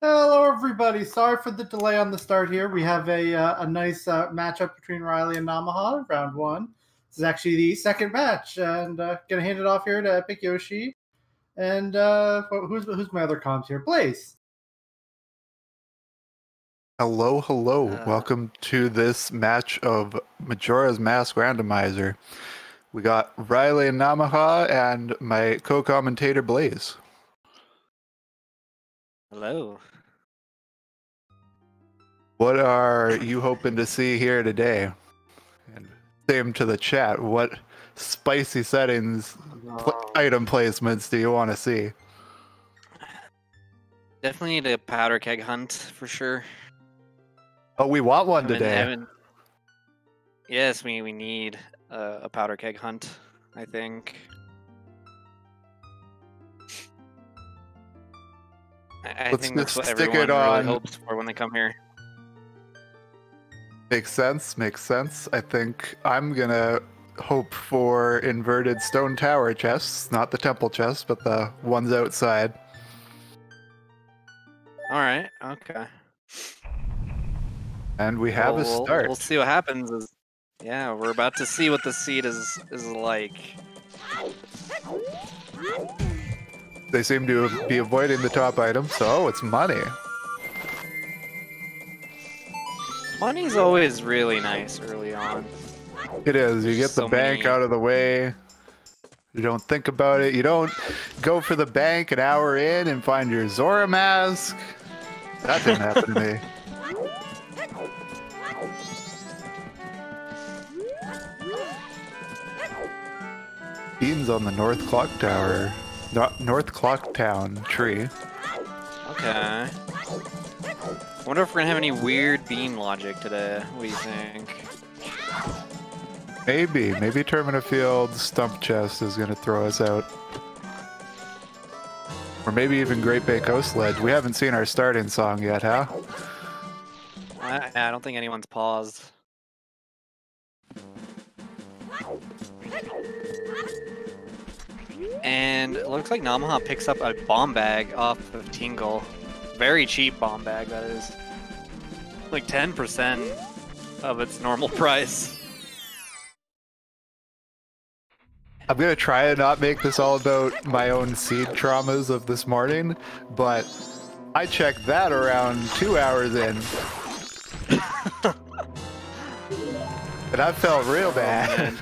Hello, everybody. Sorry for the delay on the start here. We have a nice matchup between Riley and Namaha, round one. This is actually the second match, and gonna hand it off here to Epic Yoshi. And who's my other comms here? Blaze. Hello. Welcome to this match of Majora's Mask Randomizer. We got Riley and Namaha and my co-commentator Blaze. Hello. What are you hoping to see here today? And same to the chat. What spicy settings, item placements do you want to see? Definitely need a powder keg hunt for sure. Oh, we want one today. Yes, we need a powder keg hunt, I think. I think that's what everyone really hopes for when they come here. Makes sense. I think I'm gonna hope for inverted stone tower chests, not the temple chests, but the ones outside. Alright, okay. And we have a start. We'll see what happens. Yeah, we're about to see what the seed is like. They seem to be avoiding the top item, so it's money. Money's always really nice early on. It is. You get the bank out of the way. You don't think about it. You don't go for the bank an hour in and find your Zora mask. That didn't happen to me. Beans on the North Clock Tower. North Clock Town tree. Okay. Wonder if we're gonna have any weird bean logic today. What do you think? Maybe Termina Field Stump Chest is gonna throw us out. Or maybe even Great Bay Coast Ledge. We haven't seen our starting song yet, huh? I don't think anyone's paused. And it looks like Namaha picks up a bomb bag off of Tingle. Very cheap bomb bag, that is. Like 10% of its normal price. I'm gonna try and not make this all about my own seed traumas of this morning, but I checked that around 2 hours in. And I felt real bad.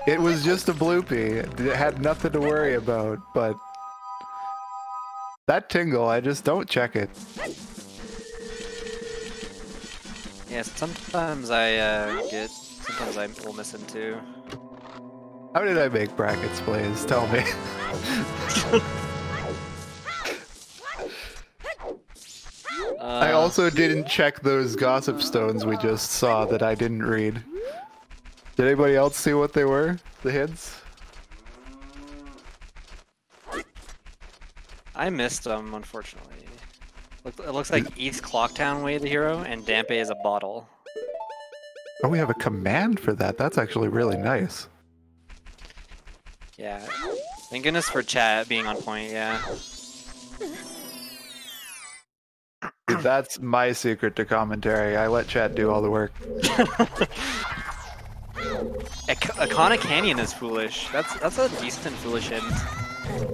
It was just a bloopy. It had nothing to worry about, but that tingle, I just don't check it. Yeah, sometimes I sometimes I will miss him too. How did I make brackets, Blaze? Tell me. I also didn't check those gossip stones we just saw that I didn't read. Did anybody else see what they were? The hints? I missed them, unfortunately. It looks like East Clocktown Way the hero, and Dampe is a bottle. Oh, we have a command for that. That's actually really nice. Yeah. Thank goodness for chat being on point, yeah. That's my secret to commentary. I let chat do all the work. Akana Canyon is foolish. That's a decent foolish hint.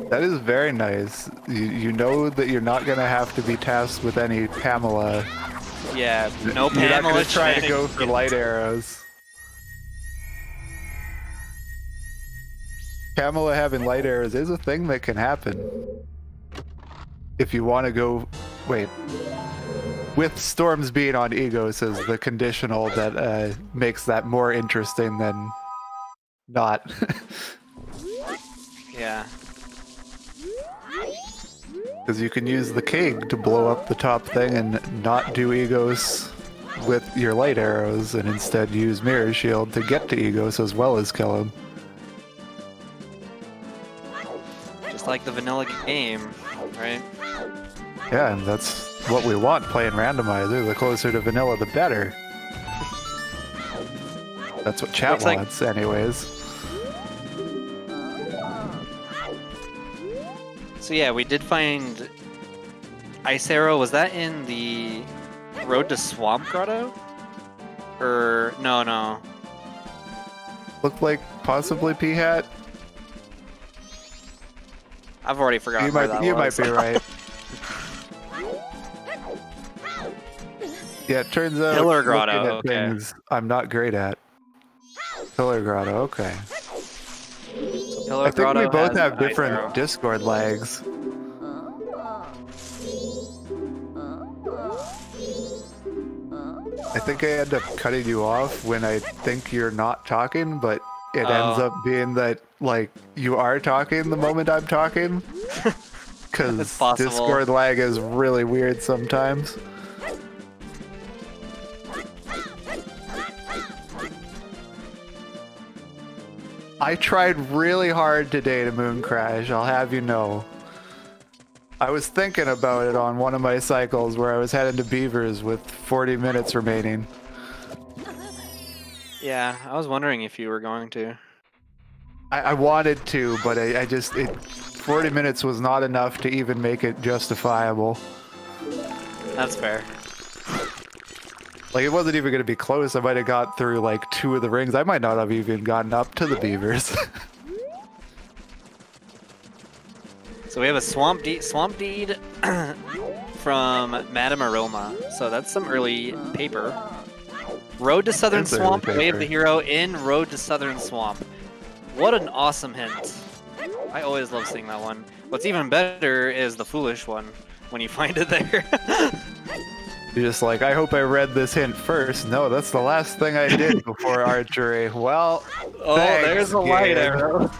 That is very nice. You know that you're not gonna have to be tasked with any Pamela. Yeah, no Pamela. You're not gonna try to go for light arrows. Pamela having light arrows is a thing that can happen. If you want to go, wait. With storms being on Egos as the conditional that makes that more interesting than not. Yeah. Because you can use the king to blow up the top thing and not do Egos with your light arrows and instead use Mirror Shield to get to Egos as well as kill him. Just like the vanilla game, right? Yeah, and that's what we want playing Randomizer. The closer to vanilla, the better. That's what chat wants, anyways. So yeah, we did find Ice Arrow, was that in the Road to Swamp Grotto? Or no. Looked like possibly P-Hat. I've already forgotten You where might that you was. might be right. Yeah, it turns out Pillar looking Grotto, at okay. things I'm not great at. Pillar Grotto, okay. Pillar I think we Grotto both has have an Ice different Arrow. Discord lags. I think I end up cutting you off when I think you're not talking, but it ends up being that, like, you are talking the moment I'm talking. Because Discord lag is really weird sometimes. I tried really hard today to moon crash, I'll have you know. I was thinking about it on one of my cycles where I was heading to Beavers with 40 minutes remaining. Yeah, I was wondering if you were going to. I wanted to, but I just 40 minutes was not enough to even make it justifiable. That's fair. Like, it wasn't even going to be close. I might have got through like 2 of the rings. I might not have even gotten up to the Beavers. So we have a Swamp Deed from Madame Aroma. So that's some early paper. Road to Southern Swamp, Way of the Hero in Road to Southern Swamp. What an awesome hint. I always love seeing that one. What's even better is the foolish one, when you find it there. You're just like, I hope I read this hint first. No, that's the last thing I did before archery. Well, oh, thanks, there's a light game. arrow.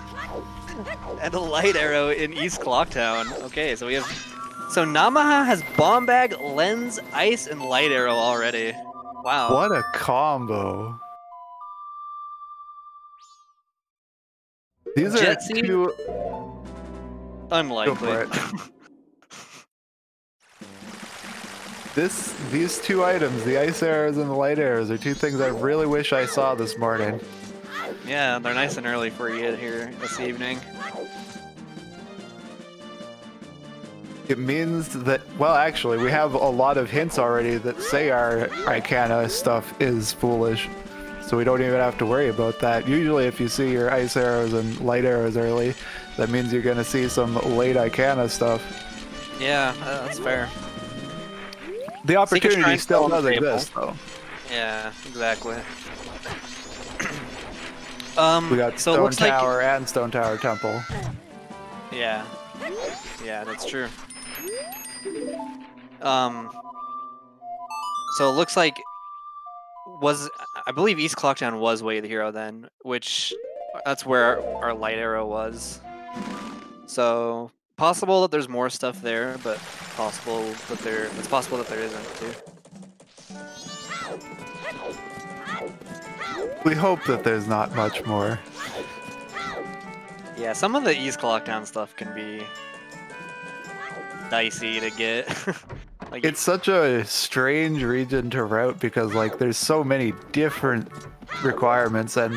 And a light arrow in East Clocktown. Okay, so we have... So Namaha has Bomb Bag, Lens, Ice, and Light Arrow already. Wow. What a combo. These Jet are Seed? two... Unlikely. Go for it. These two items, the ice arrows and the light arrows, are two things I really wish I saw this morning. Yeah, they're nice and early for you here this evening. It means that, well, actually, we have a lot of hints already that say our Icana stuff is foolish. So we don't even have to worry about that. Usually if you see your ice arrows and light arrows early, that means you're going to see some late Icana stuff. Yeah, that's fair. The opportunity still does exist, though. Yeah, exactly. We got so Stone Tower and Stone Tower Temple. Yeah. Yeah, that's true. So it looks like I believe East Clocktown was Way of the Hero then, which that's where our light arrow was. So possible that there's more stuff there, but it's possible that there isn't too. We hope that there's not much more. Yeah, some of the East Clocktown stuff can be dicey to get. Like, it's such a strange region to route because, like, there's so many different requirements, and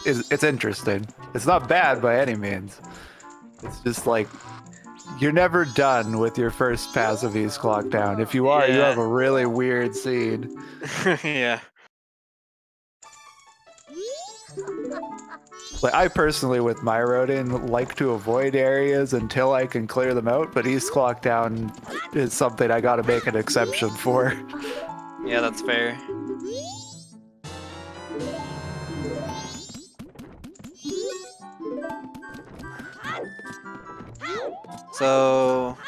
it's interesting. It's not bad by any means. It's just like you're never done with your first pass of East Clocktown. If you are, you have a really weird seed. Yeah. Like, I personally, with my routing, like to avoid areas until I can clear them out, but East Clocktown is something I gotta make an exception for. Yeah, that's fair. So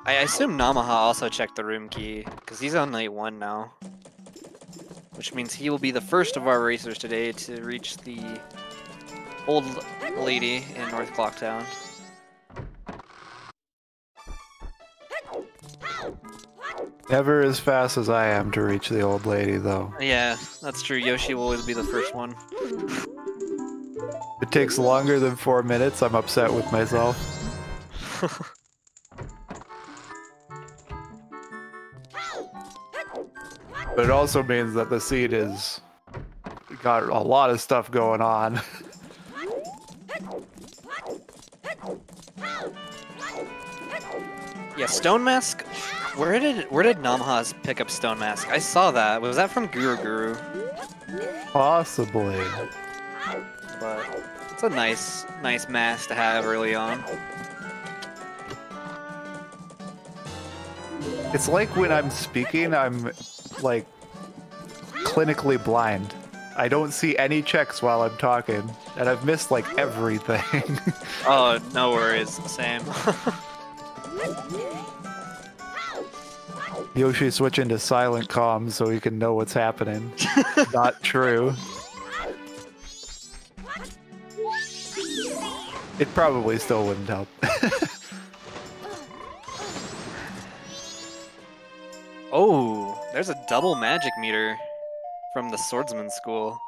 I assume Namaha also checked the room key, because he's on night 1 now. Which means he will be the first of our racers today to reach the old lady in North Clocktown. Never as fast as I am to reach the old lady, though. Yeah, that's true. Yoshi will always be the first one. It takes longer than 4 minutes. I'm upset with myself. But it also means that the seed is got a lot of stuff going on. Yeah, Stone Mask. Where did Namaha pick up Stone Mask? I saw that. Was that from Guru Guru? Possibly. But it's a nice mask to have early on. It's like when I'm speaking, I'm like clinically blind. I don't see any checks while I'm talking, and I've missed like everything. Oh, no worries. Same. Yoshi switching to silent comms so he can know what's happening. Not true. It probably still wouldn't help. Oh, there's a double magic meter from the swordsman school.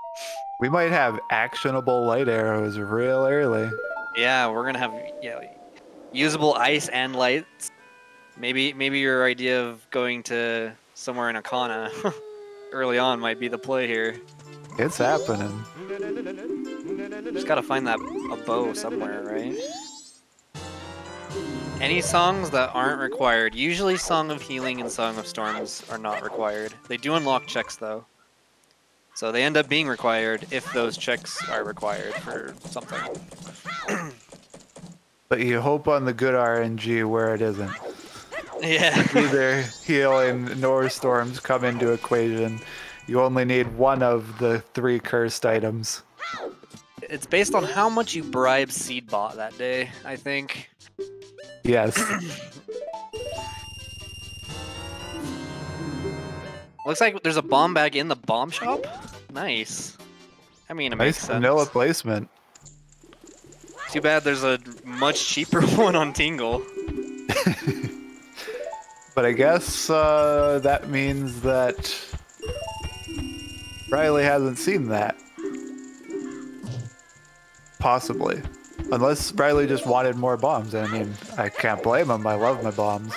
We might have actionable light arrows real early. Yeah, we're gonna have usable ice and lights. Maybe your idea of going to somewhere in Akana early on might be the play here. It's happening. Just gotta find a bow somewhere, right? Any songs that aren't required. Usually Song of Healing and Song of Storms are not required. They do unlock checks though. So they end up being required if those checks are required for something. But you hope on the good RNG where it isn't. Yeah. Either healing nor storms come into equation. You only need one of the 3 cursed items. It's based on how much you bribe Seedbot that day, I think. Yes. Looks like there's a bomb bag in the bomb shop? Nice. I mean, it makes sense. Vanilla placement. Too bad there's a much cheaper one on Tingle. But I guess that means that Riley hasn't seen that. Possibly. Unless Riley just wanted more bombs. I mean, I can't blame him. I love my bombs.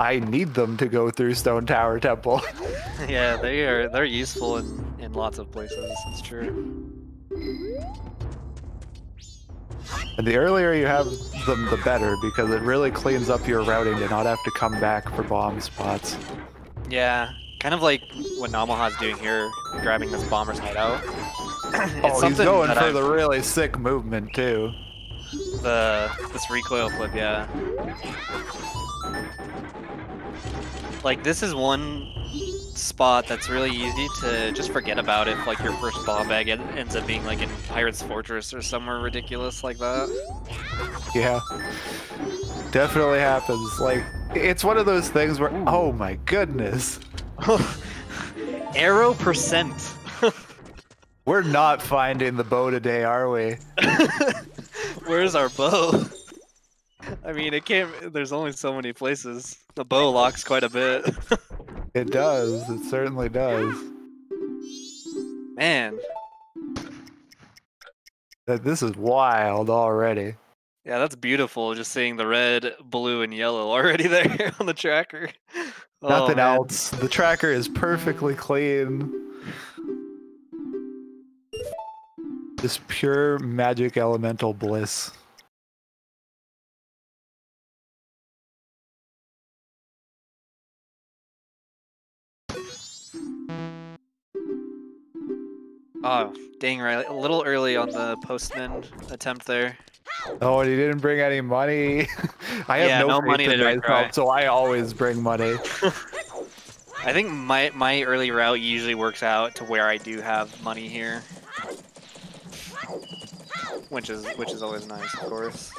I need them to go through Stone Tower Temple. Yeah, they're useful in lots of places, it's true. And the earlier you have them, the better, because it really cleans up your routing to not have to come back for bomb spots. Yeah, kind of like what Namaha's doing here, grabbing this Bomber's Hideout. Oh, he's going for the really sick movement, too. This recoil flip, yeah. Like, this is one spot that's really easy to just forget about if, like, your first bomb bag ends up being, like, in Pirate's Fortress or somewhere ridiculous like that. Yeah. Definitely happens. Like, it's one of those things where, oh my goodness. Arrow percent. We're not finding the bow today, are we? Where's our bow? I mean, it can't. There's only so many places. The bow locks quite a bit. It does. It certainly does. Man. This is wild already. Yeah, that's beautiful. Just seeing the red, blue, and yellow already there on the tracker. Nothing else. The tracker is perfectly clean. Just pure magic elemental bliss. Oh, dang right. A little early on the postman attempt there. Oh, and he didn't bring any money. I have no money to help, so I always bring money. I think my early route usually works out to where I do have money here. Which is always nice, of course.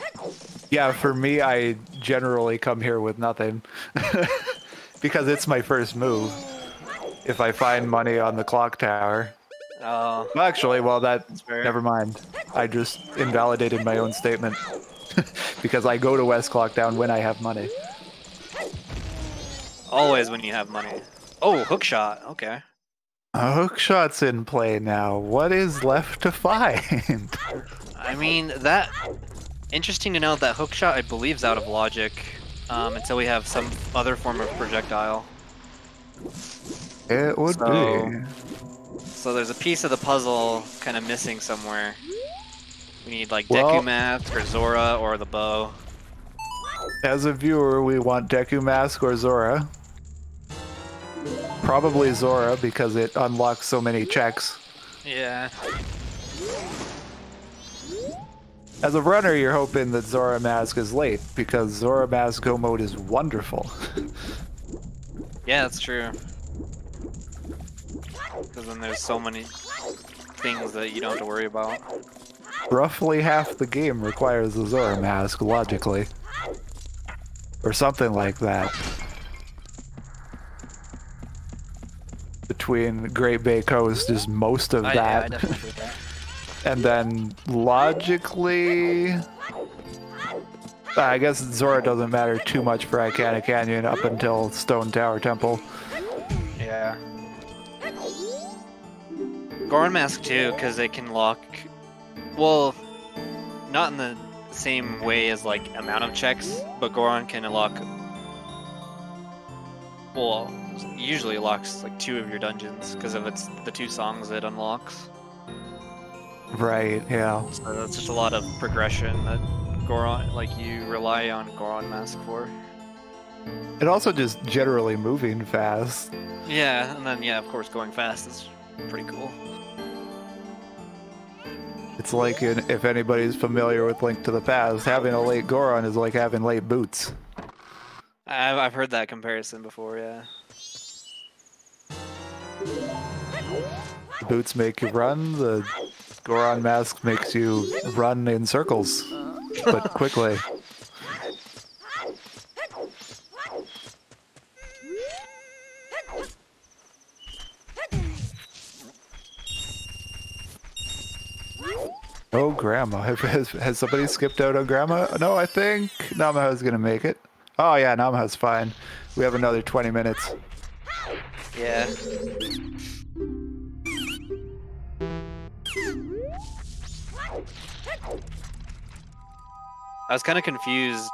Yeah, for me, I generally come here with nothing. Because it's my first move. If I find money on the clock tower. Oh. Well, actually, well, never mind. I just invalidated my own statement. Because I go to West Clock Town when I have money. Always when you have money. Oh, hookshot. Okay. A hookshot's in play now. What is left to find? I mean, interesting to note that hookshot, I believe, is out of logic until we have some other form of projectile. It would be. So there's a piece of the puzzle kind of missing somewhere. We need like Deku Mask or Zora or the bow. As a viewer, we want Deku Mask or Zora. Probably Zora because it unlocks so many checks. Yeah. As a runner, you're hoping that Zora Mask is late because Zora Mask Go mode is wonderful. Yeah, that's true. Because then there's so many things that you don't have to worry about. Roughly half the game requires the Zora Mask, logically. Or something like that. Between Great Bay Coast is most of that. Yeah, I definitely do that. And then, logically... I guess Zora doesn't matter too much for Icana Canyon up until Stone Tower Temple. Yeah. Goron Mask too, because it can lock... Well, not in the same way as like amount of checks, but Goron can unlock... Well, usually it locks like 2 of your dungeons, because of it's the 2 songs it unlocks. Right, yeah. So that's just a lot of progression that Goron, like you rely on Goron Mask for. And also just generally moving fast. Yeah, and then yeah, of course going fast is pretty cool. It's like, if anybody's familiar with Link to the Past, having a late Goron is like having late boots. I've heard that comparison before, yeah. The boots make you run, the Goron Mask makes you run in circles, but quickly. Oh, Grandma. Has somebody skipped out on Grandma? No, I think Namaha's gonna make it. Oh yeah, Namaha's fine. We have another 20 minutes. Yeah. I was kind of confused.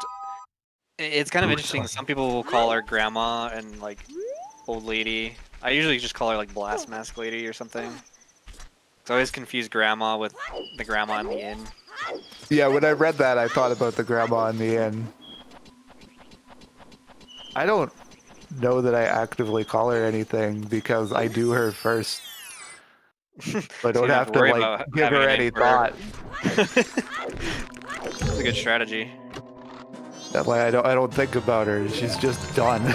It's kind of interesting. Some people will call her Grandma and like old lady. I usually just call her like Blast Mask Lady or something. So I always confuse Grandma with the Grandma in the inn. Yeah, when I read that, I thought about the Grandma in the inn. I don't know that I actively call her anything because I do her first. I don't have to like give her any thought. That's a good strategy. That way I don't think about her. She's just done.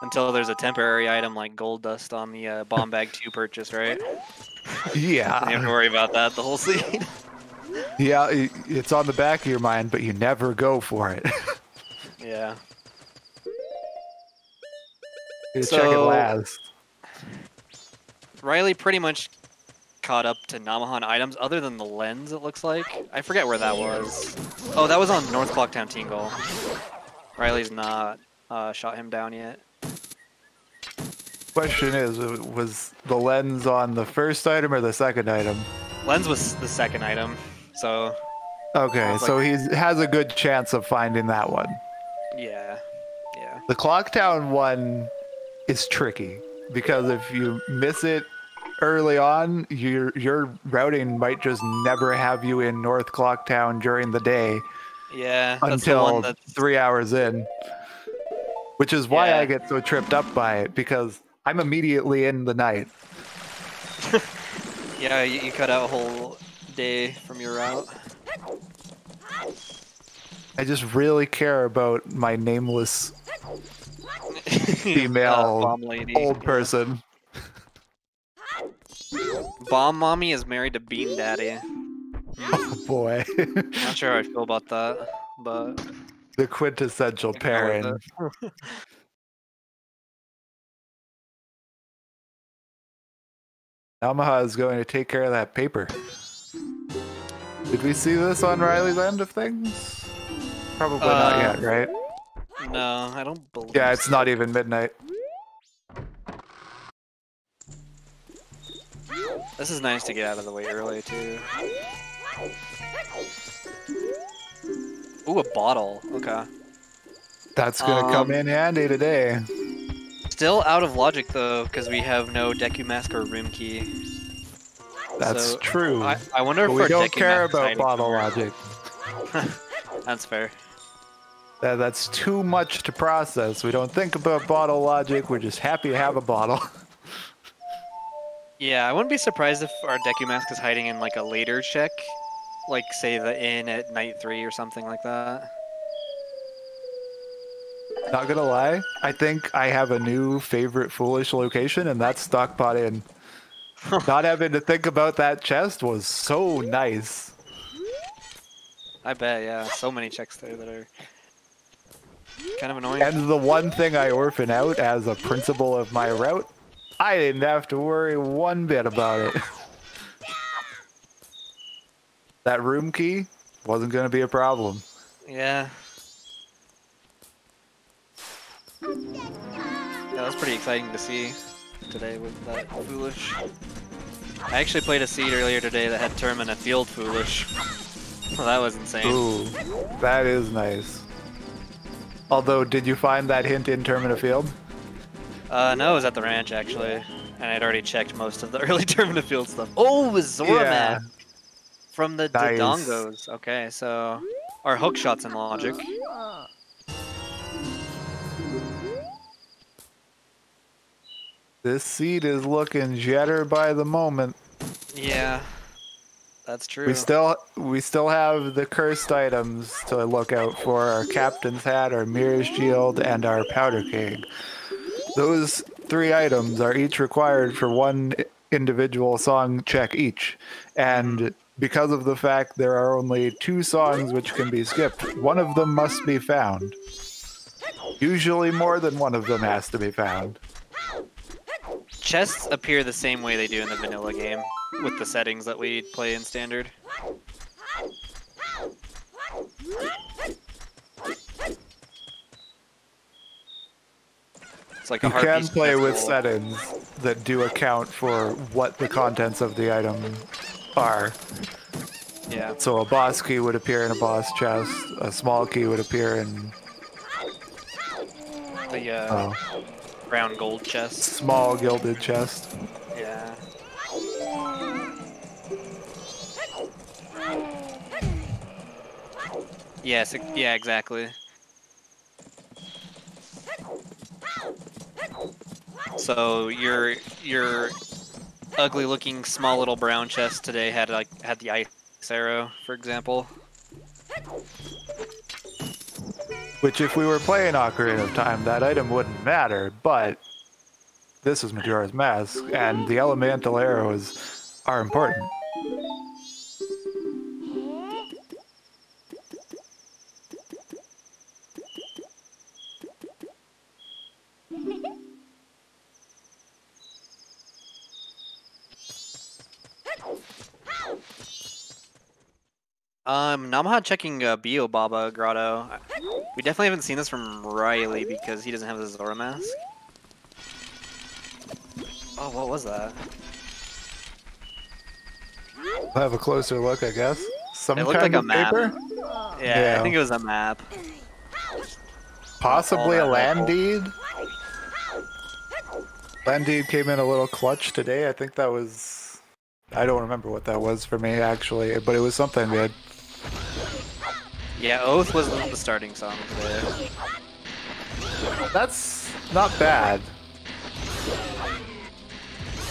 Until there's a temporary item like gold dust on the Bomb Bag 2 purchase, right? Yeah. You have to worry about that the whole scene. Yeah, it's on the back of your mind, but you never go for it. Yeah. You check it last. Riley pretty much caught up to Namaha items, other than the lens, it looks like. I forget where that was. Oh, that was on North Clocktown Tingle. Riley's not shot him down yet. Question is, was the lens on the first item or the second item? Lens was the second item, so... Okay, so he has a good chance of finding that one. Yeah, yeah. The Clocktown one is tricky, because if you miss it early on, your routing might just never have you in North Clocktown during the day. Yeah, that's until 3 hours in. Which is why I get so tripped up by it, because I'm immediately in the night. Yeah, you cut out a whole day from your route. I just really care about my nameless female bomb lady. Old person. Bomb Mommy is married to Bean Daddy. Oh boy. Not sure how I feel about that, but... The quintessential parent. Namaha is going to take care of that paper. Did we see this on Riley's end of things? Probably not yet, right? No, I don't believe Yeah, it's not even midnight. This is nice to get out of the way early, too. Ooh, a bottle. Okay. That's gonna come in handy today. Still out of logic, though, because we have no Deku Mask or Room Key. That's So, true. I wonder if But we our don't decking care map is about hiding bottle somewhere. logic. That's fair. That's too much to process. We don't think about bottle logic. We're just happy to have a bottle. Yeah, I wouldn't be surprised if our Deku Mask is hiding in like a later check, like say the inn at night 3 or something like that. Not gonna lie, I think I have a new favorite foolish location, and that's Stockpot Inn. Not having to think about that chest was so nice. I bet, yeah. So many checks there that are kind of annoying. And the one thing I orphan out as a principle of my route, I didn't have to worry one bit about it. That room key wasn't gonna be a problem. Yeah. Yeah, that's pretty exciting to see today with that Foolish. I actually played a seed earlier today that had Term in a Field Foolish. Well, that was insane. Ooh, that is nice. Although, did you find that hint in Term in a Field? No, it was at the ranch actually. And I'd already checked most of the early Term in a Field stuff. Oh, it was Zora Mask from the Nice. Dodongos. Okay, so our hook shots in logic. This seed is looking jetter by the moment. Yeah, that's true. We still have the cursed items to look out for: our captain's hat, our mirror shield, and our powder keg. Those 3 items are each required for one individual song check each, and because of the fact there are only 2 songs which can be skipped, one of them must be found. Usually more than one of them has to be found. Chests appear the same way they do in the vanilla game, with the settings that we play in standard. It's like a You hard can piece of play with chess settings that do account for what the contents of the item are. Yeah. So a boss key would appear in a boss chest, a small key would appear in The brown gold chest. small gilded chest. Yeah. Yes, yeah, exactly. So your ugly looking small little brown chest today had the ice arrow, for example. Which, if we were playing Ocarina of Time, that item wouldn't matter, but this is Majora's Mask, and the elemental arrows are important. Namaha checking Bio Baba Grotto. We definitely haven't seen this from Riley because he doesn't have the Zora Mask. Oh, what was that? We'll have a closer look, I guess. Some It looked kind like a of map. paper? Yeah, I think it was a map. Possibly a All that land rifle. deed? Land deed came in a little clutch today. I think that was... I don't remember what that was for me, actually, but it was something good. Yeah, Oath was the starting song today. That's not bad.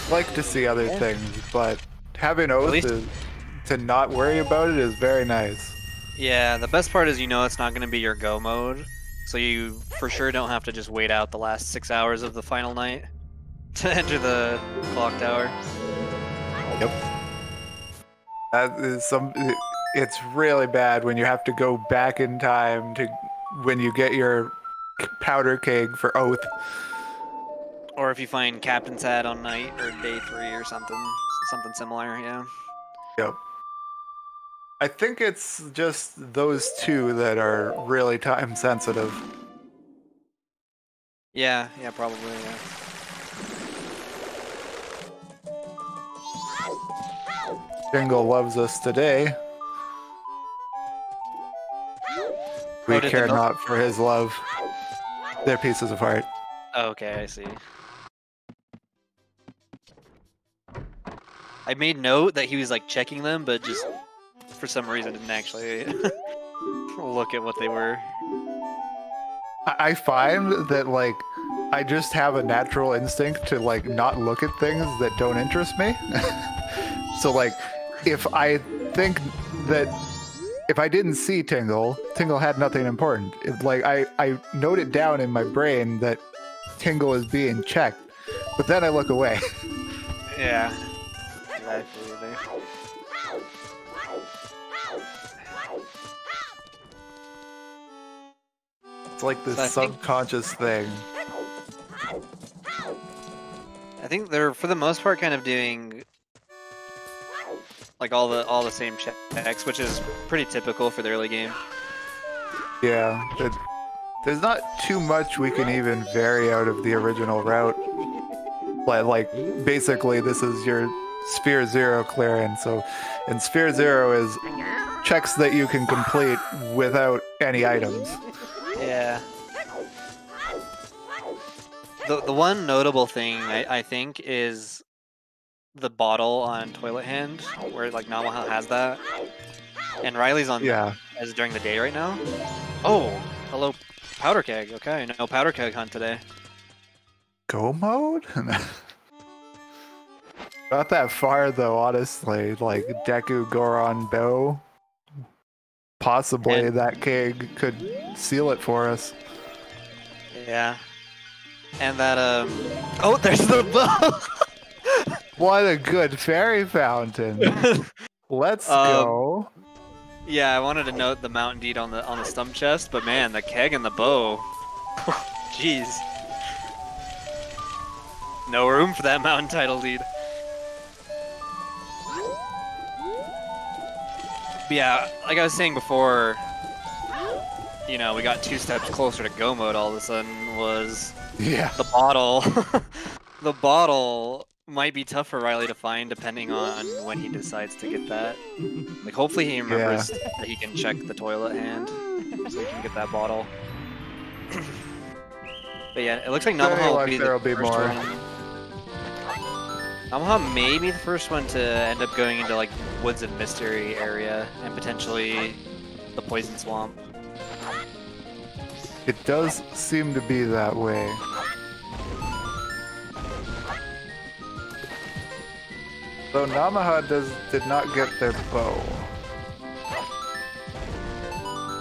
Like to see other things, but having Oath least- to not worry about it is very nice. Yeah, the best part is you know it's not going to be your go mode, so you for sure don't have to just wait out the last 6 hours of the final night to enter the clock tower. Yep. That is it's really bad when you have to go back in time to when you get your powder keg for Oath. Or if you find Captain's Hat on night or day 3 or something similar, yeah. Yep. I think it's just those 2 that are really time sensitive. Yeah, probably, yeah. Jingle loves us today. We did care the not for his love. They're pieces of heart. Oh, okay, I see. I made note that he was like checking them, but just for some reason didn't actually look at what they were. I find that like I just have a natural instinct to like not look at things that don't interest me. So like if I think that if I didn't see Tingle had nothing important. If, like I note it down in my brain that Tingle is being checked, but then I look away. Yeah. Exactly. It's like this So subconscious thing. I think they're for the most part kind of doing like all the same checks, which is pretty typical for the early game. Yeah, there's not too much we can even vary out of the original route. Like basically this is your Sphere 0 clearance, so and Sphere 0 is checks that you can complete without any items. Yeah. The one notable thing I think is the bottle on Toilet Hand, where like Namaha has that, and Riley's on as during the day right now. Oh, hello, Powder Keg. Okay, no Powder Keg hunt today. Go mode? Not that far though, honestly. Like Deku Goron Bow. Possibly And that keg could seal it for us. yeah. And that oh, there's the bow. What a good fairy fountain. Let's go. Yeah, I wanted to note the Mountain Deed on the stump chest, but man, the keg and the bow. Jeez. No room for that mountain title deed. But yeah, like I was saying before, you know, we got 2 steps closer to go mode all of a sudden was the bottle. The bottle might be tough for Riley to find depending on when he decides to get that. Like hopefully he remembers that he can check the Toilet Hand so he can get that bottle. But yeah, it looks like Namaha will be the first one. Namaha may be the first one to end up going into like Woods of Mystery area and potentially the Poison Swamp. It does seem to be that way. Though Namaha did not get their bow.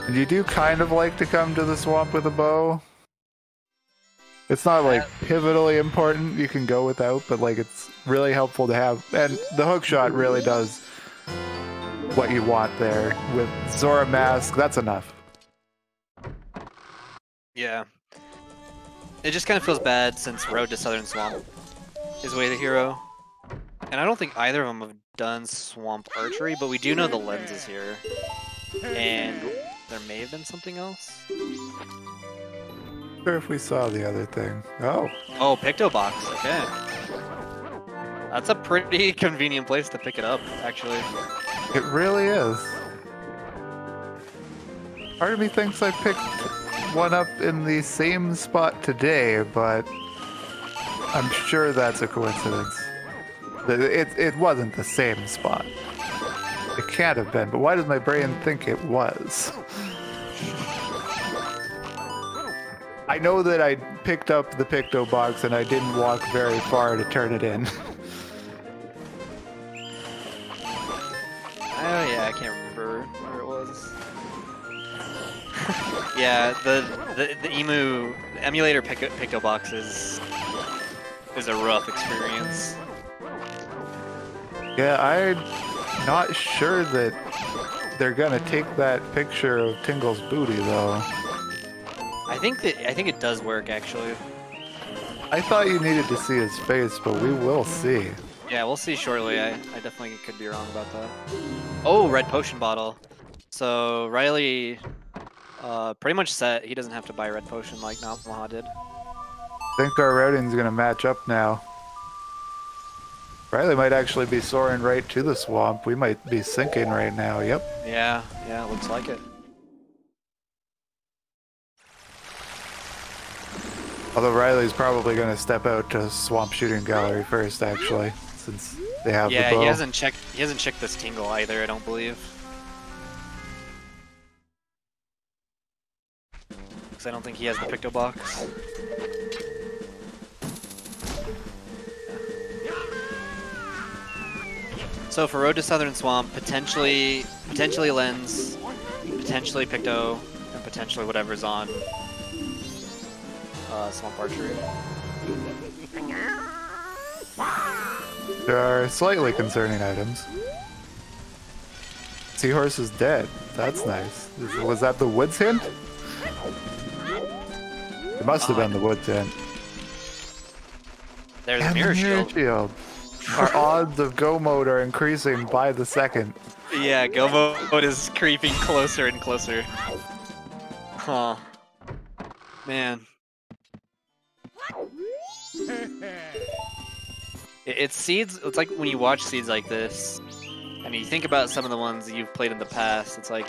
And you do kind of like to come to the swamp with a bow. It's not like pivotally important, you can go without, but like it's really helpful to have. And the hook shot really does what you want there. With Zora Mask, that's enough. Yeah. It just kind of feels bad since Road to Southern Swamp is Way the Hero. And I don't think either of them have done Swamp Archery, but we do know the lens is here. And there may have been something else. Sure if we saw the other thing. Oh. Oh, Picto Box, okay. That's a pretty convenient place to pick it up, actually. It really is. Part of me thinks I picked one up in the same spot today, but I'm sure that's a coincidence. It wasn't the same spot. It can't have been, but why does my brain think it was? I know that I picked up the Picto Box and I didn't walk very far to turn it in. Oh yeah, I can't remember where it was. Yeah, the Emu emulator Picto Box is a rough experience. Yeah, I'm not sure that they're gonna take that picture of Tingle's booty though. I think it does work actually. I thought you needed to see his face, but we will see. Yeah, we'll see shortly. I definitely could be wrong about that. Oh, red potion bottle. So Riley, pretty much set. He doesn't have to buy a red potion like Namaha did. I think our routing's gonna match up now. Riley might actually be soaring right to the swamp. We might be sinking right now. Yep. Yeah, looks like it. Although Riley's probably going to step out to Swamp Shooting Gallery first, actually, since They have yeah, the bow. he hasn't checked this tingle either, I don't believe. Because I don't think he has the Picto Box. So for Road to Southern Swamp, potentially Lens, potentially Picto, and potentially whatever's on Swamp Archery. There are slightly concerning items. Seahorse is dead. That's nice. Was that the Woods hint? It must have been the Woods hint. There's a And mirror the shield. Our odds of go mode are increasing by the second. Yeah, go mode is creeping closer and closer. Huh. Man. It's seeds. It's like when you watch seeds like this, and you think about some of the ones that you've played in the past. It's like,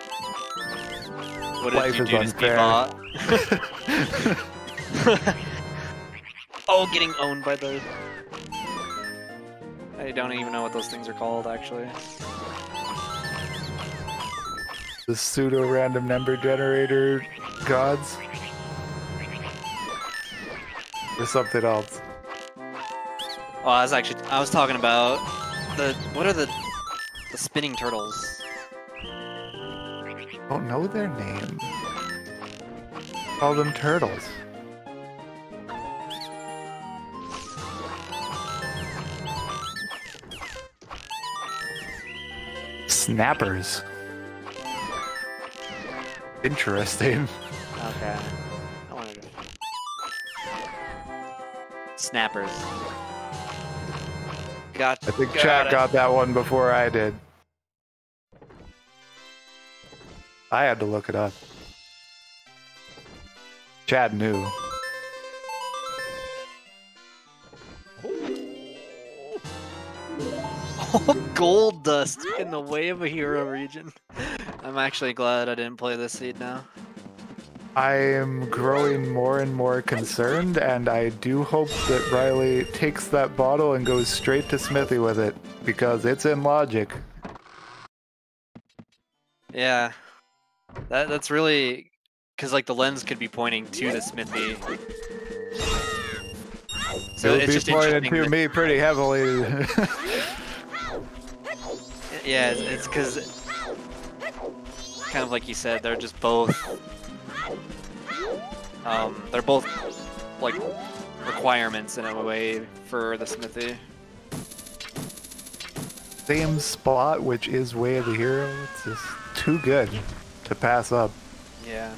what did you do to Steve Bot? Oh, getting owned by the. I don't even know what those things are called, actually. The pseudo random number generator gods, or something else. Oh, I was talking about what are the spinning turtles? Don't know their name. Call them turtles. Snappers. Interesting. Okay. I wanted to... Snappers. I think Chad got that one before I did. I had to look it up. Chad knew. Gold dust in the way of a hero region. I'm actually glad I didn't play this seed now. I am growing more and more concerned, and I do hope that Riley takes that bottle and goes straight to Smithy with it, because it's in logic. Yeah. That's really... Because like the lens could be pointing to the Smithy. So It'll be pointing to me pretty heavily. Yeah, it's because, kind of like you said, they're just both, they're both, like, requirements in a way for the Smithy. Same spot, which is Way of the Hero. It's just too good to pass up. Yeah.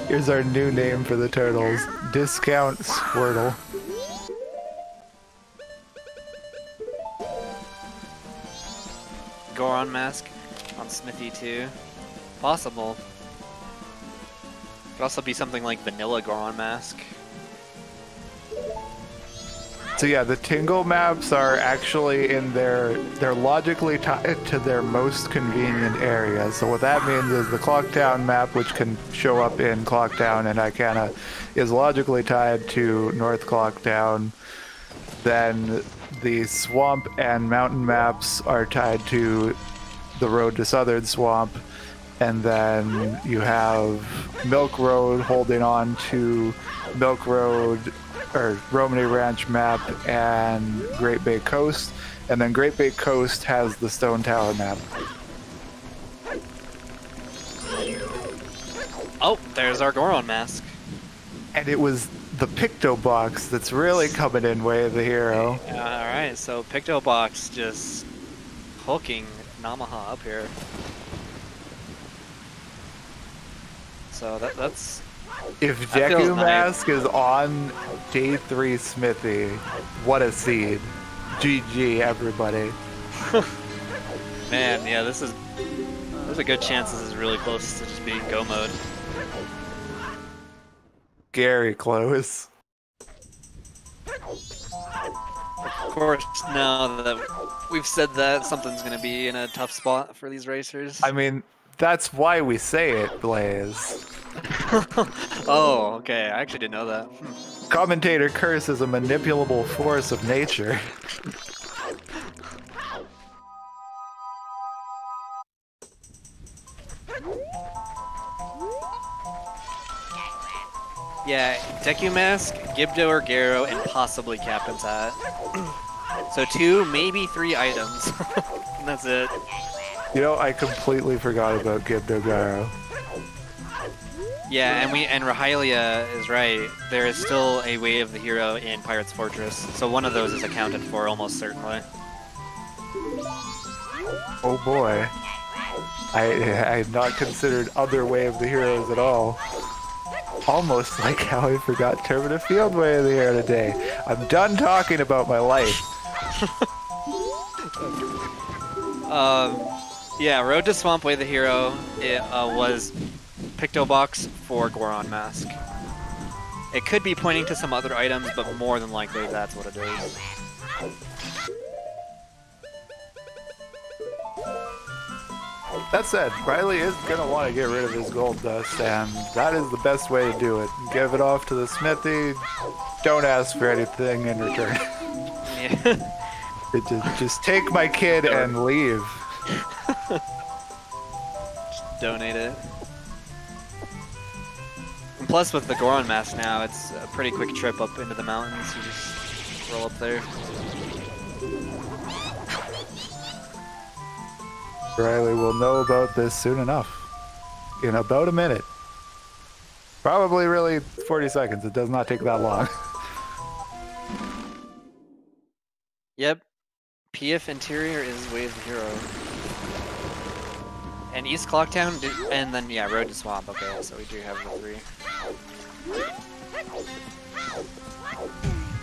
Here's our new name for the turtles. Discount Squirtle. Goron mask on Smithy too. Possible. Could also be something like vanilla Goron mask. So yeah, the Tingle maps are actually in they're logically tied to their most convenient areas. So what that means is the Clocktown map, which can show up in Clocktown and Icana, is logically tied to North Clocktown. Then the Swamp and Mountain maps are tied to the Road to Southern Swamp. And then you have Milk Road holding on to Milk Road, or Romany Ranch map, and Great Bay Coast, and then Great Bay Coast has the Stone Tower map. Oh, there's our Goron mask. And it was the Picto Box that's really coming in Way of the Hero. Alright, so Picto Box just hooking Namaha up here. So that's... If Deku Mask is on day 3 Smithy, what a seed. GG, everybody. Man, yeah, there's a good chance this is really close to just being go mode. Gary close. Of course, now that we've said that, something's going to be in a tough spot for these racers. I mean, That's why we say it, Blaze. Oh, okay. I actually didn't know that. Commentator curse is a manipulable force of nature. Yeah, Deku Mask, Gibdo or Garo, and possibly Captain's Hat. So 2, maybe 3 items. And that's it. You know, I completely forgot about Gibdo Garo. Yeah, and Rahylia is right. There is still a Way of the Hero in Pirate's Fortress, so one of those is accounted for almost certainly. Oh boy. I had not considered other Way of the Heroes at all. Almost like how I forgot Terminative Field Way of the Hero today. I'm done talking about my life. Yeah, Road to Swamp Way of the Hero was Pictobox for Goron Mask. It could be pointing to some other items, but more than likely that's what it is. That said, Riley is going to want to get rid of his gold dust, and that is the best way to do it. Give it off to the smithy, don't ask for anything in return. Yeah. Just take my kid and leave. Just donate it. And plus with the Goron Mask now, it's a pretty quick trip up into the mountains. You just roll up there. Riley will know about this soon enough. In about a minute. Probably really 40 seconds. It does not take that long. Yep. PF Interior is Way of the Hero. And East Clocktown, and then, yeah, Road to Swamp. Okay, so we do have the 3.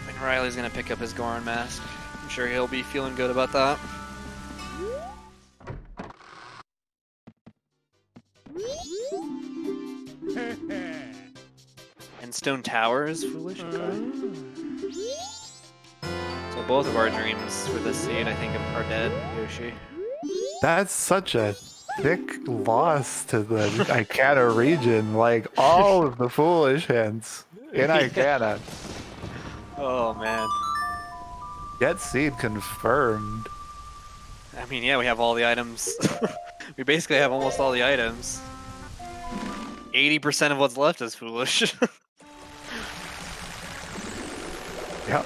And Riley's gonna pick up his Goron Mask. I'm sure he'll be feeling good about that. And Stone Tower is foolish. Okay. So both of our dreams for this seed, I think, are dead, Yoshi. That's such a thick loss to the Icana region. Like, all of the foolish hints in Icana. Oh, man. Get seed confirmed. I mean, yeah, we have all the items. We basically have almost all the items. 80% of what's left is foolish. Yep.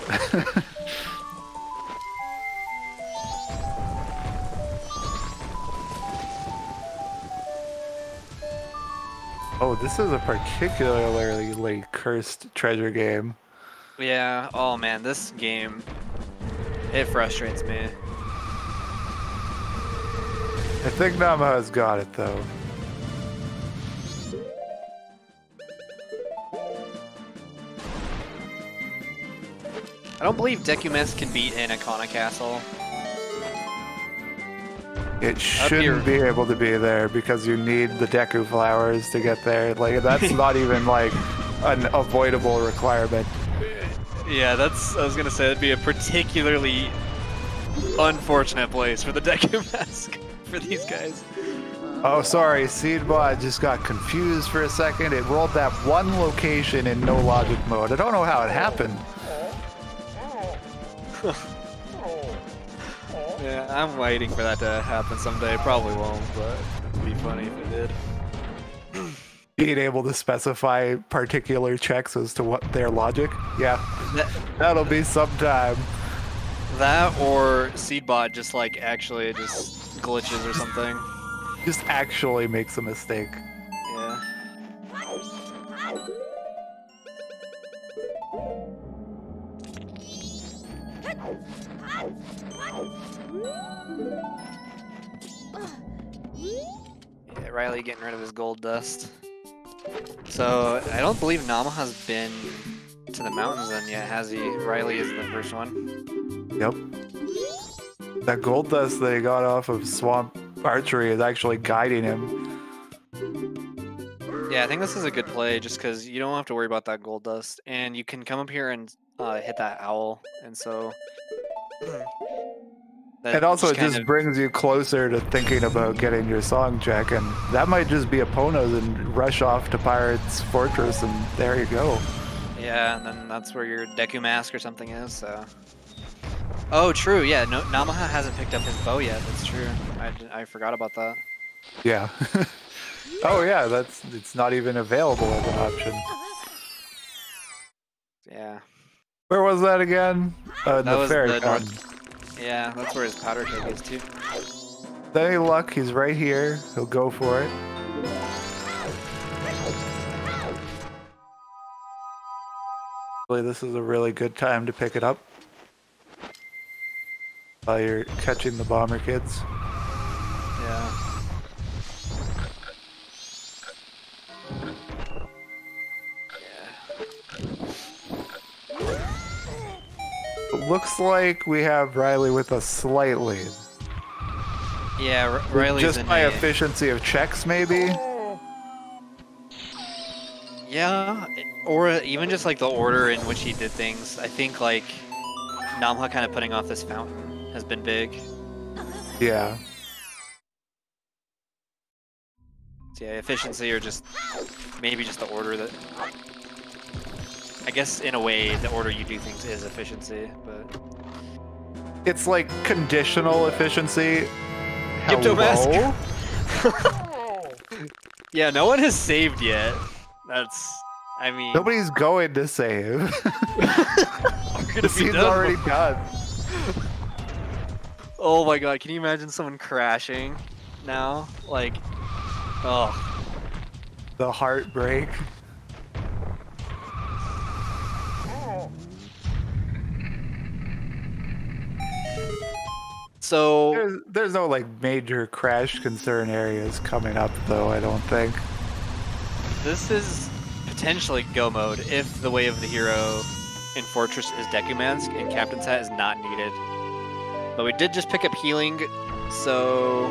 Oh, this is a particularly cursed treasure game. Yeah, oh man, this game, it frustrates me. I think Namaha's got it though. I don't believe Deku can beat an Icona Castle. It shouldn't be able to be there because you need the Deku flowers to get there. Like, that's not even like an avoidable requirement. Yeah, I was gonna say it'd be a particularly unfortunate place for the Deku Mask for these guys. Oh, sorry, Seedbot just got confused for a second. It rolled that one location in no logic mode. I don't know how it happened. Yeah, I'm waiting for that to happen someday. Probably won't, but it'd be funny if it did. Being able to specify particular checks as to what their logic? Yeah, that'll be sometime. That or Seedbot just like actually just glitches or something. Just actually makes a mistake. Yeah. Yeah, Riley getting rid of his gold dust. So, I don't believe Namaha's been to the mountains then yet, has he? Riley is the first one. Yep. That gold dust that he got off of Swamp Archery is actually guiding him. Yeah, I think this is a good play just because you don't have to worry about that gold dust. And you can come up here and hit that owl. And so And also, it just brings you closer to thinking about getting your song check, and that might just be Epona's and rush off to Pirate's Fortress, and there you go. Yeah, and then that's where your Deku Mask or something is, so... Oh, true, yeah, no, Namaha hasn't picked up his bow yet, that's true. I forgot about that. Yeah. Oh yeah, it's not even available as an option. Yeah. Where was that again? That was fairy the fountain. Yeah, that's where his powder keg is too. With any luck, he's right here. He'll go for it. Really, this is a really good time to pick it up while you're catching the bomber kids. Yeah. It looks like we have Riley with a slight lead. Yeah, Riley's just by efficiency of checks, maybe? Yeah, or even just like the order in which he did things. I think like Namaha kind of putting off this fountain has been big. Yeah. So yeah, efficiency or just maybe just the order that... I guess in a way the order you do things is efficiency, but... It's like conditional efficiency. Gypto Mask. Yeah, no one has saved yet. That's... I mean... Nobody's going to save. The scene's already done. Oh my god, can you imagine someone crashing now? Like... Oh. The heartbreak. So... There's no like major crash concern areas coming up though, I don't think. This is potentially go mode if the way of the hero in Fortress is Deku Mask and Captain's Hat is not needed. But we did just pick up healing, so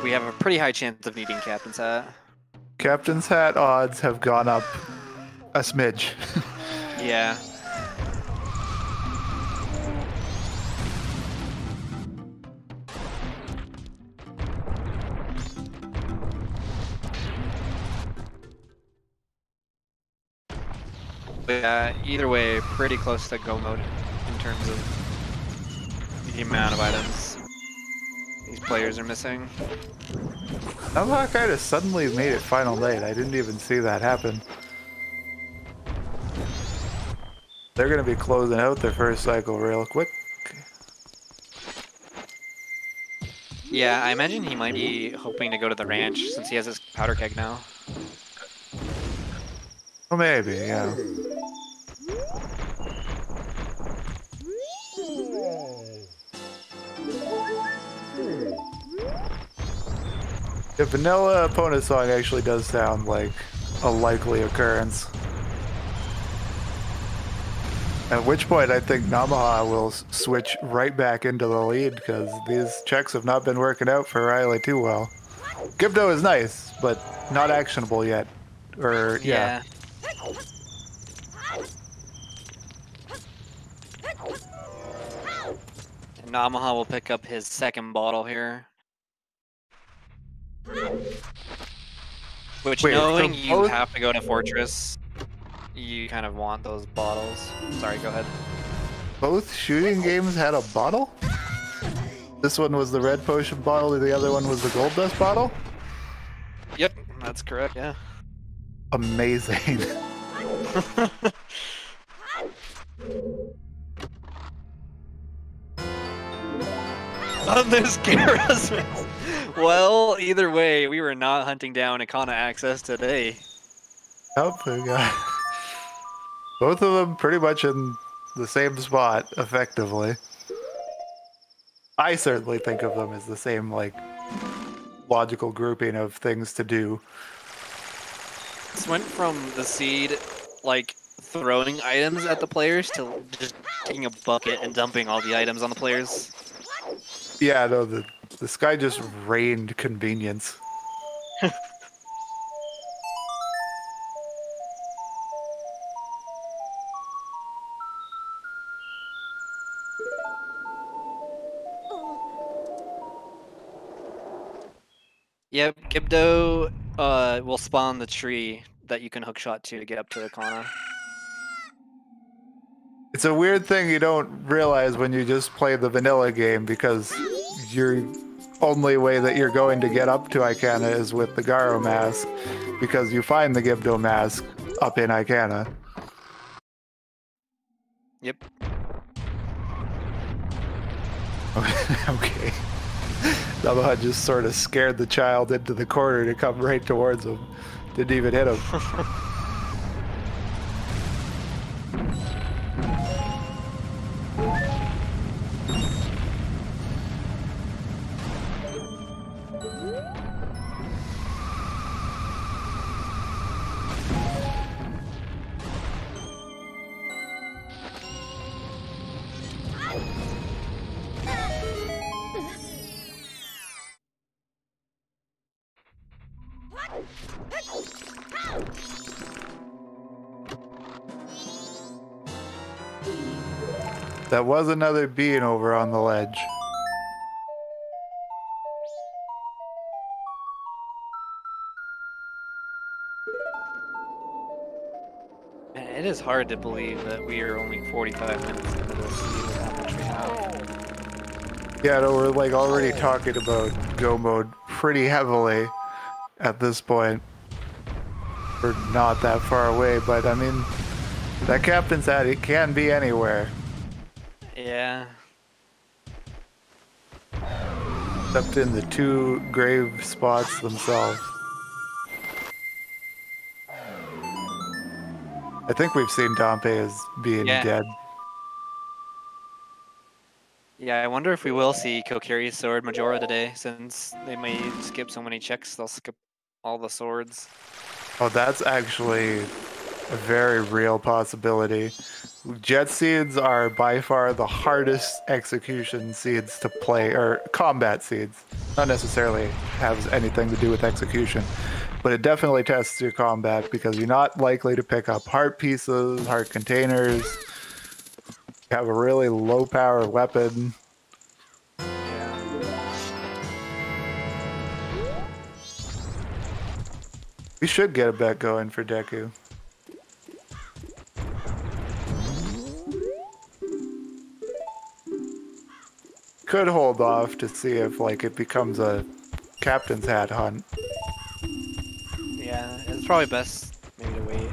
we have a pretty high chance of needing Captain's Hat. Captain's Hat odds have gone up a smidge. Yeah. But either way, pretty close to go mode in terms of the amount of items these players are missing. Namaha kind of suddenly made it final night. I didn't even see that happen. They're going to be closing out their first cycle real quick. Yeah, I imagine he might be hoping to go to the ranch since he has his powder keg now. Well, maybe, yeah. The vanilla opponent song actually does sound like a likely occurrence. At which point I think Namaha will switch right back into the lead because these checks have not been working out for Riley too well. Gibdo is nice, but not actionable yet. Or, yeah. And Namaha will pick up his second bottle here. Which, knowing you have to go to Fortress, you kind of want those bottles. Sorry, go ahead. Both shooting games had a bottle? This one was the red potion bottle, the other one was the gold dust bottle? Yep, that's correct, yeah. Amazing. Oh, there's Gyara's. Well, either way, we were not hunting down Ikana access today. Nope, we got both of them pretty much in the same spot, effectively. I certainly think of them as the same, like, logical grouping of things to do. This went from the seed, like, throwing items at the players to just taking a bucket and dumping all the items on the players. Yeah, no, the sky just rained convenience. Yep, Gibdo will spawn the tree that you can hookshot to get up to the Kana. It's a weird thing you don't realize when you just play the vanilla game, because your only way that you're going to get up to Icana is with the Garo mask, because you find the Gibdo mask up in Icana. Yep. Okay. Namaha just sort of scared the child into the corner to come right towards him. Didn't even hit him. That was another bean over on the ledge. Man, it is hard to believe that we are only 45 minutes into this with how much we have. Yeah, no, we're like already talking about go mode pretty heavily at this point. We're not that far away, but I mean, that captain's hat, it can be anywhere. Yeah. Except in the two grave spots themselves. I think we've seen Dompe as being dead. Yeah, I wonder if we will see Kokiri's sword Majora today, since they may skip so many checks, they'll skip all the swords. Oh, that's actually a very real possibility. Jet seeds are by far the hardest execution seeds to play, or combat seeds. Not necessarily has anything to do with execution, but it definitely tests your combat because you're not likely to pick up heart pieces, heart containers. You have a really low power weapon. We should get a bet going for Deku. Could hold off to see if like it becomes a captain's hat hunt. Yeah, it's probably best maybe to wait.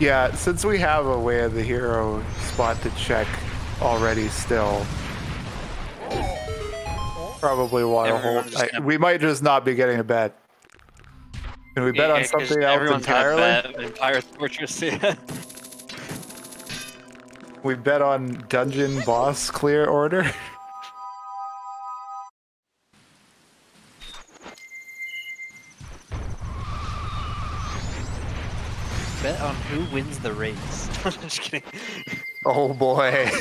Yeah, since we have a way of the hero spot to check already still, probably want to hold. We might just not be getting a bet. Can we bet on something else entirely? Empire Fortress, yeah. We bet on dungeon boss clear order. Bet on who wins the race. Just kidding. Oh boy.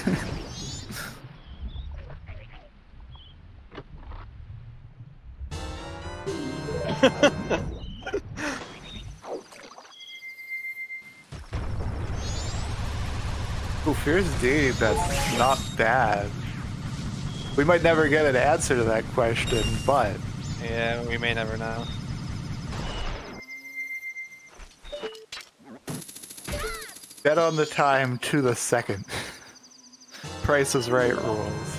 Ooh, Fierce Deity, that's not bad. We might never get an answer to that question, but... Yeah, we may never know. Bet on the time to the second. Price is Right rules.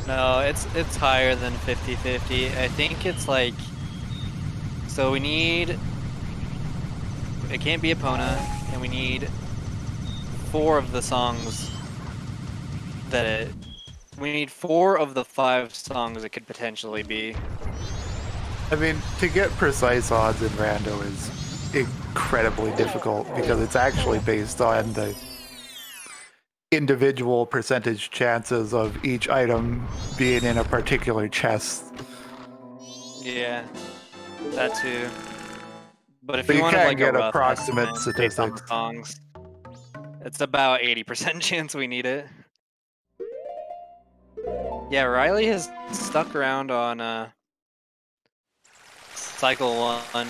No, it's higher than 50-50. I think it's like... So we need... It can't be Epona, and we need 4 of the songs that it... We need 4 of the 5 songs it could potentially be. I mean, to get precise odds in Rando is incredibly difficult because it's actually based on the individual percentage chances of each item being in a particular chest. Yeah, that too. But if you want can like get a approximate statistics. Songs, it's about 80% chance we need it. Yeah, Riley has stuck around on Cycle 1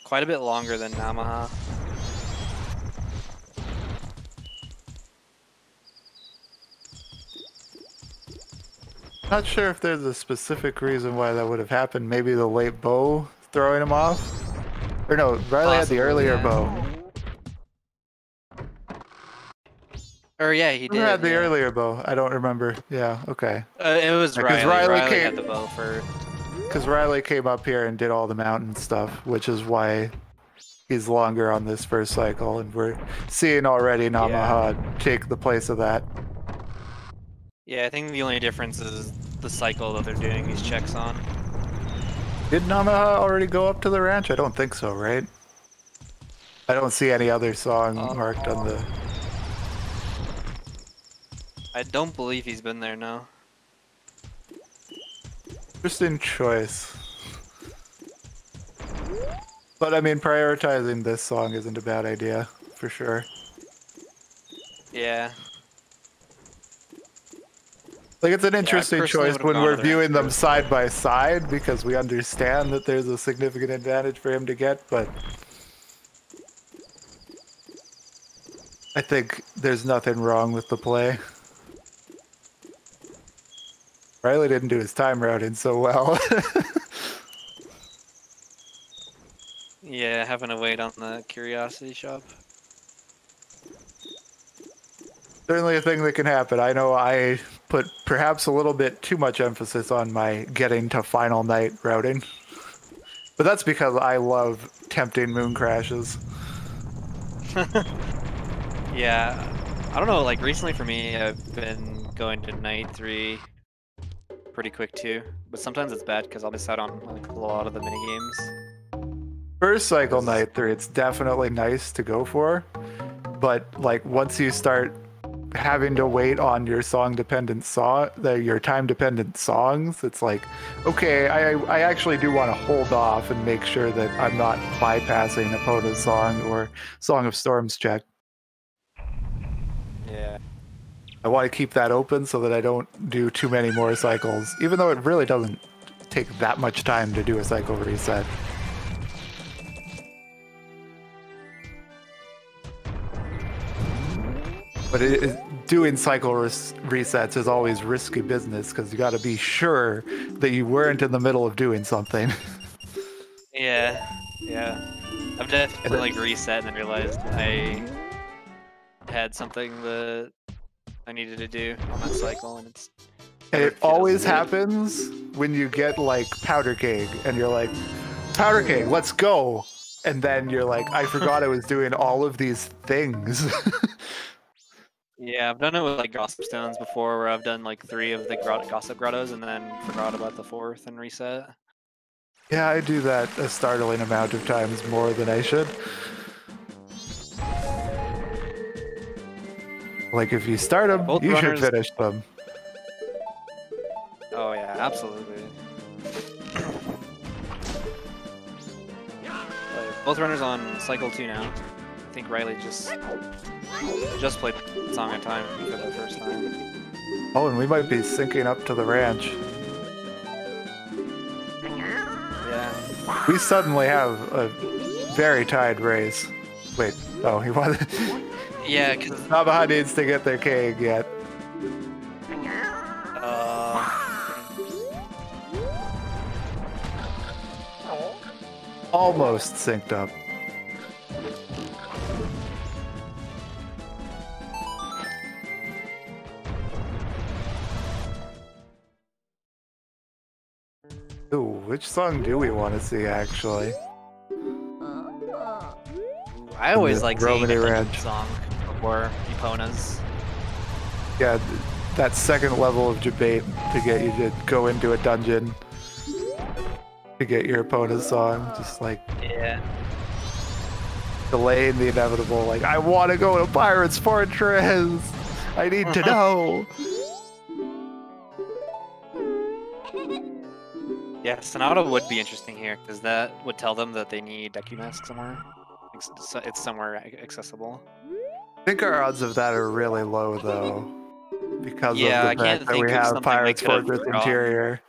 quite a bit longer than Namaha. Not sure if there's a specific reason why that would have happened. Maybe the late bow throwing him off? Or no, Riley had the earlier bow. Or yeah, he did. Who had the earlier bow? I don't remember. Yeah, okay. It was Riley. Riley had the bow for... Because Riley came up here and did all the mountain stuff, which is why he's longer on this first cycle, and we're seeing already Namaha take the place of that. Yeah, I think the only difference is the cycle that they're doing these checks on. Did Namaha already go up to the ranch? I don't think so, right? I don't see any other song marked on the... I don't believe he's been there, no. Interesting choice. But I mean, prioritizing this song isn't a bad idea, for sure. Yeah. Like, it's an interesting choice when we're viewing them side by side, because we understand that there's a significant advantage for him to get, but I think there's nothing wrong with the play. Riley didn't do his time routing so well. Yeah, having to wait on the curiosity shop. Certainly a thing that can happen. I know I put perhaps a little bit too much emphasis on my getting to final night routing. But that's because I love tempting moon crashes. Yeah, I don't know, like recently for me, I've been going to night 3 pretty quick too. But sometimes it's bad because I'll miss out on like a lot of the mini games. First cycle night 3, it's definitely nice to go for. But like once you start having to wait on your your time dependent songs, it's like, okay, I actually do want to hold off and make sure that I'm not bypassing Epona's song or Song of Storms check. Yeah. I want to keep that open so that I don't do too many more cycles, even though it really doesn't take that much time to do a cycle reset. But doing cycle resets is always risky business because you got to be sure that you weren't in the middle of doing something. Yeah, I've definitely like reset and then realized I had something that I needed to do on that cycle, and it always happens when you get like powder keg and you're like, powder keg, let's go, and then you're like, I forgot I was doing all of these things. Yeah, I've done it with like Gossip Stones before, where I've done like 3 of the Gossip Grottos and then forgot about the 4th and reset. Yeah, I do that a startling amount of times, more than I should. Like, if you start them, you should finish them. Oh yeah, absolutely. Both runners on cycle 2 now. I think Riley just played Song of Time for the first time. Oh, and we might be syncing up to the ranch. Yeah. We suddenly have a very tied race. Wait, oh, he wanted... Yeah, because... Namaha needs to get their keg yet. Almost synced up. Ooh, which song do we want to see, actually? I always like seeing the song before Epona's. Yeah, that second level of debate to get you to go into a dungeon to get your Epona's song, just like delaying the inevitable. Like, I want to go to Pirate's Fortress. I need to know. Yeah, Sonata would be interesting here, because that would tell them that they need Deku somewhere. It's somewhere accessible. I think our odds of that are really low, though, because of the fact that we have Pirate's Fortress Interior.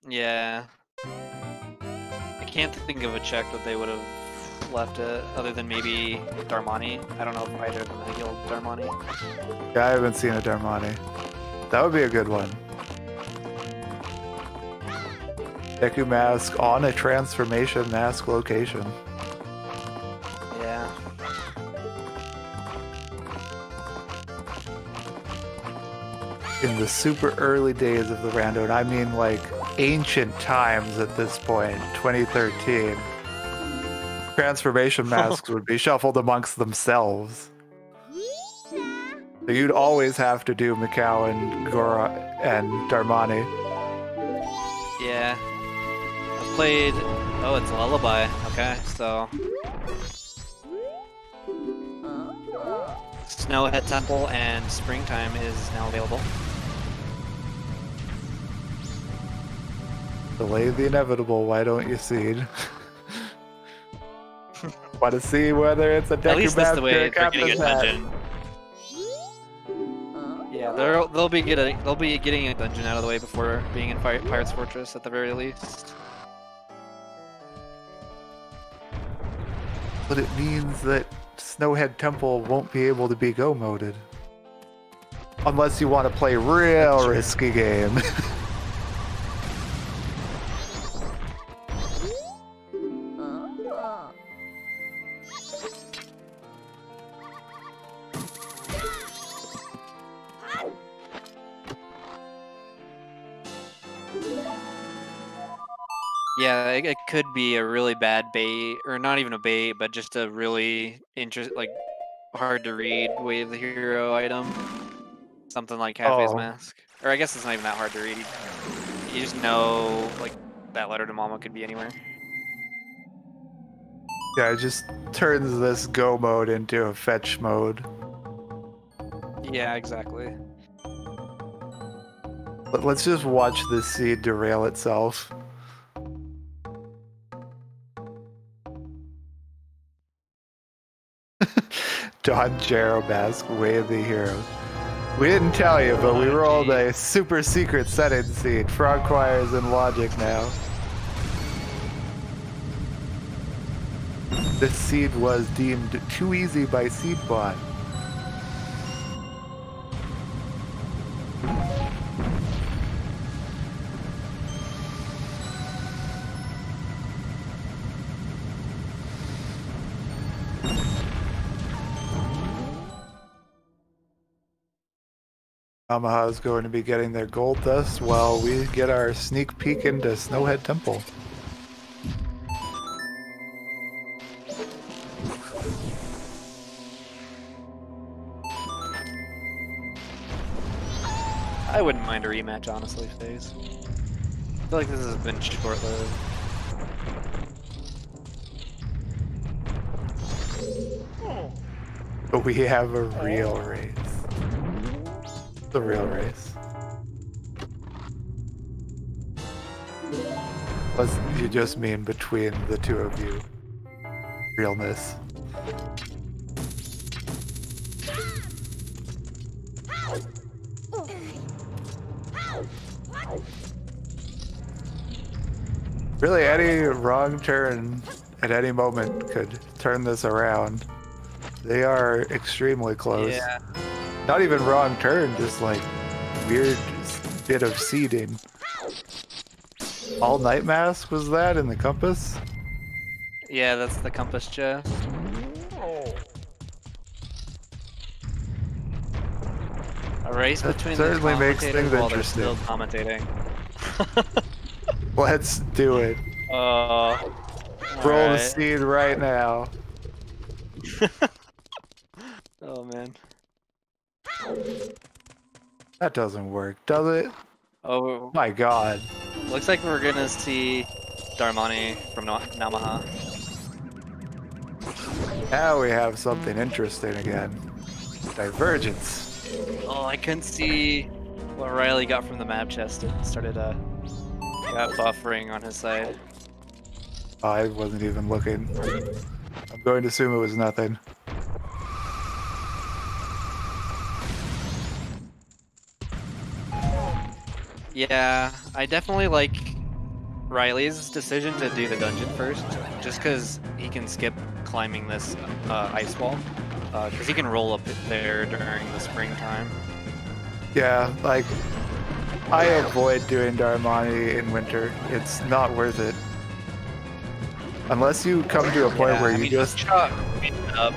Yeah. I can't think of a check that they would have left, other than maybe Darmani. I don't know if either of them have healed Darmani. Yeah, I haven't seen a Darmani. That would be a good one. Deku Mask on a transformation mask location. Yeah. In the super early days of the Rando, and I mean like ancient times at this point, 2013, transformation masks would be shuffled amongst themselves. So you'd always have to do Mikau and Gora and Darmani. Yeah. I've played... Oh, it's Lullaby. Okay, so... Snowhead Temple and Springtime is now available. Delay the inevitable, why don't you seed? Want to see whether it's a Deku At least that's the way they're Captain's getting a hat. dungeon. Yeah, they'll be getting a dungeon out of the way before being in Pirate's Fortress at the very least. But it means that Snowhead Temple won't be able to be go-moded. Unless you want to play real risky game. Yeah, it could be a really bad bait, or not even a bait, but just a really hard to read Way of the Hero item. Something like Cafe's Mask. Or I guess it's not even that hard to read. You just know, like, that letter to Mama could be anywhere. Yeah, it just turns this go mode into a fetch mode. Yeah, exactly. But let's just watch this seed derail itself. Don Jero Mask, Way of the Hero. We didn't tell you, but we rolled a super secret set-in seed. Frog Choir's in Logic now. This seed was deemed too easy by Seedbot. Namaha is going to be getting their gold dust while we get our sneak peek into Snowhead Temple. I wouldn't mind a rematch, honestly, FaZe. I feel like this has been short-lived. But we have a real race. The real race. Unless you just mean between the two of you. Realness. Really, any wrong turn at any moment could turn this around. They are extremely close. Yeah. Not even wrong turn, just like weird bit of seeding. All Night Mask was that in the compass? Yeah, that's the compass chest. A race That between certainly the makes commentators things while they're interesting. still commentating. Let's do it. Roll the seed right now. Oh man. That doesn't work, does it? Oh My god. Looks like we're gonna see Darmani from Namaha. Now we have something interesting again. Divergence. Oh, I couldn't see what Riley got from the map chest. It started got buffering on his side. I wasn't even looking. I'm going to assume it was nothing. Yeah, I definitely like Riley's decision to do the dungeon first, just because he can skip climbing this ice wall, because he can roll up there during the springtime. Yeah, like I avoid doing Darmani in winter. It's not worth it. Unless you come to a point where you just chop up.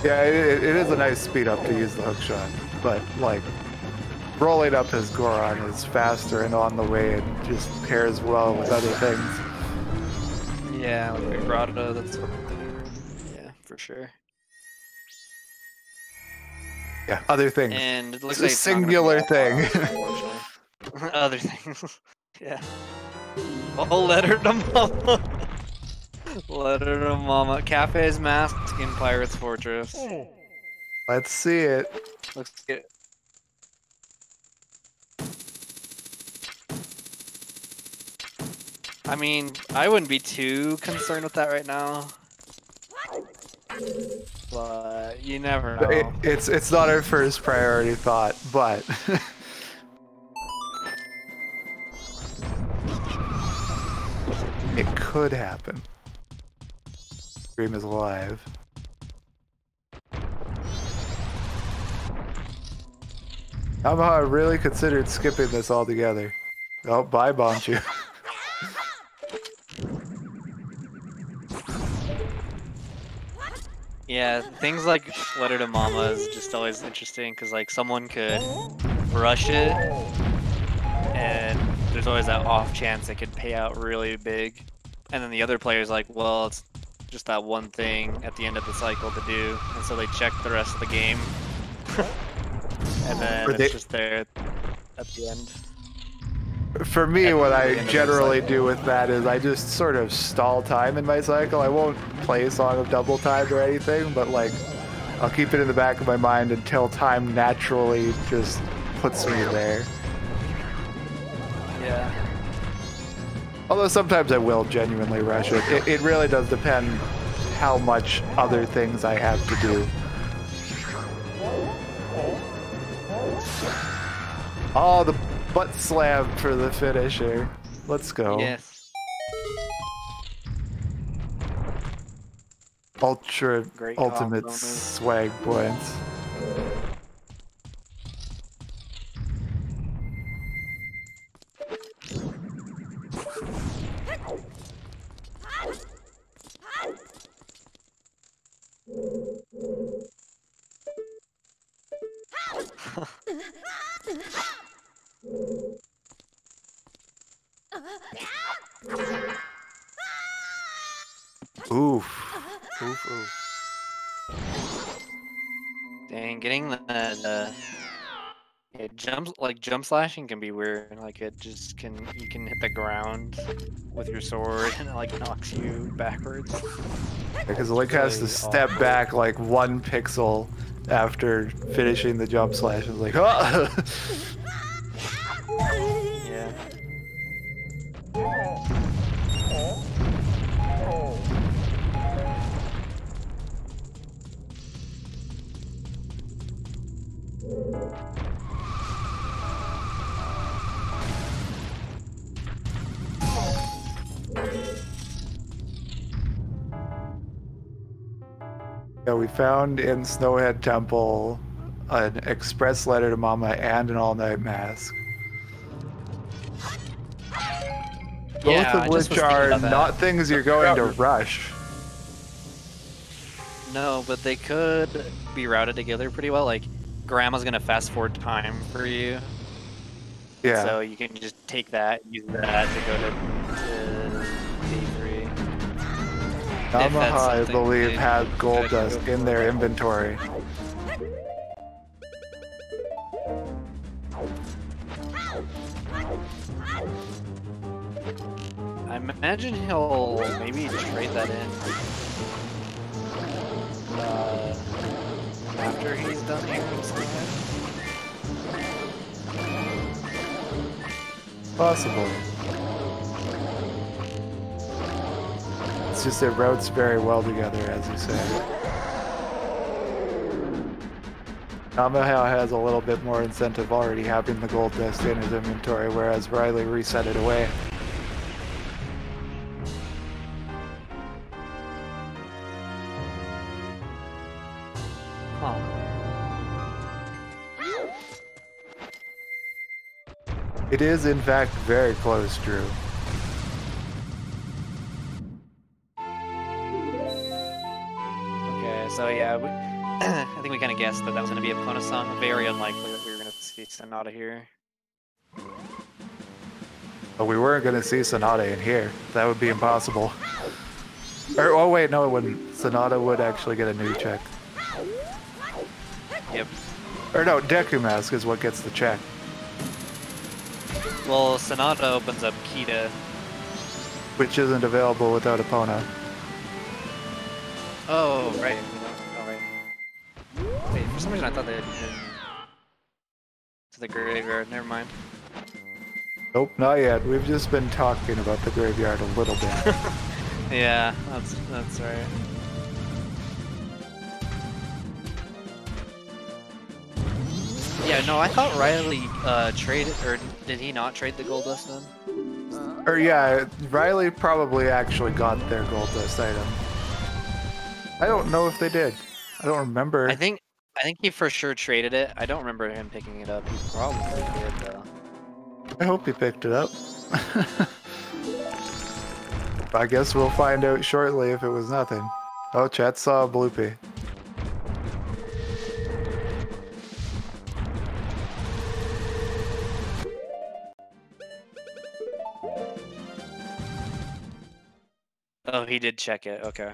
Yeah, it is a nice speed up to use the hook shot, but like rolling up his Goron is faster and on the way and just pairs well with other things. Yeah, like Rando, that's yeah, for sure. Yeah, other things. And it looks It's like a singular thing. Other things. Yeah. Oh, letter to mama. Letter to mama. Cafe's mask in Pirate's Fortress. Let's see it. Looks good. I mean, I wouldn't be too concerned with that right now. But you never know. It's not our first priority thought, but it could happen. Dream is alive. Namaha really considered skipping this altogether. Oh, bye, Bonchu. Yeah, things like Letter to Mama is just always interesting because like someone could rush it, and there's always that off chance it could pay out really big, and then the other player's like, well, it's just that one thing at the end of the cycle to do, and so they check the rest of the game, and then it's just there at the end. For me, what I generally do with that is I just sort of stall time in my cycle. I won't play a song of double time or anything, but like I'll keep it in the back of my mind until time naturally just puts me there. Yeah. Although sometimes I will genuinely rush it. It really does depend how much other things I have to do. Oh, the butt slam for the finisher. Let's go. Yes. Great ultimate swag points. Oof. Oof, oof. Dang, getting the jump slashing can be weird. Like you can hit the ground with your sword and it like knocks you backwards. Because Link has to step back like 1 pixel after finishing the jump slash. It's like, ah! Yeah. Yeah, we found in Snowhead Temple an express letter to Mama and an all-night mask. Both of which are not things you're going to rush. No, but they could be routed together pretty well. Like, Grandma's gonna fast forward time for you. Yeah. So you can just take that, use that to go to D3. Namaha, I believe, had gold dust in their inventory. I imagine he'll maybe trade that in after he's done here. Possible. It's just it routes very well together, as you said. Namaha has a little bit more incentive already having the gold dust in his inventory, whereas Riley reset it away. It is, in fact, very close, Drew. Okay, so yeah, I think we kind of guessed that was going to be a Epona song. Very unlikely that we were going to see Sonata here. But we weren't going to see Sonata in here. That would be impossible. Or, oh wait, no, it wouldn't. Sonata would actually get a new check. Yep. Or no, Deku Mask is what gets the check. Well, Sonata opens up Kita. Which isn't available without Epona. Oh, right. Oh, right. Wait, for some reason I thought they had been to the graveyard. Never mind. Nope, not yet. We've just been talking about the graveyard a little bit. Yeah, that's right. Yeah, no, I thought Riley traded, or did he not trade the gold dust then? Or yeah, Riley probably actually got their gold dust item. I don't know if they did. I don't remember. I think he for sure traded it. I don't remember him picking it up. He probably did though. I hope he picked it up. I guess we'll find out shortly if it was nothing. Oh, chat saw a bloopy. Oh, he did check it. Okay.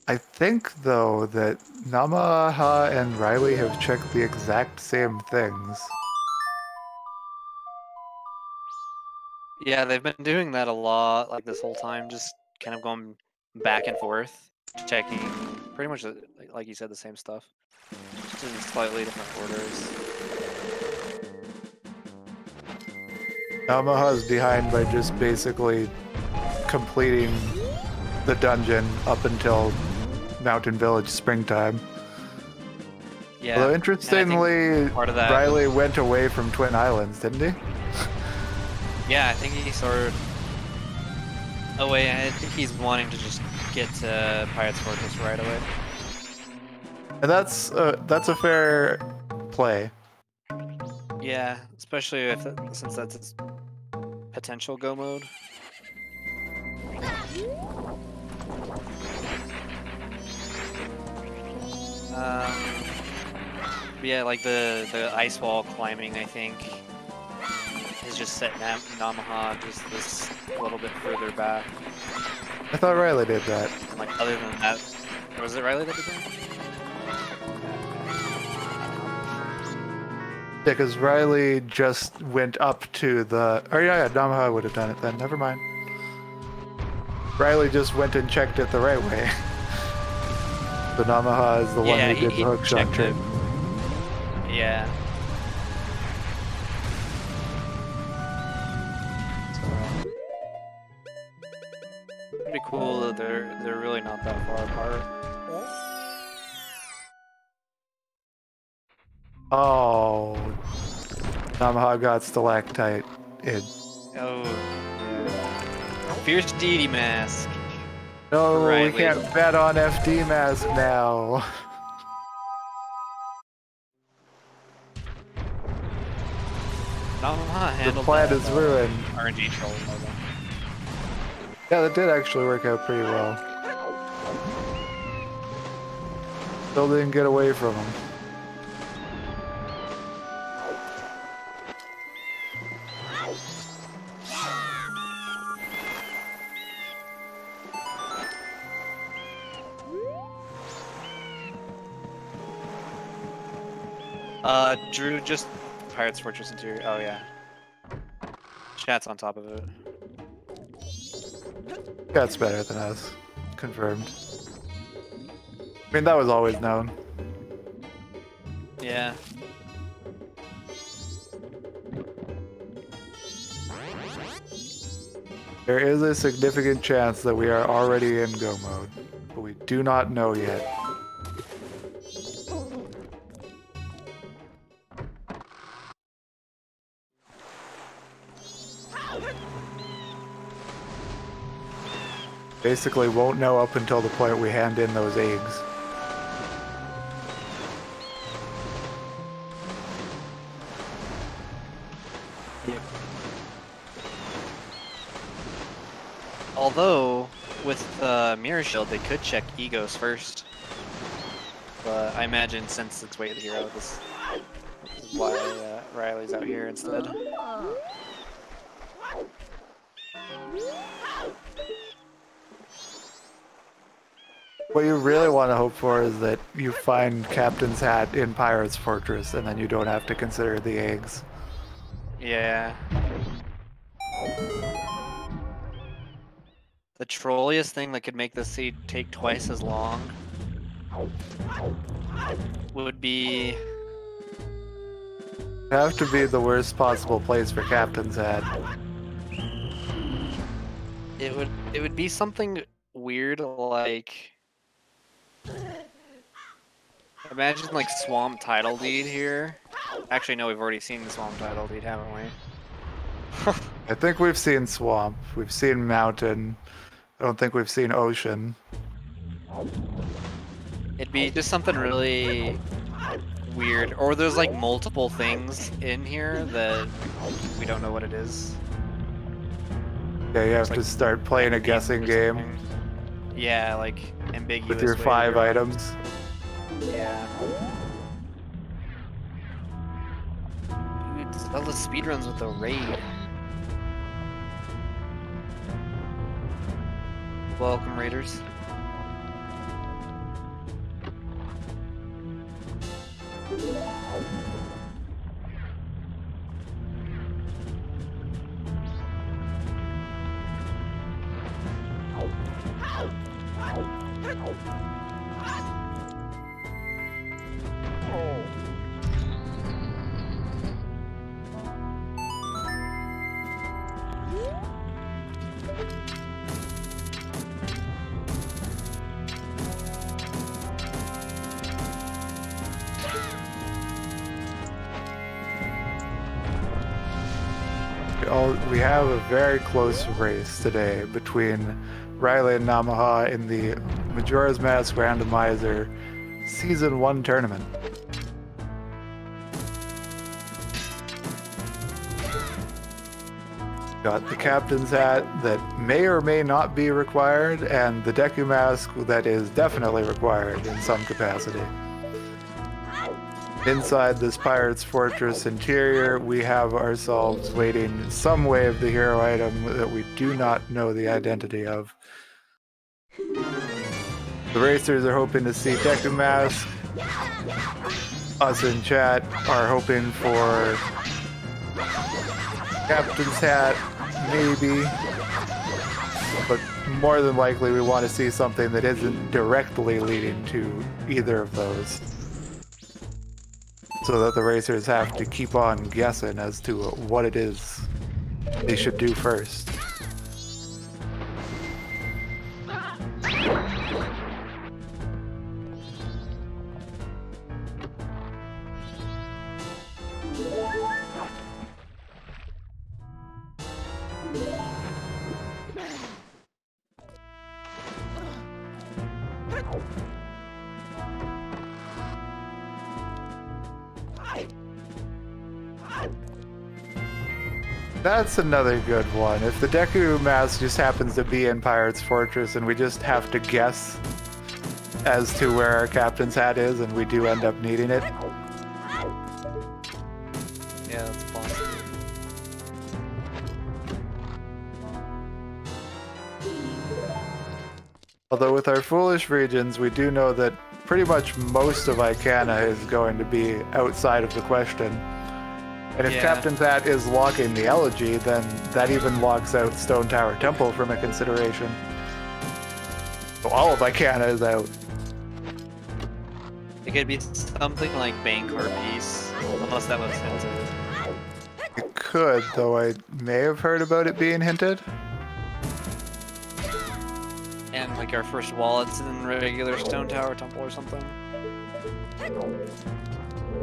I think, though, that Namaha and Riley have checked the exact same things. Yeah, they've been doing that a lot, like this whole time, just kind of going back and forth, checking pretty much, like you said, the same stuff, just in slightly different orders. Namaha's behind by just basically completing the dungeon up until Mountain Village springtime. Yeah. Although interestingly, part of that, Riley went away from Twin Islands, didn't he? Yeah, I think he soared away. I think he's wanting to just get to Pirate's Fortress right away. And that's a fair play. Yeah, especially if since that's his potential go mode. Yeah, like the ice wall climbing, I think, is just set Namaha just this a little bit further back. I thought Riley did that. Like other than that, was it Riley that did that? Yeah, because Riley just went up to the... Oh yeah, Namaha would have done it then. Never mind. Riley just went and checked it the right way. So Namaha is the one who did the hookshot trick. Yeah. Pretty cool that they're really not that far apart. Oh, Namaha got stalactite in. Oh, yeah. Fierce Deity Mask. No, Riley. we can't bet on FD Mask now. Namaha handled The plan that, is ruined. RNG troll. Yeah, that did actually work out pretty well. Still didn't get away from him. Drew, just Pirate's Fortress interior. Oh yeah. Chat's on top of it. That's better than us. Confirmed. I mean, that was always known. Yeah. There is a significant chance that we are already in go mode, but we do not know yet. Basically won't know up until the point we hand in those eggs. Yep. Although, with Mirror Shield, they could check Egos first. But I imagine since it's Way of the Hero, this is why Riley's out here instead. What you really want to hope for is that you find Captain's Hat in Pirate's Fortress, and then you don't have to consider the eggs. Yeah. The trolliest thing that could make this seed take twice as long would be... Have to be the worst possible place for Captain's Hat. It would be something weird like... Imagine like Swamp Title Deed here. Actually, no, we've already seen the Swamp Title Deed, haven't we? I think we've seen Swamp, we've seen Mountain. I don't think we've seen Ocean. It'd be just something really weird. Or there's like multiple things in here that we don't know what it is. Yeah, you have to start playing a guessing game. Yeah, like ambiguous. With your 5 items. Yeah. Dude, ZeldaSpeedRuns with the raid. Welcome, Raiders. We have a very close race today between Riley and Namaha in the Majora's Mask Randomizer Season 1 tournament. Got the Captain's Hat that may or may not be required, and the Deku Mask that is definitely required in some capacity. Inside this Pirate's Fortress interior, we have ourselves waiting some Way of the Hero item that we do not know the identity of. The racers are hoping to see Deku Mask. Us in chat are hoping for Captain's Hat, maybe. But more than likely we want to see something that isn't directly leading to either of those, so that the racers have to keep on guessing as to what it is they should do first. That's another good one. If the Deku Mask just happens to be in Pirate's Fortress and we just have to guess as to where our Captain's Hat is and we do end up needing it. Yeah, that's possible. Although with our foolish regions, we do know that pretty much most of Icana is going to be outside of the question. And if Captain's Hat is locking the Elegy, then that even locks out Stone Tower Temple from a consideration. So all of Icana is out. It could be something like Bank or Peace, unless that was hinted. It could, though I may have heard about it being hinted. Like our first wallets in regular Stone Tower Temple or something.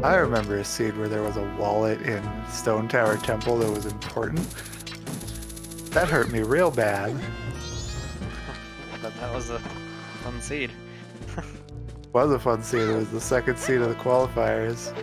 I remember a seed where there was a wallet in Stone Tower Temple that was important. That hurt me real bad. But that was a fun seed. Was a fun seed. It was the second seed of the qualifiers.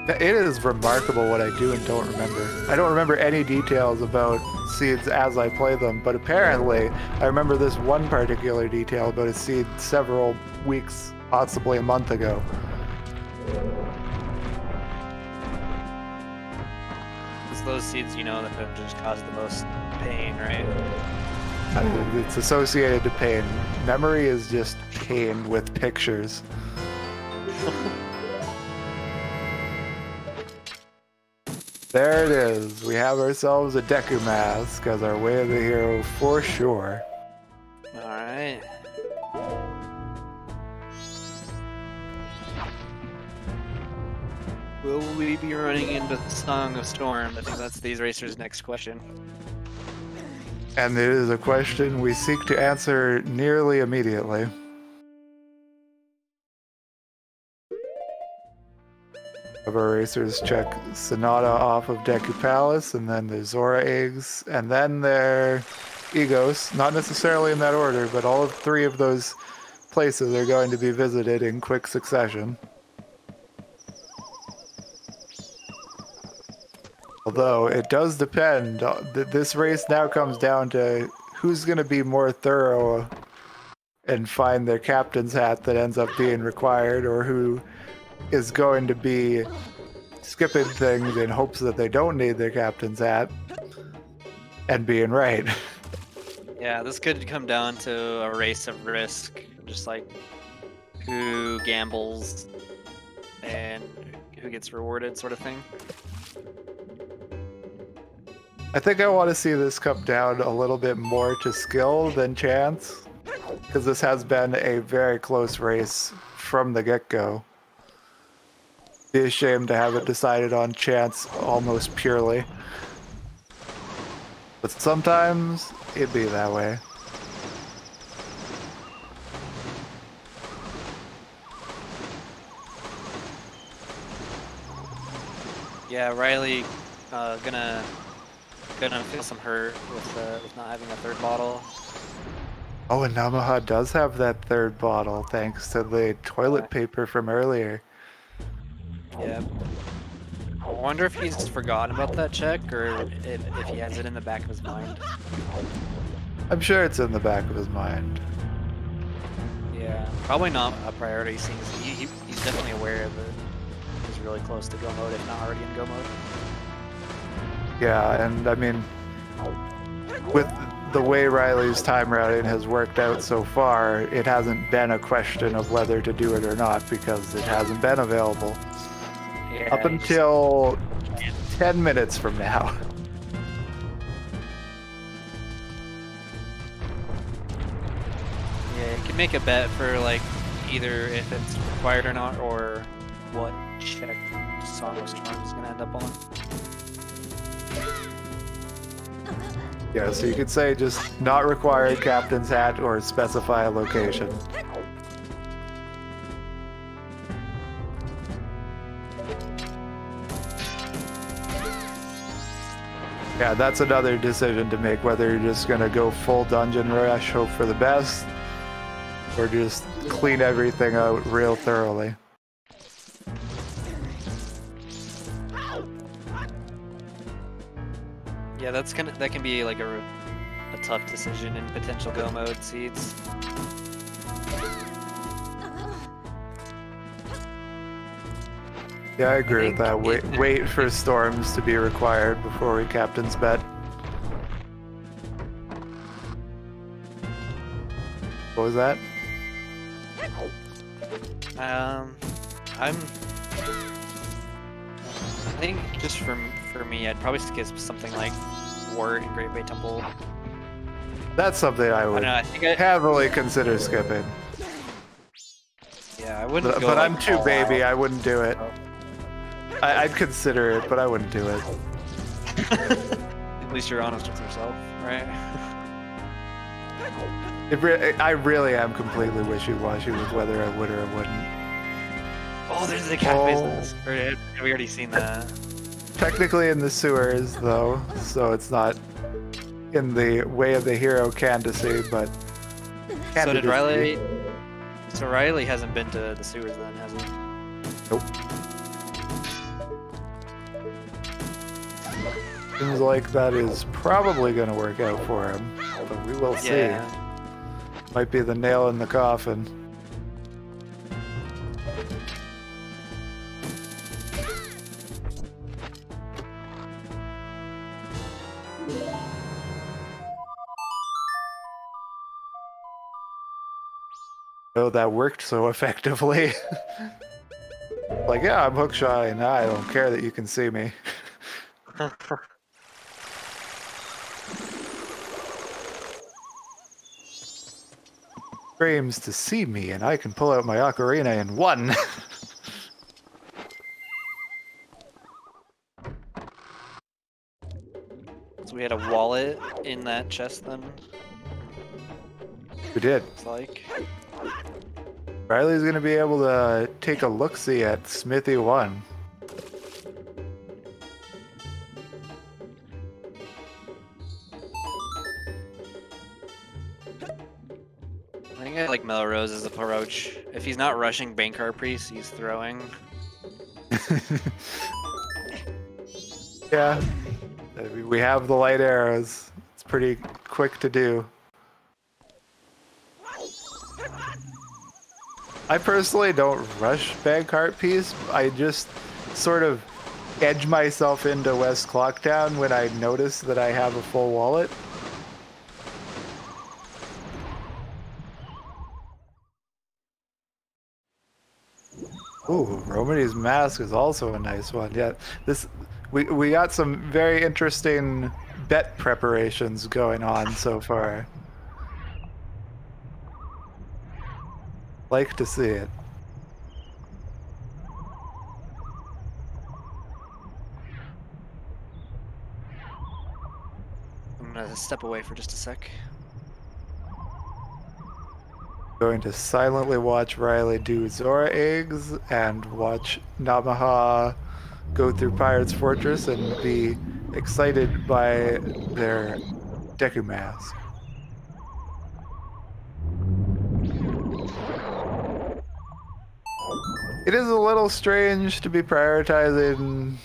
It is remarkable what I do and don't remember. I don't remember any details about seeds as I play them, but apparently I remember this one particular detail about a seed several weeks, possibly a month ago. It's those seeds, you know, that have just caused the most pain, right? It's associated to pain. Memory is just pain with pictures. There it is. We have ourselves a Deku mask as our way of the hero for sure. Alright. Will we be running into the Song of Storm? I think that's these racers' next question. And it is a question we seek to answer nearly immediately. Have our racers check Sonata off of Deku Palace, and then the Zora eggs, and then their Egos. Not necessarily in that order, but all of three of those places are going to be visited in quick succession. Although it does depend. This race now comes down to who's going to be more thorough and find their captain's hat that ends up being required, or who is going to be skipping things in hopes that they don't need their captain's hat and being right. Yeah, this could come down to a race of risk, just like who gambles and who gets rewarded, sort of thing. I think I want to see this come down a little bit more to skill than chance, because this has been a very close race from the get-go. Be a shame to have it decided on chance almost purely. But sometimes it'd be that way. Yeah, Riley gonna feel some hurt with not having a third bottle. Oh, and Namaha does have that third bottle thanks to the toilet paper from earlier. Yeah. I wonder if he's forgotten about that check, or if he has it in the back of his mind. I'm sure it's in the back of his mind. Yeah, probably not a priority, seeing as he's definitely aware of it. He's really close to go mode, if not already in go mode. Yeah, and I mean, with the way Riley's time routing has worked out so far, it hasn't been a question of whether to do it or not, because it hasn't been available. Yeah, Up until 10 minutes from now. Yeah, you can make a bet for like either if it's required or not, or what check Song of Storm is gonna end up on. Yeah, so you could say just not required captain's hat or specify a location. Yeah, that's another decision to make, whether you're just gonna go full dungeon rush, hope for the best, or just clean everything out real thoroughly. Yeah, that can be like a tough decision in potential go mode seeds. Yeah, I agree with that. Wait for storms to be required before we captain's bet. What was that? I think just for me, I'd probably skip something like Wart and Great Bay Temple. That's something I would heavily consider skipping. Yeah, I wouldn't. But I'm too baby. I wouldn't do it. I'd consider it, but I wouldn't do it. At least you're honest with yourself, right? I really am completely wishy-washy with whether I would or I wouldn't. Oh, there's the cat business. Have we already seen that? Technically in the sewers, though, so it's not in the way of the hero candidacy, but... So did Riley... So Riley hasn't been to the sewers then, has he? Nope. Seems like that is probably going to work out for him, but we will see. Yeah. Might be the nail in the coffin. Oh, that worked so effectively. Like, yeah, I'm hook shy, and I don't care that you can see me. Frames to see me, and I can pull out my ocarina in one. So we had a wallet in that chest then? We did. It's like... Riley's gonna be able to take a look-see at Smithy 1. I think I like Melrose's approach. If he's not rushing Bankar Priest, he's throwing. Yeah. We have the light arrows. It's pretty quick to do. I personally don't rush Bankart Piece. I just sort of edge myself into West Clocktown when I notice that I have a full wallet. Ooh, Romany's Mask is also a nice one. Yeah, we got some very interesting bet preparations going on so far. Like to see it. I'm gonna step away for just a sec. Going to silently watch Riley do Zora eggs and watch Namaha go through Pirate's Fortress and be excited by their Deku Mask. It is a little strange to be prioritizing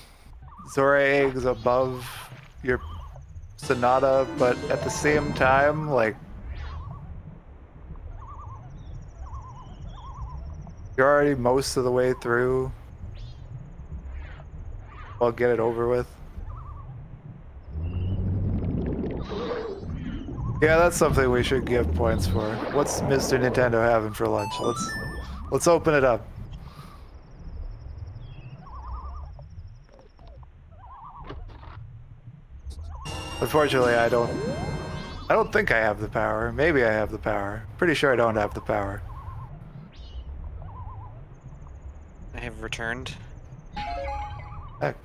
Zora eggs above your Sonata, but at the same time, like, you're already most of the way through. I'll get it over with. Yeah, that's something we should give points for. What's Mr. Nintendo having for lunch? Let's open it up. Unfortunately, I don't think I have the power. Maybe I have the power. Pretty sure I don't have the power. I have returned. Heck.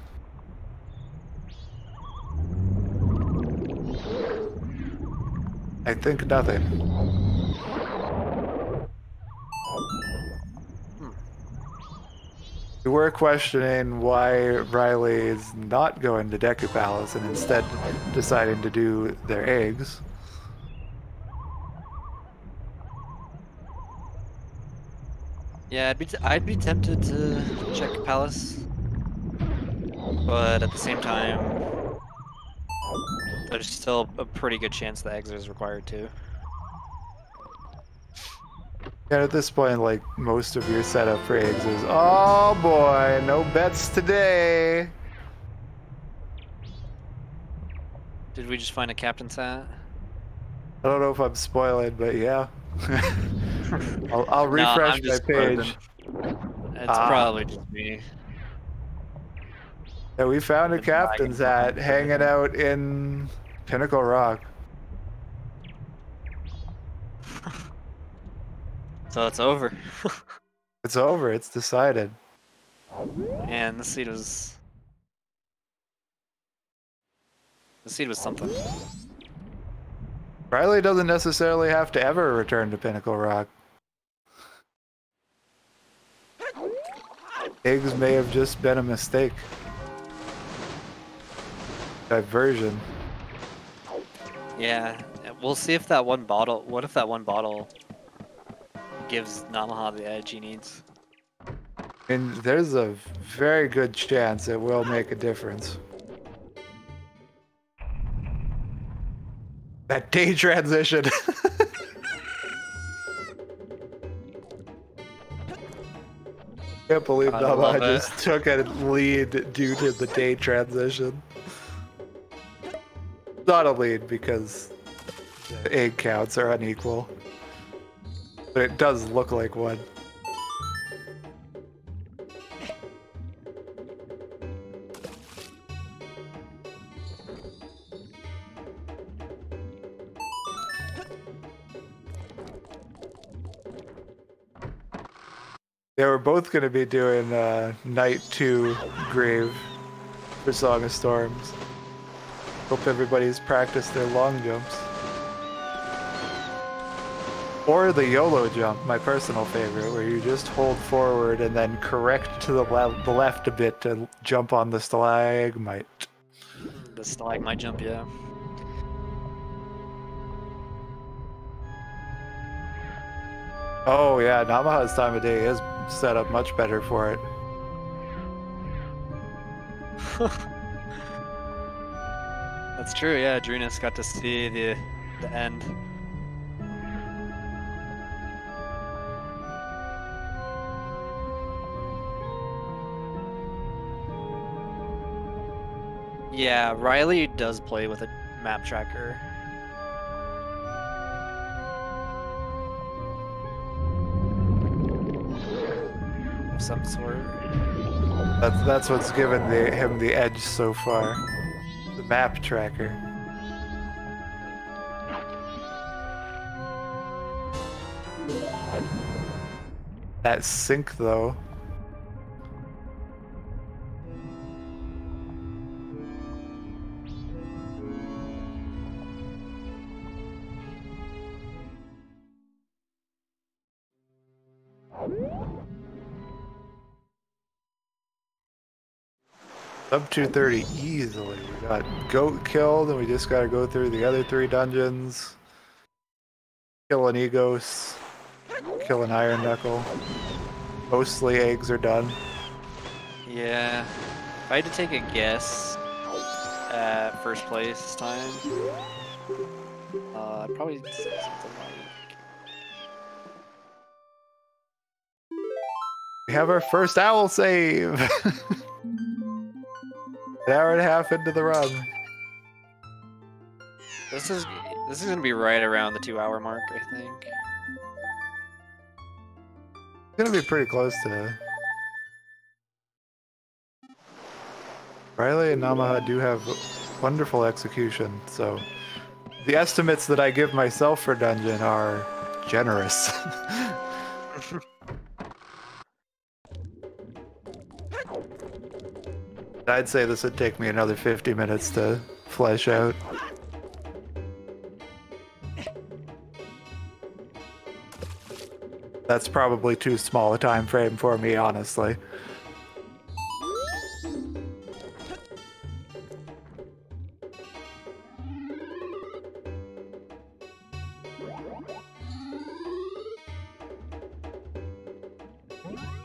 I think nothing. We were questioning why Riley is not going to Deku Palace and instead deciding to do their eggs. Yeah, I'd be tempted to check Palace, but at the same time, there's still a pretty good chance the eggs is required too. And at this point, like, most of your setup for eggs is, oh boy, no bets today. Did we just find a captain's hat? I don't know if I'm spoiling, but yeah. I'll refresh my page. It's probably just me. Yeah, we found a captain's hat hanging out in Pinnacle Rock. So it's over. It's over. It's decided. And this seat was... The seed was something. Riley doesn't necessarily have to ever return to Pinnacle Rock. Eggs may have just been a mistake. Diversion. Yeah, we'll see if that one bottle. What if that one bottle gives Namaha the edge he needs? And there's a very good chance it will make a difference. That day transition. Can't believe Namaha just took a lead due to the day transition. Not a lead because the egg counts are unequal, but it does look like one. They were both going to be doing Night 2 Grave for Song of Storms. Hope everybody's practiced their long jumps. Or the YOLO jump, my personal favorite, where you just hold forward and then correct to the left a bit to jump on the stalagmite. The stalagmite jump, yeah. Oh yeah, Namaha's time of day is set up much better for it. That's true, yeah. Drunus got to see the end. Yeah, Riley does play with a map tracker. Of some sort. That's what's given him the edge so far. The map tracker. That sync though. Sub 230 easily. We got Goat killed, and we just gotta go through the other 3 dungeons. Kill an Egos. Kill an Iron Knuckle. Mostly eggs are done. Yeah. If I had to take a guess at first place this time, I'd probably say something like... We have our first owl save! An hour and a half into the run. This is gonna be right around the 2-hour mark, I think. It's gonna be pretty close to. Riley and Namaha do have wonderful execution, so the estimates that I give myself for dungeon are generous. I'd say this would take me another 50 minutes to flesh out. That's probably too small a time frame for me, honestly.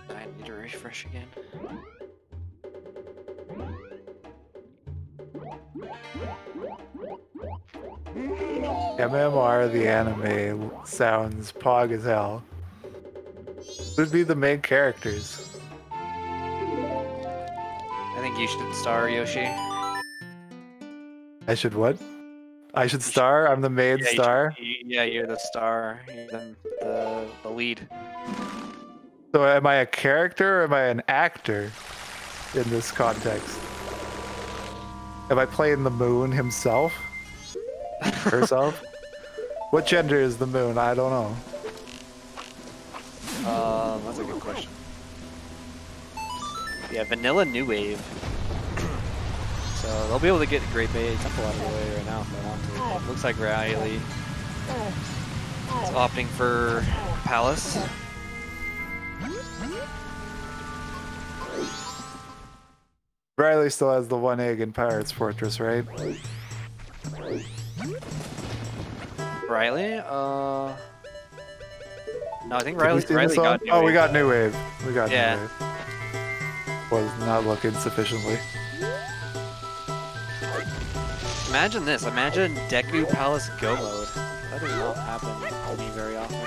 I need to refresh again. MMR, the anime, sounds pog as hell. Who'd be the main characters? I think you should star, Yoshi. I should what? I should star? I'm the main star? Yeah, you're the star. You're the lead. So am I a character or am I an actor in this context? Am I playing the moon himself? Herself? What gender is the moon? I don't know. That's a good question. Yeah, vanilla new wave. So they'll be able to get Great Bay Temple out of the way right now if they want to. Looks like Riley is opting for Palace. Riley still has the 1 egg in Pirate's Fortress, right? Riley? No, I think Riley got New Oh, Wave. we got New Wave. We got Yeah. New Wave. Was not looking sufficiently. Imagine this. Imagine Deku Palace Go mode. That does not happen to me very often.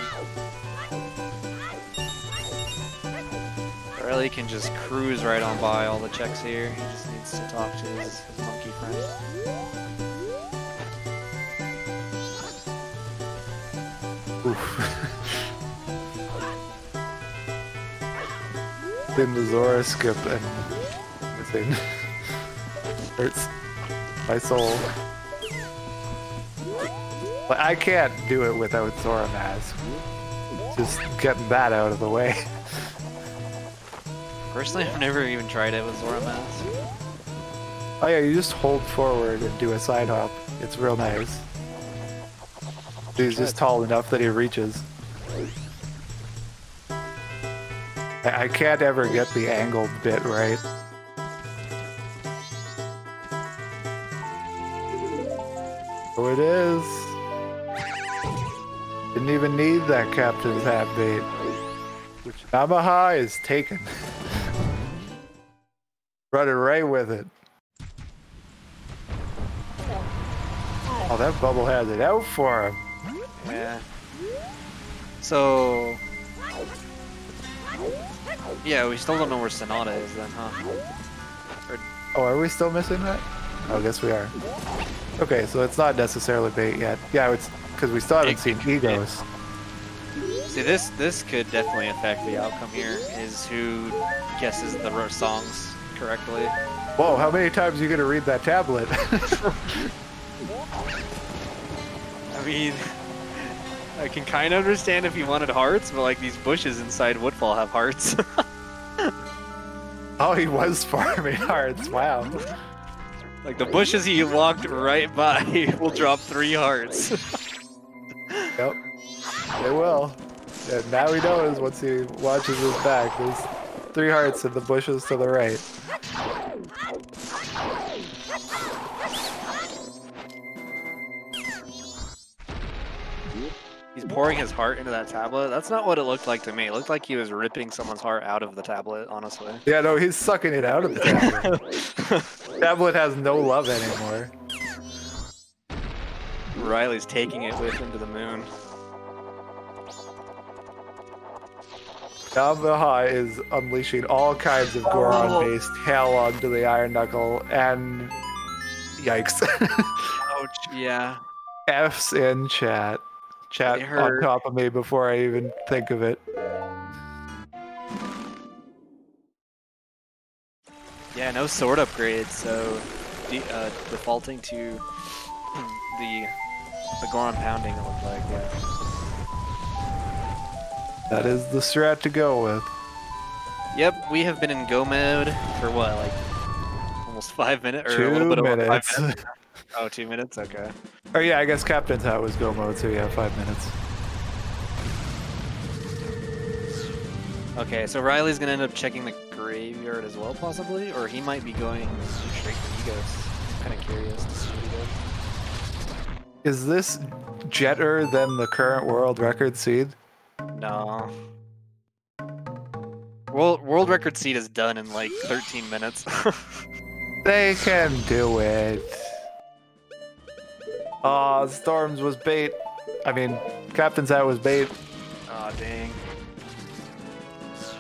Riley can just cruise right on by all the checks here. He just needs to talk to his monkey friend. Oof. Then the Zora skip and missing hurts my soul. But I can't do it without Zora Mask. Just getting that out of the way. Personally, I've never even tried it with Zora Mask. Oh yeah, you just hold forward and do a side hop. It's real nice. He's just tall enough that he reaches. I can't ever get the angled bit right. Oh, it is. Didn't even need that Captain's Hat bait. Which Namaha is taken. Running right with it. Oh, that bubble has it out for him. Yeah. So... yeah, we still don't know where Sonata is then, huh? Oh, are we still missing that? Oh, I guess we are. Okay, so it's not necessarily bait yet. Yeah, it's because we still haven't seen Egos. See, this could definitely affect the outcome here, is who guesses the songs correctly. Whoa, how many times are you going to read that tablet? I mean, I can kind of understand if you wanted hearts, but like these bushes inside Woodfall have hearts. Oh, he was farming hearts, wow. Like the bushes he walked right by will drop 3 hearts. Yep, they will. And now he knows once he watches his back, there's 3 hearts in the bushes to the right. He's pouring his heart into that tablet. That's not what it looked like to me. It looked like he was ripping someone's heart out of the tablet, honestly. Yeah, no, he's sucking it out of the tablet. Tablet has no love anymore. Riley's taking it with him to the moon. Namaha is unleashing all kinds of Goron-based hell onto the Iron Knuckle, and yikes. Ouch, yeah. F's in chat. Chat on top of me before I even think of it. Yeah, no sword upgrade, so defaulting to the Goron pounding, it looked like, yeah. That is the strat to go with. Yep, we have been in go mode for what, like almost 5 minutes? Or 2 a little bit minutes. over 5 minutes? Oh, 2 minutes? Okay. Oh yeah, I guess Captain's Hat was go mode, so yeah, 5 minutes. Okay, so Riley's gonna end up checking the graveyard as well, possibly? Or he might be going straight for Egos. I'm kinda curious to see what he does. Is this jetter than the current world record seed? No. World record seed is done in like 13 minutes. They can do it. Aw, Storms was bait. I mean, Captain's Hat was bait. Aw, dang.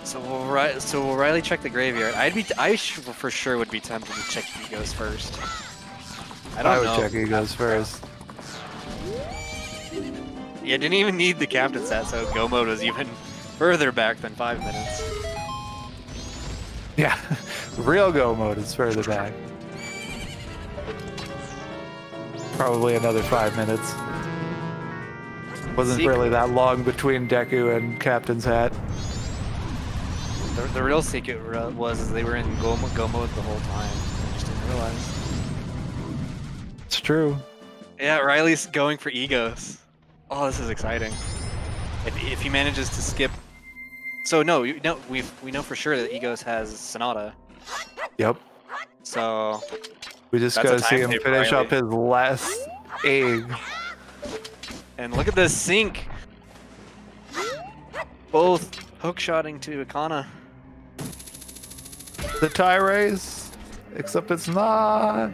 So will Riley check the graveyard? I for sure would be tempted to check Egos first. I would check Egos first. Yeah, didn't even need the Captain's Hat, so go mode was even further back than 5 minutes. Yeah, real go mode is further back. Probably another 5 minutes. Wasn't really that long between Deku and Captain's Hat. The real secret was they were in go mode the whole time. I just didn't realize. true. Yeah, Riley's going for egos. Oh, this is exciting. If he manages to skip, so no, we know for sure that egos has Sonata. Yep. So we just gotta see him finish up his last egg. And look at this sync. Both hookshotting to Akana. The tie race, except it's not.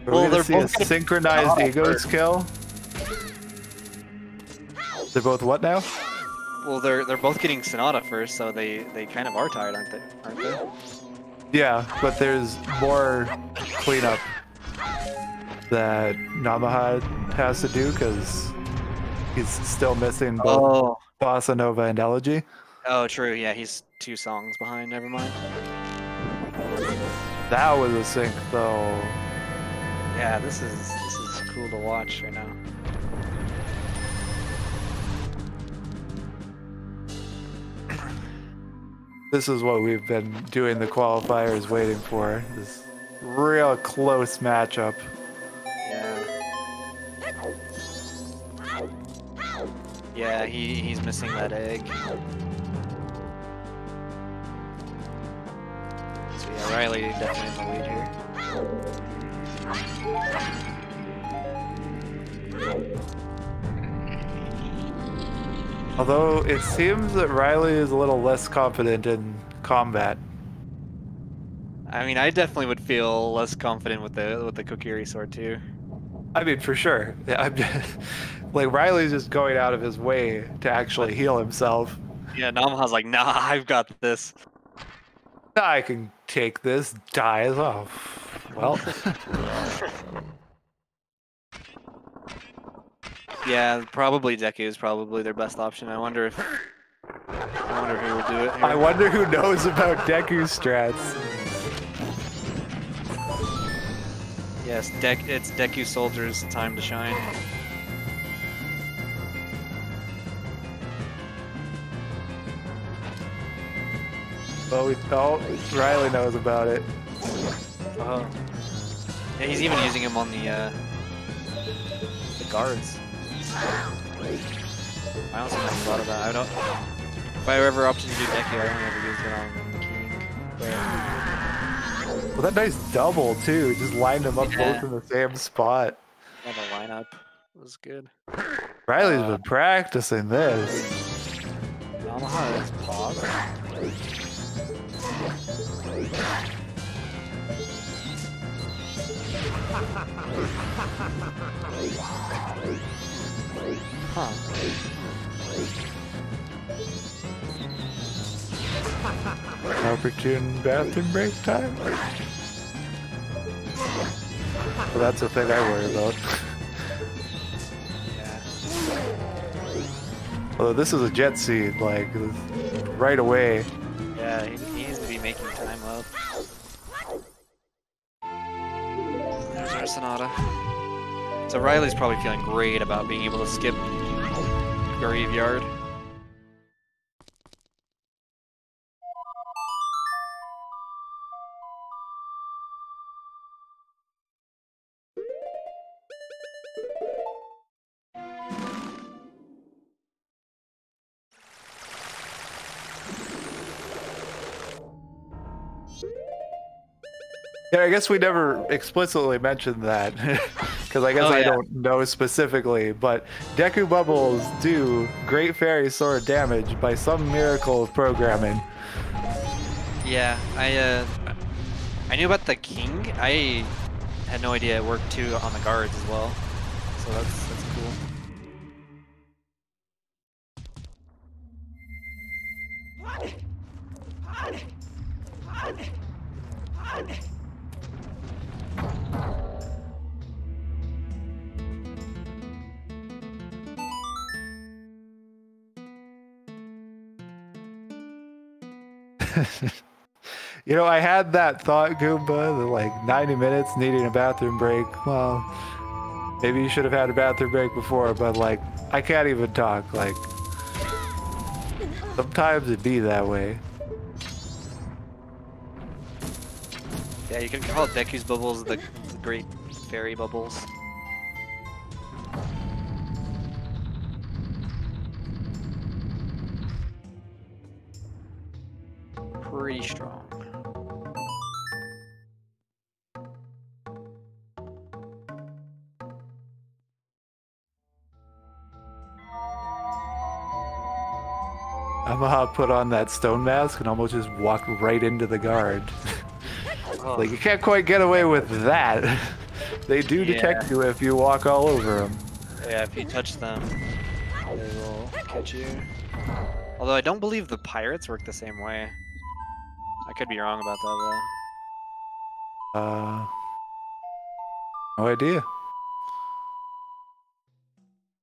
Well, they're see both a synchronized ego skill. They're both what now? Well, they're both getting Sonata first, so they kind of are tired, aren't they? Yeah, but there's more cleanup that Namaha has to do because he's still missing both Bossa Nova and Elegy. Oh, true. Yeah, he's 2 songs behind. Never mind. That was a sync, though. Yeah, this is cool to watch right now. This is what we've been doing the qualifiers waiting for. This real close matchup. Yeah. Yeah, he's missing that egg. So yeah, Riley definitely in the lead here. Although it seems that Riley is a little less confident in combat. I mean, I definitely would feel less confident with the Kokiri sword too. I mean, for sure. Like Riley's just going out of his way to actually heal himself. Yeah, Namaha's like, nah, I've got this. I can take this. Dies off. Well. Yeah, probably Deku is probably their best option. I wonder who will do it here. I wonder who knows about Deku's strats. Yes, it's Deku Soldier's time to shine. Oh, Riley knows about it. Oh. Yeah, he's even using him on the guards. I also never thought of that. I don't. If I ever opted to do Deku, I only ever used it on the king. But... Well, that nice double too. Just lined them up both in the same spot. Yeah, the lineup was good. Riley's been practicing this. Namaha is pause. Huh. Opportune bathroom break time? Well, that's the thing I worry about. Yeah. Although this is a jet seed, like, right away. Yeah, he needs to be making time up. There's our Sonata. So Riley's probably feeling great about being able to skip Graveyard. Yeah, I guess we never explicitly mentioned that, because I guess I don't know specifically, but Deku Bubbles do Great Fairy Sword damage by some miracle of programming. Yeah, I knew about the King. I had no idea it worked too on the guards as well, so that's cool. You know, I had that thought, Goomba, that like 90 minutes needing a bathroom break. Well, maybe you should have had a bathroom break before, but like, I can't even talk. Like, sometimes it be that way. Yeah, you can call it Deku's bubbles the great fairy bubbles. Pretty strong. Namaha put on that stone mask and almost just walked right into the guard. Oh. Like, you can't quite get away with that. They do detect you if you walk all over them. Yeah, if you touch them, they will catch you. Although I don't believe the pirates work the same way. I could be wrong about that though. No idea.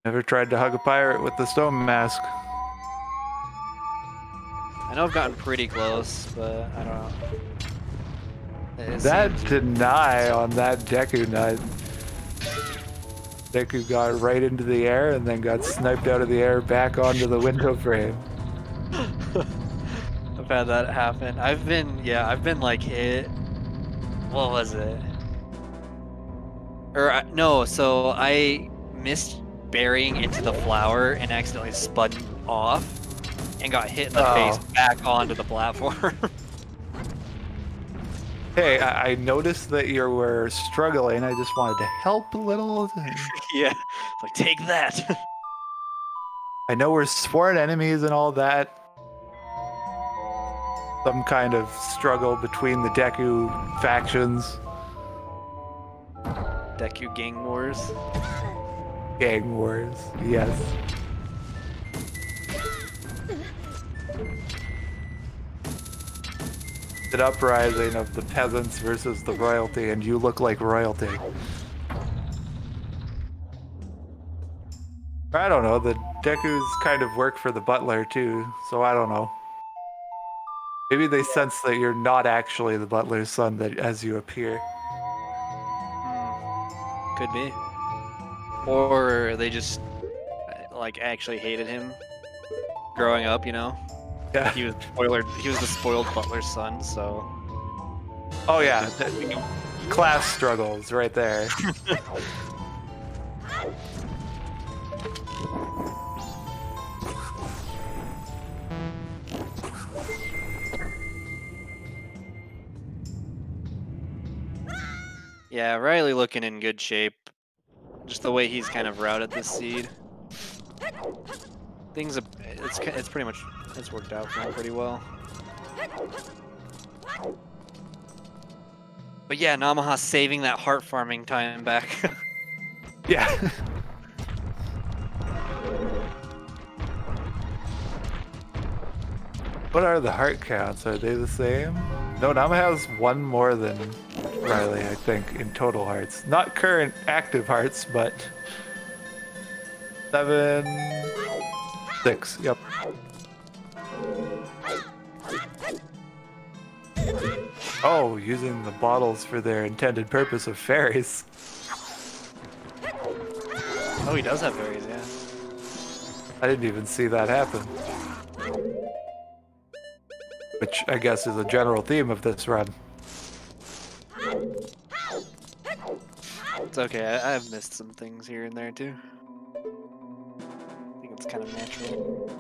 Never tried to hug a pirate with the stone mask. I know I've gotten pretty close, but I don't know. That deny on that Deku nut. Deku got right into the air and then got sniped out of the air back onto the window frame. I've had that happen. I've been like hit. What was it? Or no, so I missed burying into the flower and accidentally spun off and got hit in the face back onto the platform. Hey, I noticed that you were struggling. I just wanted to help a little. Yeah, like take that. I know we're sworn enemies and all that. Some kind of struggle between the Deku factions. Deku gang wars. Gang wars, yes. An uprising of the peasants versus the royalty, and you look like royalty. I don't know, the Dekus kind of work for the butler too, so I don't know. Maybe they sense that you're not actually the butler's son as you appear. Could be. Or they just like actually hated him growing up, you know? Yeah. He was the spoiled butler's son, so. Oh yeah, class struggles right there. Yeah, Riley looking in good shape. Just the way he's kind of routed this seed. It's pretty much, it's worked out for him pretty well. But yeah, Namaha saving that heart farming time back. Yeah. What are the heart counts? Are they the same? No, Namaha has one more than Riley, I think, in total hearts. Not current active hearts, but 7, 6, yep. Oh, using the bottles for their intended purpose of fairies. Oh, he does have fairies, yeah. I didn't even see that happen. Which I guess is a general theme of this run. It's okay, I've missed some things here and there too. I think it's kind of natural.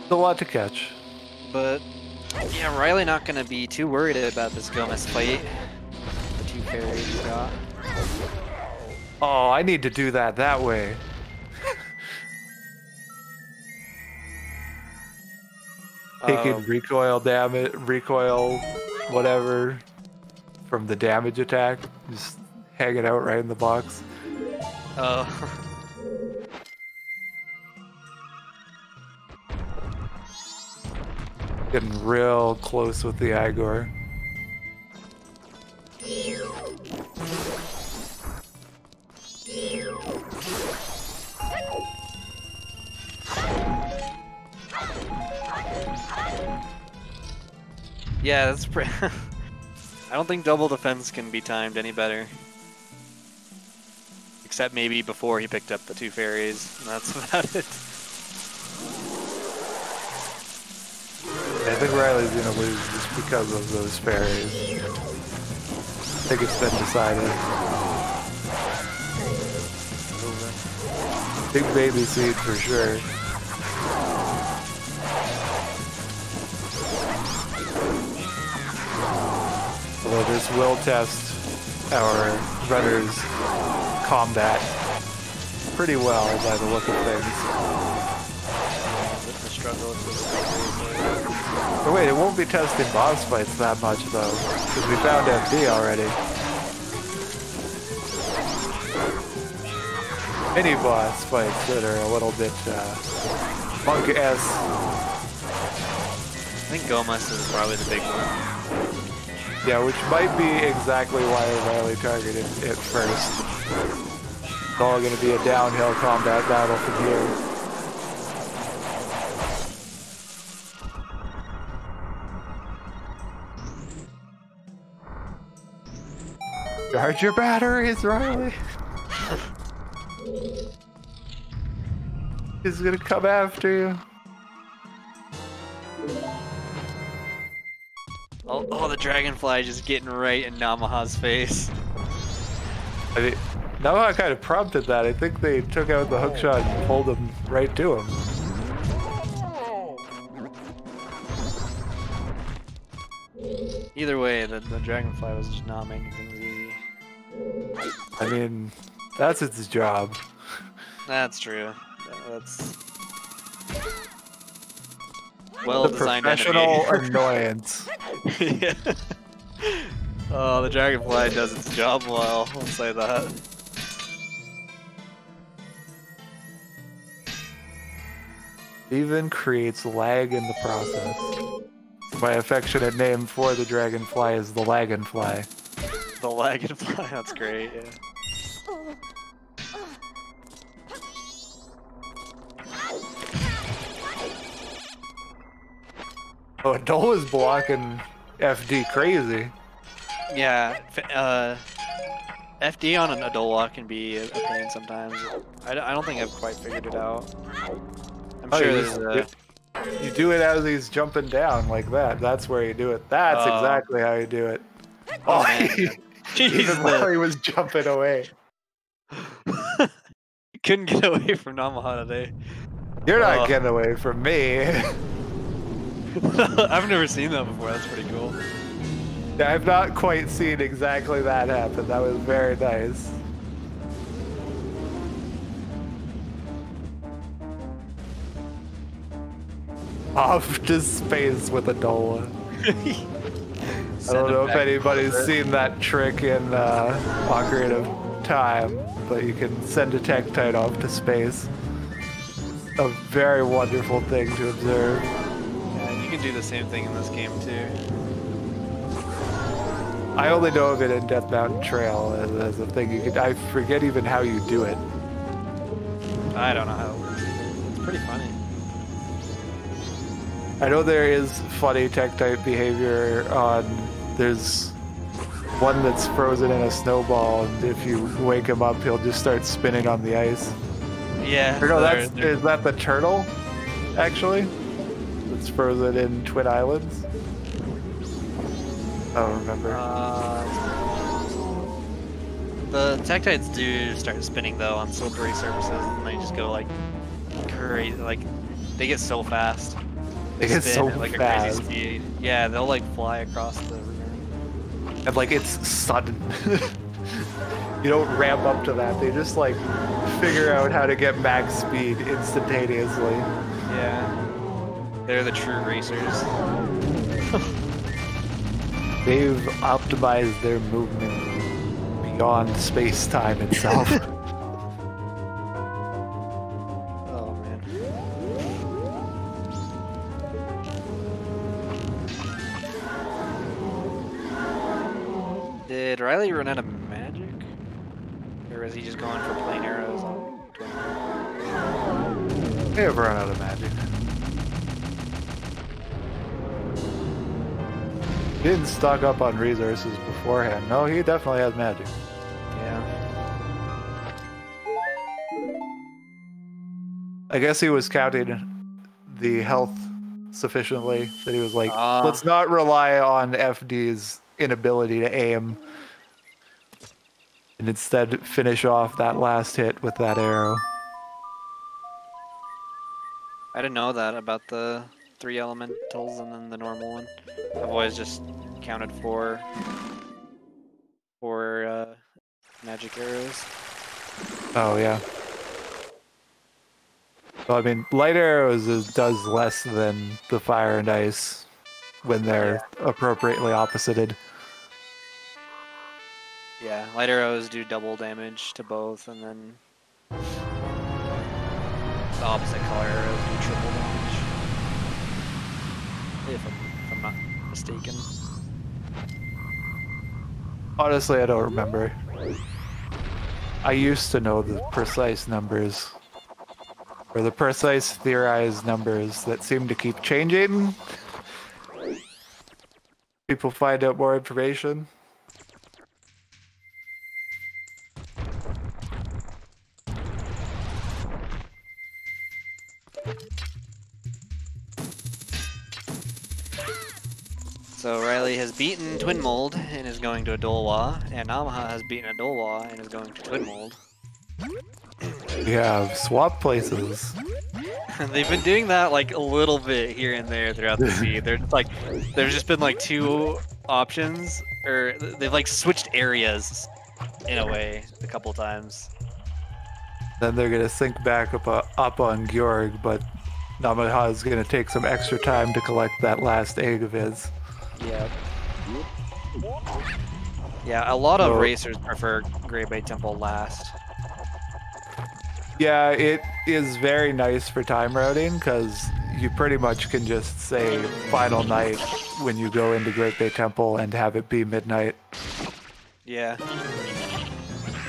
There's a lot to catch. But yeah, Riley not gonna be too worried about this Gomez fight. The two fairies he got. Oh, I need to do that way. Taking recoil damage, whatever, from the damage attack. Just hang it out right in the box. Oh. Getting real close with the Igor. Yeah, that's pretty. I don't think double defense can be timed any better. Except maybe before he picked up the two fairies, and that's about it. I think Riley's gonna lose just because of those fairies. think it's been decided. Big baby seed for sure. Although this will test our runner's combat pretty well by the look of things. But wait, it won't be testing boss fights that much though, because we found FD already. Mini boss fights that are a little bit monk-esque. I think Gomas is probably the big one. Yeah, which might be exactly why Riley targeted it first. It's all going to be a downhill combat battle from here. Charge your batteries, Riley! He's gonna come after you. Oh, the dragonfly just getting right in Namaha's face. I mean, Namaha kind of prompted that. I think they took out the hookshot and pulled him right to him. Either way, the dragonfly was just not making things easy. I mean, that's its job. That's true. That's well-designed professional enemy. annoyance. Yeah. Oh, the dragonfly does its job well. I'll say that. Even creates lag in the process. My affectionate name for the dragonfly is the Lagonfly. The Lagonfly, that's great, yeah. Oh, Adola's blocking FD crazy. Yeah, FD on an Adola can be a pain sometimes. I don't think I've quite figured it out. I'm sure there's a... You do it as he's jumping down like that. That's where you do it. That's exactly how you do it. Oh, even while he was jumping away. Couldn't get away from Namaha today. You're not getting away from me. I've never seen that before. That's pretty cool. Yeah, I've not quite seen exactly that happen. That was very nice. Off to space with Adola. I don't know if anybody's seen that trick in Ocarina of Time, but you can send a Tektite off to space. A very wonderful thing to observe. Yeah, you can do the same thing in this game too. I only know of it in Death Mountain Trail as a thing you could. I forget even how you do it. I don't know how it works. It's pretty funny. I know there is funny Tektite behavior on. There's one that's frozen in a snowball, and if you wake him up, he'll just start spinning on the ice. Yeah. Or no, is that the turtle, actually? It's frozen in Twin Islands? I don't remember. The Tektites do start spinning though on slippery surfaces, and they just go like crazy. Like they get so fast. They get so at, like fast. a crazy speed. Yeah, they'll like fly across the river. And like it's sudden. You don't ramp up to that. They just like figure out how to get max speed instantaneously. Yeah. They're the true racers. They've optimized their movement beyond space-time itself. Oh man. Did Riley run out of magic? Or is he just going for plain arrows? They have run out of magic. He didn't stock up on resources beforehand. No, he definitely has magic. Yeah. I guess he was counting the health sufficiently that he was like, let's not rely on FD's inability to aim and instead finish off that last hit with that arrow. I didn't know that about the 3 elementals and then the normal one. I've always just counted 4 magic arrows. Oh yeah. Well, I mean, light arrows does less than the fire and ice when they're appropriately opposited. Yeah, light arrows do double damage to both, and then the opposite color arrows do triple damage. If I'm not mistaken. Honestly, I don't remember. I used to know the precise numbers. Or the precise theorized numbers that seem to keep changing. People find out more information. So Riley has beaten Twin Mold and is going to a Dolwa, and Namaha has beaten a Dolwa and is going to Twin Mold. We have swap places. They've been doing that like a little bit here and there throughout the seed. There's just been like 2 options, or they've like switched areas in a way a couple times. Then they're gonna sync back up on Georg, but Namaha is gonna take some extra time to collect that last egg of his. Yeah. Yeah, a lot of racers prefer Grey Bay Temple last. Yeah, it is very nice for time routing because you pretty much can just say final night when you go into Great Bay Temple and have it be midnight. Yeah.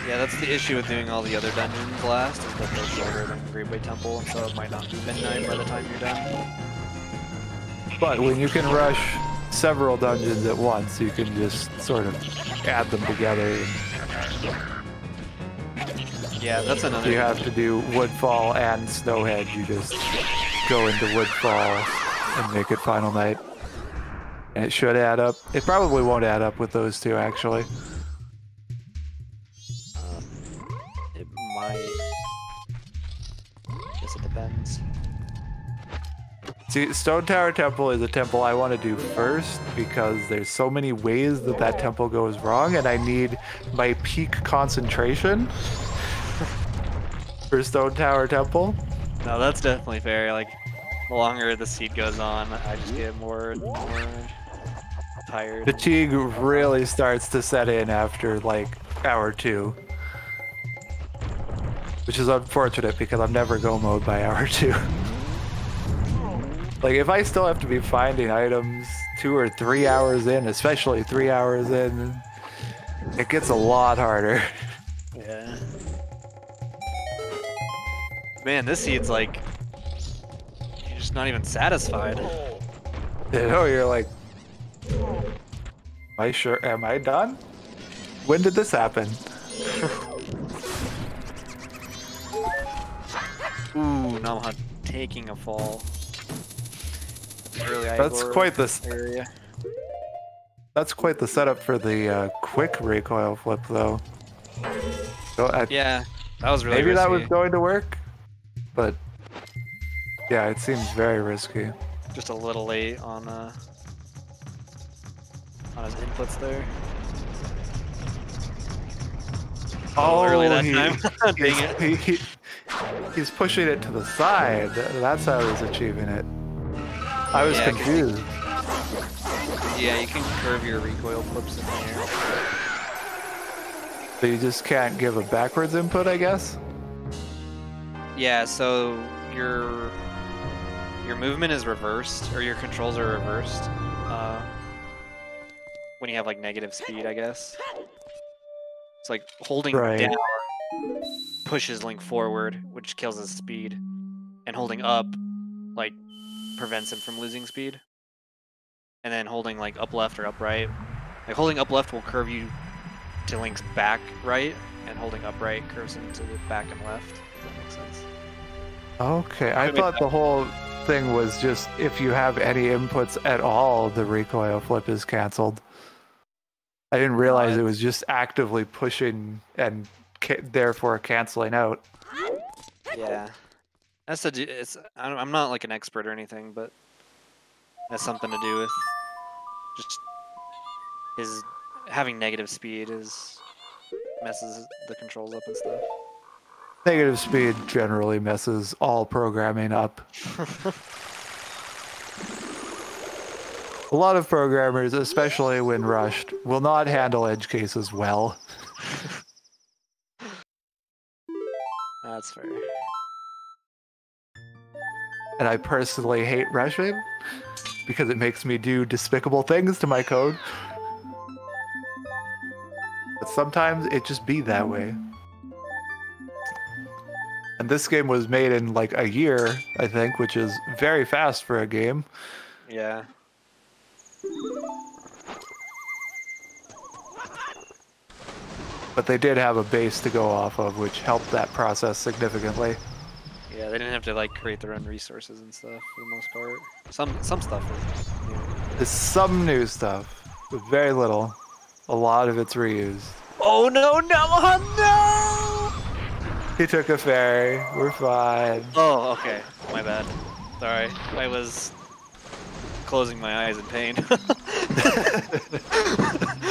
Yeah, that's the issue with doing all the other dungeons last, is that they're shorter than Great Bay Temple, so it might not be midnight by the time you're done. But when you can rush several dungeons at once, you can just sort of add them together. Yeah, that's another. You have to do Woodfall and Snowhead. You just go into Woodfall and make it final night. And it should add up. It probably won't add up with those 2, actually. It might. Guess it depends. See, Stone Tower Temple is a temple I want to do first because there's so many ways that that temple goes wrong, and I need my peak concentration for Stone Tower Temple. No, that's definitely fair. Like, the longer the seed goes on, I just get more tired. Fatigue really starts to set in after like hour 2. Which is unfortunate because I'm never go mode by hour 2. Like, if I still have to be finding items 2 or 3 hours in, especially 3 hours in, it gets a lot harder. Yeah. Man, this seed's like, you're just not even satisfied. You know, you're like, am I done? When did this happen? Ooh, Namaha taking a fall. That's quite the area. That's quite the setup for the quick recoil flip, though. So yeah, that was really maybe risky. That was going to work, but yeah, it seems very risky. Just a little late on his inputs there. Oh, early that time. Dang it. He's pushing it to the side. That's how he's achieving it. I was confused. Yeah, you can curve your recoil flips in the air. So you just can't give a backwards input, I guess? Yeah, so your movement is reversed, or your controls are reversed when you have like negative speed, I guess. It's like holding down pushes Link forward, which kills his speed, and holding up like prevents him from losing speed. And then holding like up left or up right, like holding up left will curve you to Link's back right, and holding up right curves him to the back and left. If that makes sense. Okay, I thought the whole thing was just if you have any inputs at all, the recoil flip is canceled. I didn't realize it was just actively pushing and therefore canceling out. Yeah. That's I'm not like an expert or anything, but that's something to do with just his having negative speed messes the controls up and stuff. Negative speed generally messes all programming up. A lot of programmers, especially when rushed, will not handle edge cases well. That's fair. And I personally hate rushing because it makes me do despicable things to my code. But sometimes it just be that way. And this game was made in like a year, I think, which is very fast for a game. Yeah. But they did have a base to go off of, which helped that process significantly. Yeah, they didn't have to like create their own resources and stuff for the most part. Some stuff was new. There's some new stuff, but very little. A lot of it's reused. Oh no, Namaha, no! He took a ferry. We're fine. Oh, okay. My bad. Sorry. I was closing my eyes in pain.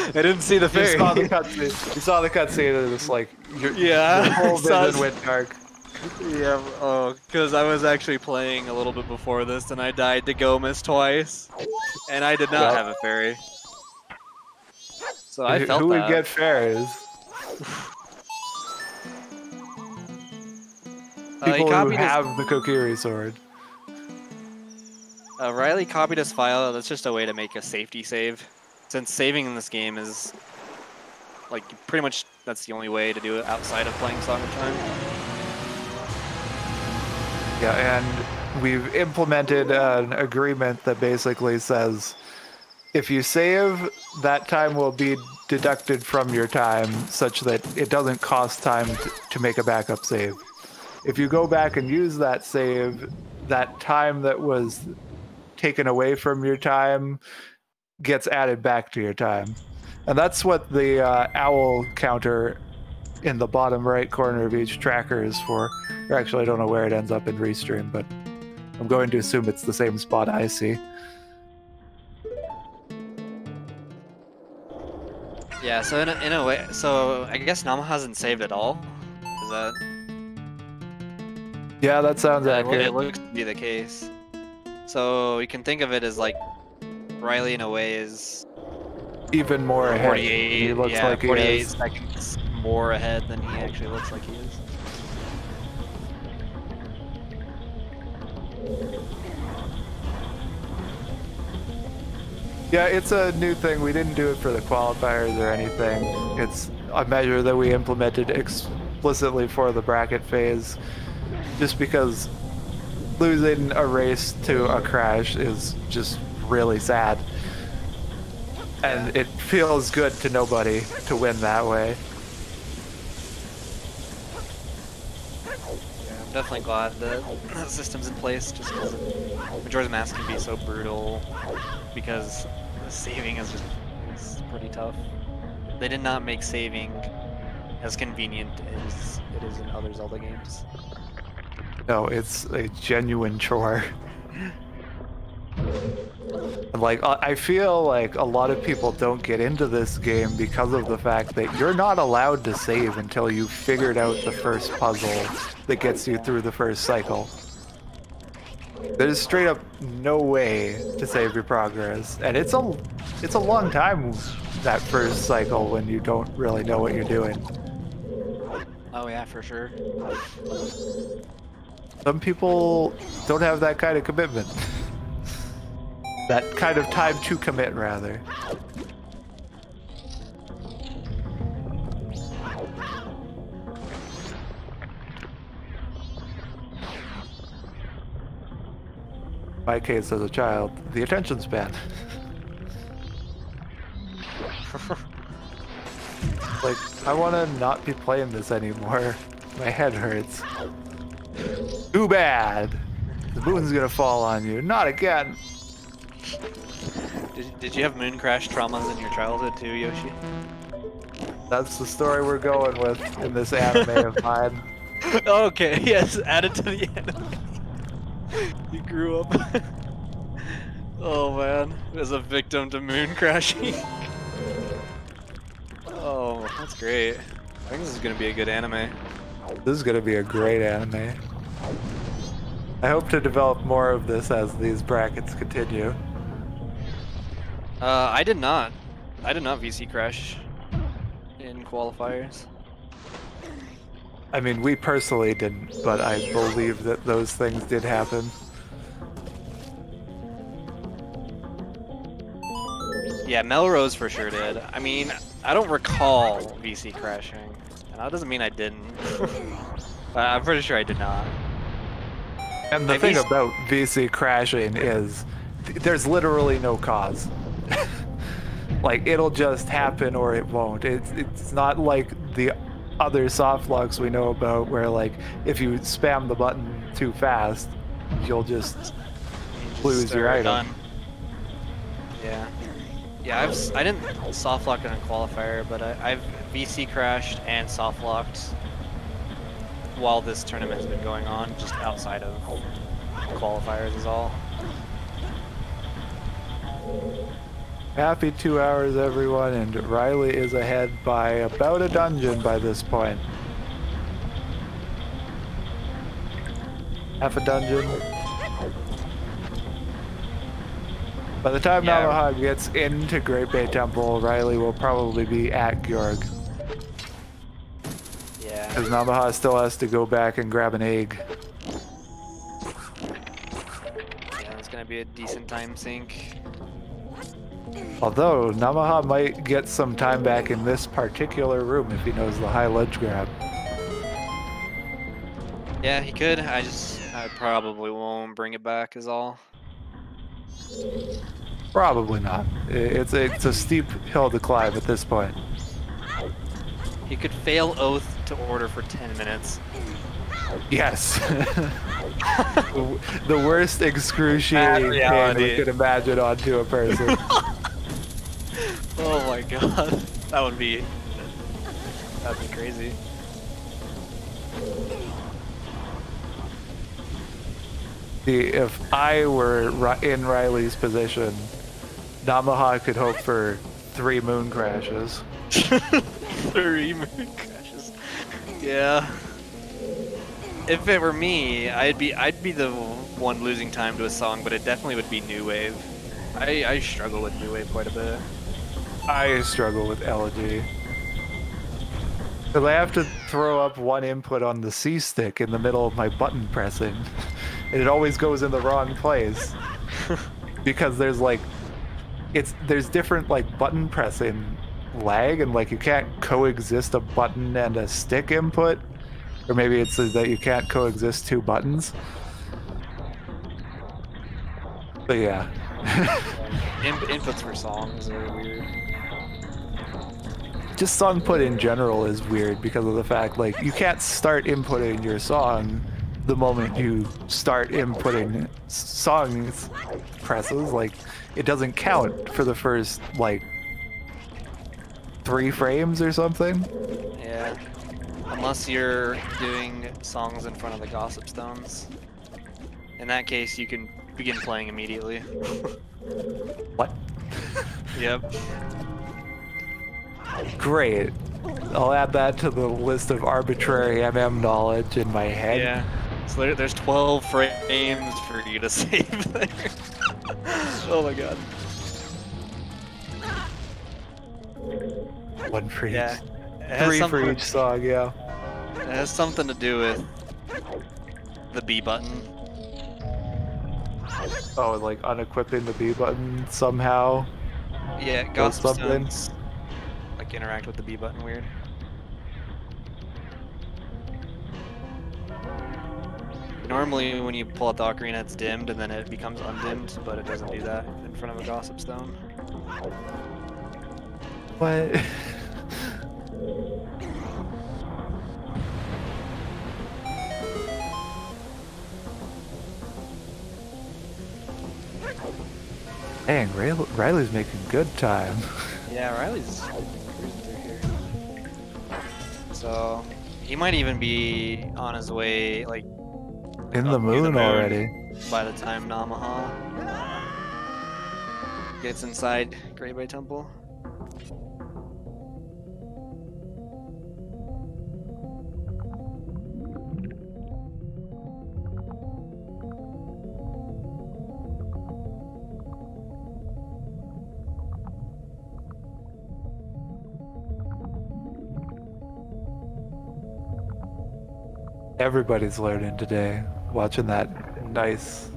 I didn't see the ferry. You saw the cutscene. You saw the cutscene and it's like your whole vision went dark. Yeah, oh, because I was actually playing a little bit before this and I died to Gomez twice. And I did not have a ferry. So I felt Who that. would get ferries? People who have the Kokiri sword. Riley copied his file. That's just a way to make a safety save. Since saving in this game is, like, pretty much that's the only way to do it outside of playing Song of Time. Yeah, and we've implemented an agreement that basically says if you save, that time will be deducted from your time such that it doesn't cost time to make a backup save. If you go back and use that save, that time that was taken away from your time gets added back to your time. And that's what the owl counter in the bottom right corner of each tracker is for. Or actually, I don't know where it ends up in Restream, but I'm going to assume it's the same spot I see. Yeah, so in a way, so I guess Namaha hasn't saved at all? Is that... Yeah, that sounds accurate. It looks to be the case. So you can think of it as like Riley in a way is even more ahead. 48, he looks yeah, like 48 seconds more ahead than he actually looks like he is. Yeah, it's a new thing. We didn't do it for the qualifiers or anything. It's a measure that we implemented explicitly for the bracket phase, just because losing a race to a crash is just really sad. And it feels good to nobody to win that way. Yeah, I'm definitely glad that the system's in place, just because Majora's Mask can be so brutal, because saving is pretty tough. They did not make saving as convenient as it is in other Zelda games. No, it's a genuine chore. Like, I feel like a lot of people don't get into this game because of the fact that you're not allowed to save until you've figured out the first puzzle that gets you through the first cycle. There's straight up no way to save your progress, and it's a long time, that first cycle, when you don't really know what you're doing. Oh yeah, for sure. Some people don't have that kind of commitment. That kind of time to commit, rather. In my case, as a child, the attention span. Like, I want to not be playing this anymore. My head hurts. Too bad. The moon's gonna fall on you. Not again. Did you have moon crash traumas in your childhood too, Yoshi? That's the story we're going with in this anime of mine. Okay, yes, added to the anime. You grew up. Oh man, as a victim to moon crashing. Oh, that's great. I think this is gonna be a good anime. This is gonna be a great anime. I hope to develop more of this as these brackets continue. I did not. I did not VC crash in qualifiers. I mean, we personally didn't, but I believe that those things did happen. Yeah, Melrose for sure did. I mean, I don't recall VC crashing. And that doesn't mean I didn't. But I'm pretty sure I did not. And the thing about VC crashing is there's literally no cause. Like, it'll just happen or it won't. It's not like the other soft locks we know about where, like, if you spam the button too fast, you'll just lose your item. Done. Yeah. Yeah, I didn't soft lock in a qualifier, but I've VC crashed and soft locked while this tournament has been going on, just outside of qualifiers is all. Happy 2 hours, everyone, and Riley is ahead by about a dungeon by this point. Half a dungeon. By the time Namaha gets into Great Bay Temple, Riley will probably be at Georg. Yeah. Because Namaha still has to go back and grab an egg. Yeah, it's gonna be a decent time sink. Although, Namaha might get some time back in this particular room if he knows the high ledge grab. Yeah, he could. I probably won't bring it back is all. Probably not. It's a steep hill to climb at this point. He could fail oath to order for 10 minutes. Yes. The worst excruciating pain we could imagine onto a person. Oh my god. That'd be crazy. See, if I were in Riley's position, Namaha could hope for 3 moon crashes. 3 moon crashes. Yeah. If it were me, I'd be the one losing time to a song, but it definitely would be New Wave. I struggle with New Wave quite a bit. I struggle with Elegy. Because I have to throw up one input on the C stick in the middle of my button pressing. And it always goes in the wrong place. Because there's like, there's different like button pressing lag, and like you can't coexist a button and a stick input. Or maybe it's that you can't coexist 2 buttons. But yeah. Inputs for songs are weird. Just song put in general is weird because of the fact, like, you can't start inputting your song the moment you start inputting songs presses. Like, it doesn't count for the first, like, 3 frames or something. Yeah. Unless you're doing songs in front of the Gossip Stones. In that case, you can begin playing immediately. What? Yep. Great. I'll add that to the list of arbitrary MM knowledge in my head. Yeah. So there's 12 frames for you to save there. Oh my god. 1 for each. Yeah. 3 for each song, yeah. It has something to do with the B button. Oh, like unequipping the B button somehow? Yeah, Gossip Stones like interact with the B button weird. Normally when you pull out the ocarina it's dimmed and then it becomes undimmed, but it doesn't do that in front of a Gossip Stone. What? Dang, Riley's making good time. Yeah, Riley's cruising through here. So he might even be on his way, like In up the to moon already. by the time Namaha gets inside Great Bay Temple. Everybody's learning today, watching that nice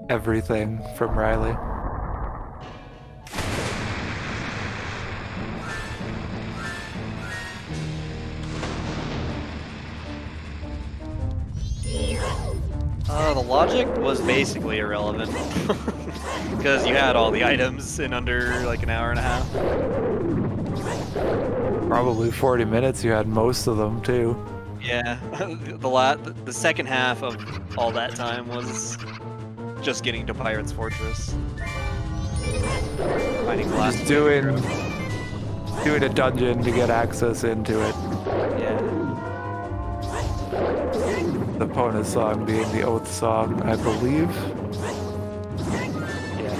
everything from Riley. The logic was basically irrelevant because you had all the items in under like an hour and a half. Probably 40 minutes, you had most of them too. Yeah, the second half of all that time was just getting to Pirate's Fortress. Finding the last Just doing a dungeon to get access into it. Yeah. The Pona song being the Oath song, I believe. Yeah.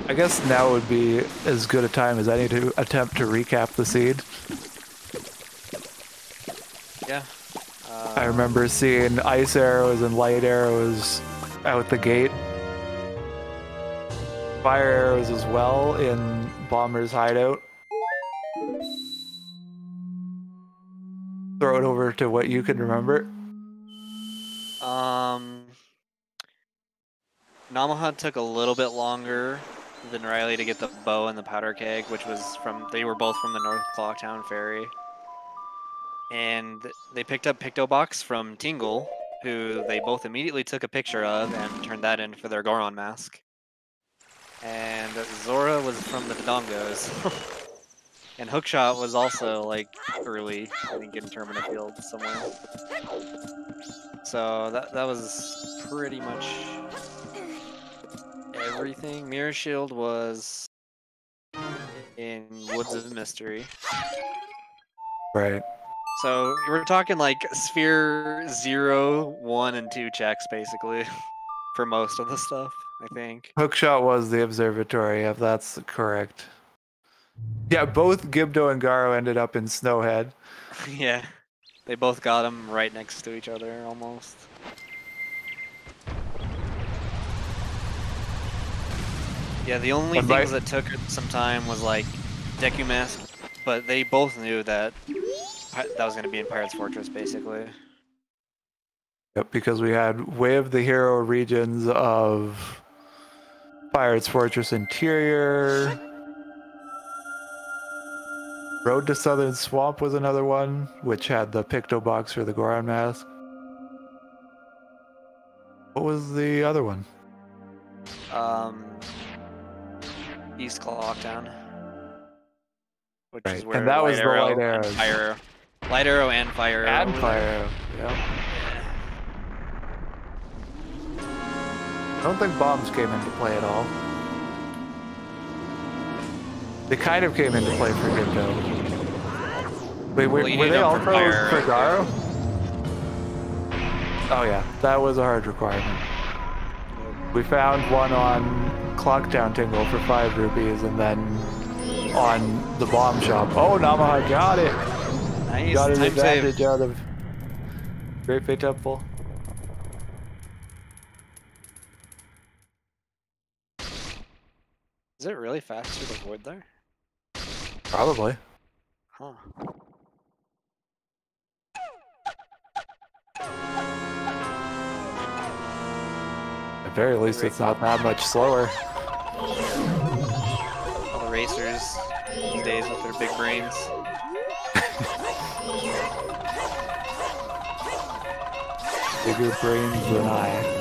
I guess now would be as good a time as any to attempt to recap the seed. Yeah. I remember seeing ice arrows and light arrows out the gate. Fire arrows as well in Bomber's hideout. Throw it over to what you can remember. Namaha took a little bit longer than Riley to get the bow and the powder keg, which was they were both from the North Clocktown Ferry. And they picked up Pictobox from Tingle, who they both immediately took a picture of and turned that in for their Goron mask. And Zora was from the Dodongos. And Hookshot was also like early, I think, in Termina Field somewhere. So that was pretty much everything. Mirror Shield was in Woods of Mystery. Right. So we're talking like Sphere 0, 1, and 2 checks basically for most of the stuff, I think. Hookshot was the observatory, if that's correct. Yeah, both Gibdo and Garo ended up in Snowhead. Yeah, they both got them right next to each other almost. Yeah, the only things that took some time was like Deku Mask, but they both knew that that was going to be in Pirate's Fortress basically. Yep, because we had Way of the Hero regions of Pirate's Fortress Interior. Road to Southern Swamp was another one, which had the Picto Box for the Goron mask. What was the other one? East Clocktown. Which Right, is where and that was the Light Arrows. Light Arrow and Fire Arrow. And Fire Arrow, yeah. I don't think bombs came into play at all. They kind of came into play for Gibdo. Wait, were they all pros for Garo? Oh yeah, that was a hard requirement. We found one on Clocktown Tingle for 5 rupees, and then on the bomb shop. Oh, Namaha got it! Nice. Got an advantage out of Great Bay Temple. Is it really fast through the void there? Probably. Huh. At very least, it's not that much slower. All the racers these days with their big brains. Bigger brains than I.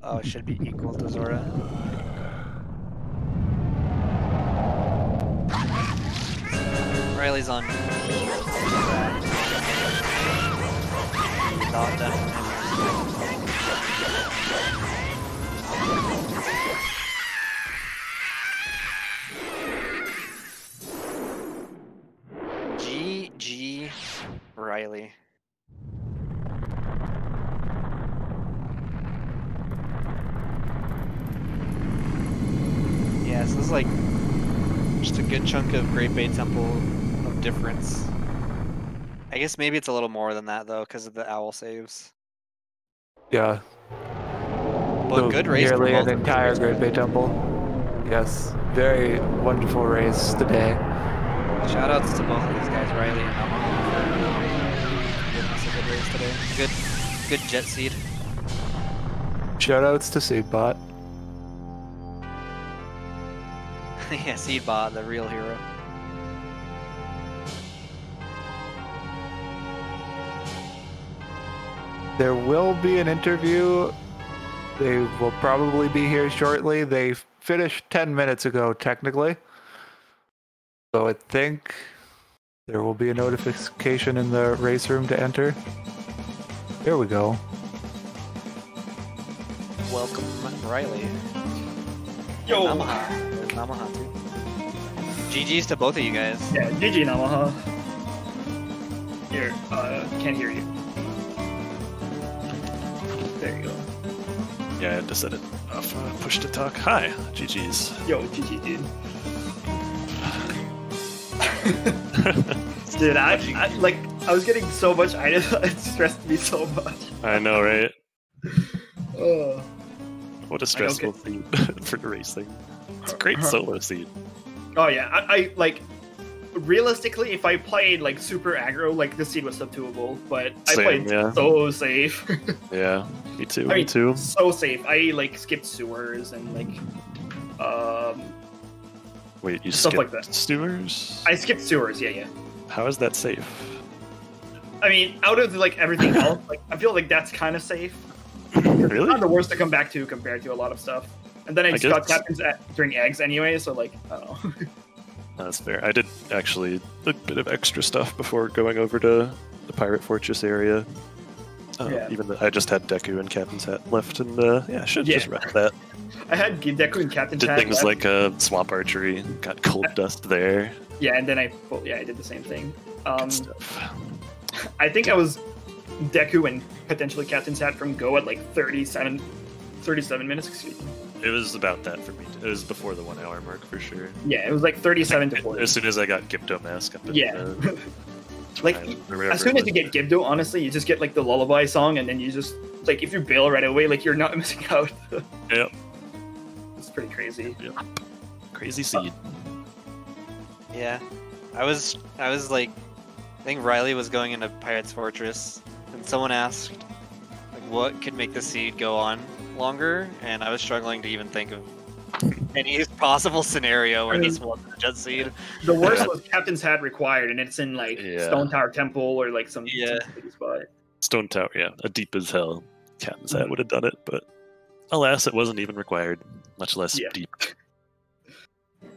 Oh, it should be equal to Zora. Riley's on. Not done. GG Riley. Yeah, so this is like just a good chunk of Great Bay Temple of difference. I guess maybe it's a little more than that though, because of the owl saves. Yeah. But So good race. nearly an entire Great Bay Temple. Yes, very wonderful race today. Shoutouts to both of these guys, Riley and Namaha, for giving us a good race today. Good jet seed. Shoutouts to Seedbot. Yeah, Seedbot, the real hero. There will be an interview. They will probably be here shortly. They finished 10 minutes ago, technically. So I think there will be a notification in the race room to enter. There we go. Welcome, Riley. Yo! Namaha. There's Namaha too. GG's to both of you guys. Yeah, GG Namaha. Here, can't hear you. There you go. Yeah, I had to set it off push to talk. Hi, GG's. Yo, GG, dude. Dude, I was getting so much item, it stressed me so much. I know, right? Oh. What a stressful seed for racing. It's a great solo seed. Oh yeah, I like realistically, if I played like super aggro, like this seed was subduable, but I played so safe. Yeah, me too. I mean, me too. So safe. I like skipped sewers and like Wait, you stuff skipped like that. sewers? I skipped sewers, yeah. How is that safe? I mean, out of like everything else, like I feel like that's kind of safe. Really? It's not the worst to come back to compared to a lot of stuff. And then I just got captains during eggs anyway, so like I don't know. That's fair. I did actually a bit of extra stuff before going over to the Pirate Fortress area. Even though I just had Deku and Captain's Hat left, and yeah, I should just wreck that. I had Deku and Captain's Hat. Did things like swamp archery, got cold dust there. Yeah, and then I did the same thing. Good stuff. I think I was Deku and potentially Captain's Hat from go at like 37 minutes. Excuse me. It was about that for me. It was before the 1 hour mark for sure. Yeah, it was like 37 to 40. As soon as I got Gipto Mask up in like, as soon as you get Gibdo, honestly, you just get like the lullaby song, and then you just like if you bail right away, like you're not missing out. Yep. It's pretty crazy. Yep. Crazy seed. Yeah, I was like, I think Riley was going into Pirate's Fortress, and someone asked, like, what could make the seed go on longer, and I was struggling to even think of any possible scenario where this wasn't a jet seed. The worst was Captain's Hat required, and it's in like Stone Tower Temple or like some spot. Stone Tower, yeah, a deep as hell. Captain's Hat would have done it, but alas, it wasn't even required. Much less deep.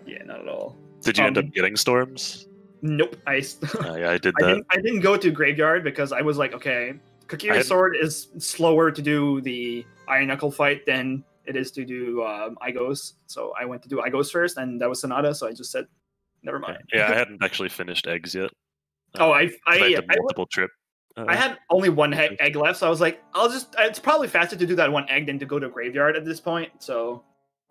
Yeah, not at all. Did you end up getting storms? Nope. Yeah, I did that. I didn't go to Graveyard because I was like, okay, Kokiri's sword is slower to do the Iron Knuckle fight than it is to do Igos. So I went to do Igos first, and that was Sonata, so I just said, never mind. Yeah, I hadn't actually finished eggs yet. I had a multiple trip. I had only one egg left, so I was like, it's probably faster to do that one egg than to go to Graveyard at this point, so...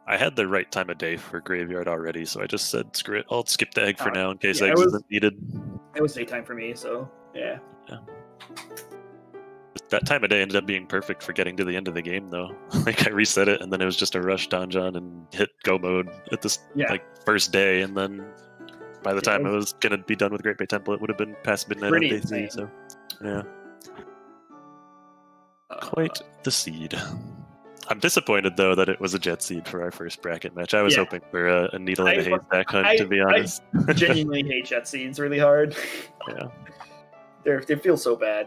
I had the right time of day for Graveyard already, so I just said, screw it, I'll skip the egg for now in case eggs isn't needed. It was daytime for me, so yeah. That time of day ended up being perfect for getting to the end of the game, though. Like, I reset it, and then it was just a rush donjon and hit go mode at this first day, and then by the time I was going to be done with Great Bay Temple, it would have been past midnight on day 3, so yeah. Quite the seed. I'm disappointed, though, that it was a jet seed for our first bracket match. I was hoping for a needle in a haystack hunt, to be honest. I genuinely hate jet seeds really hard. Yeah. They feel so bad.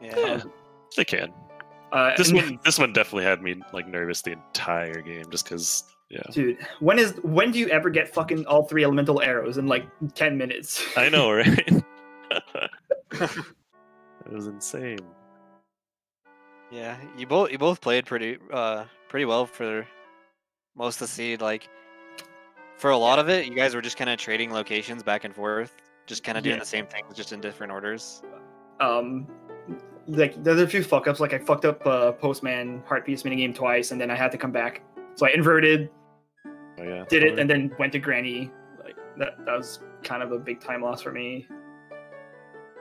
Yeah, they can. This one definitely had me like nervous the entire game, just because Yeah. Dude, when do you ever get fucking all 3 elemental arrows in like 10 minutes? I know, right? It was insane. Yeah, you both played pretty well for most of the seed. Like for a lot of it, you guys were just kind of trading locations back and forth, just kind of doing the same things, just in different orders. Like there's a few fuck ups. Like I fucked up Postman Heart Piece minigame twice, and then I had to come back. So I inverted, did it, and then went to Granny. Like that was kind of a big time loss for me.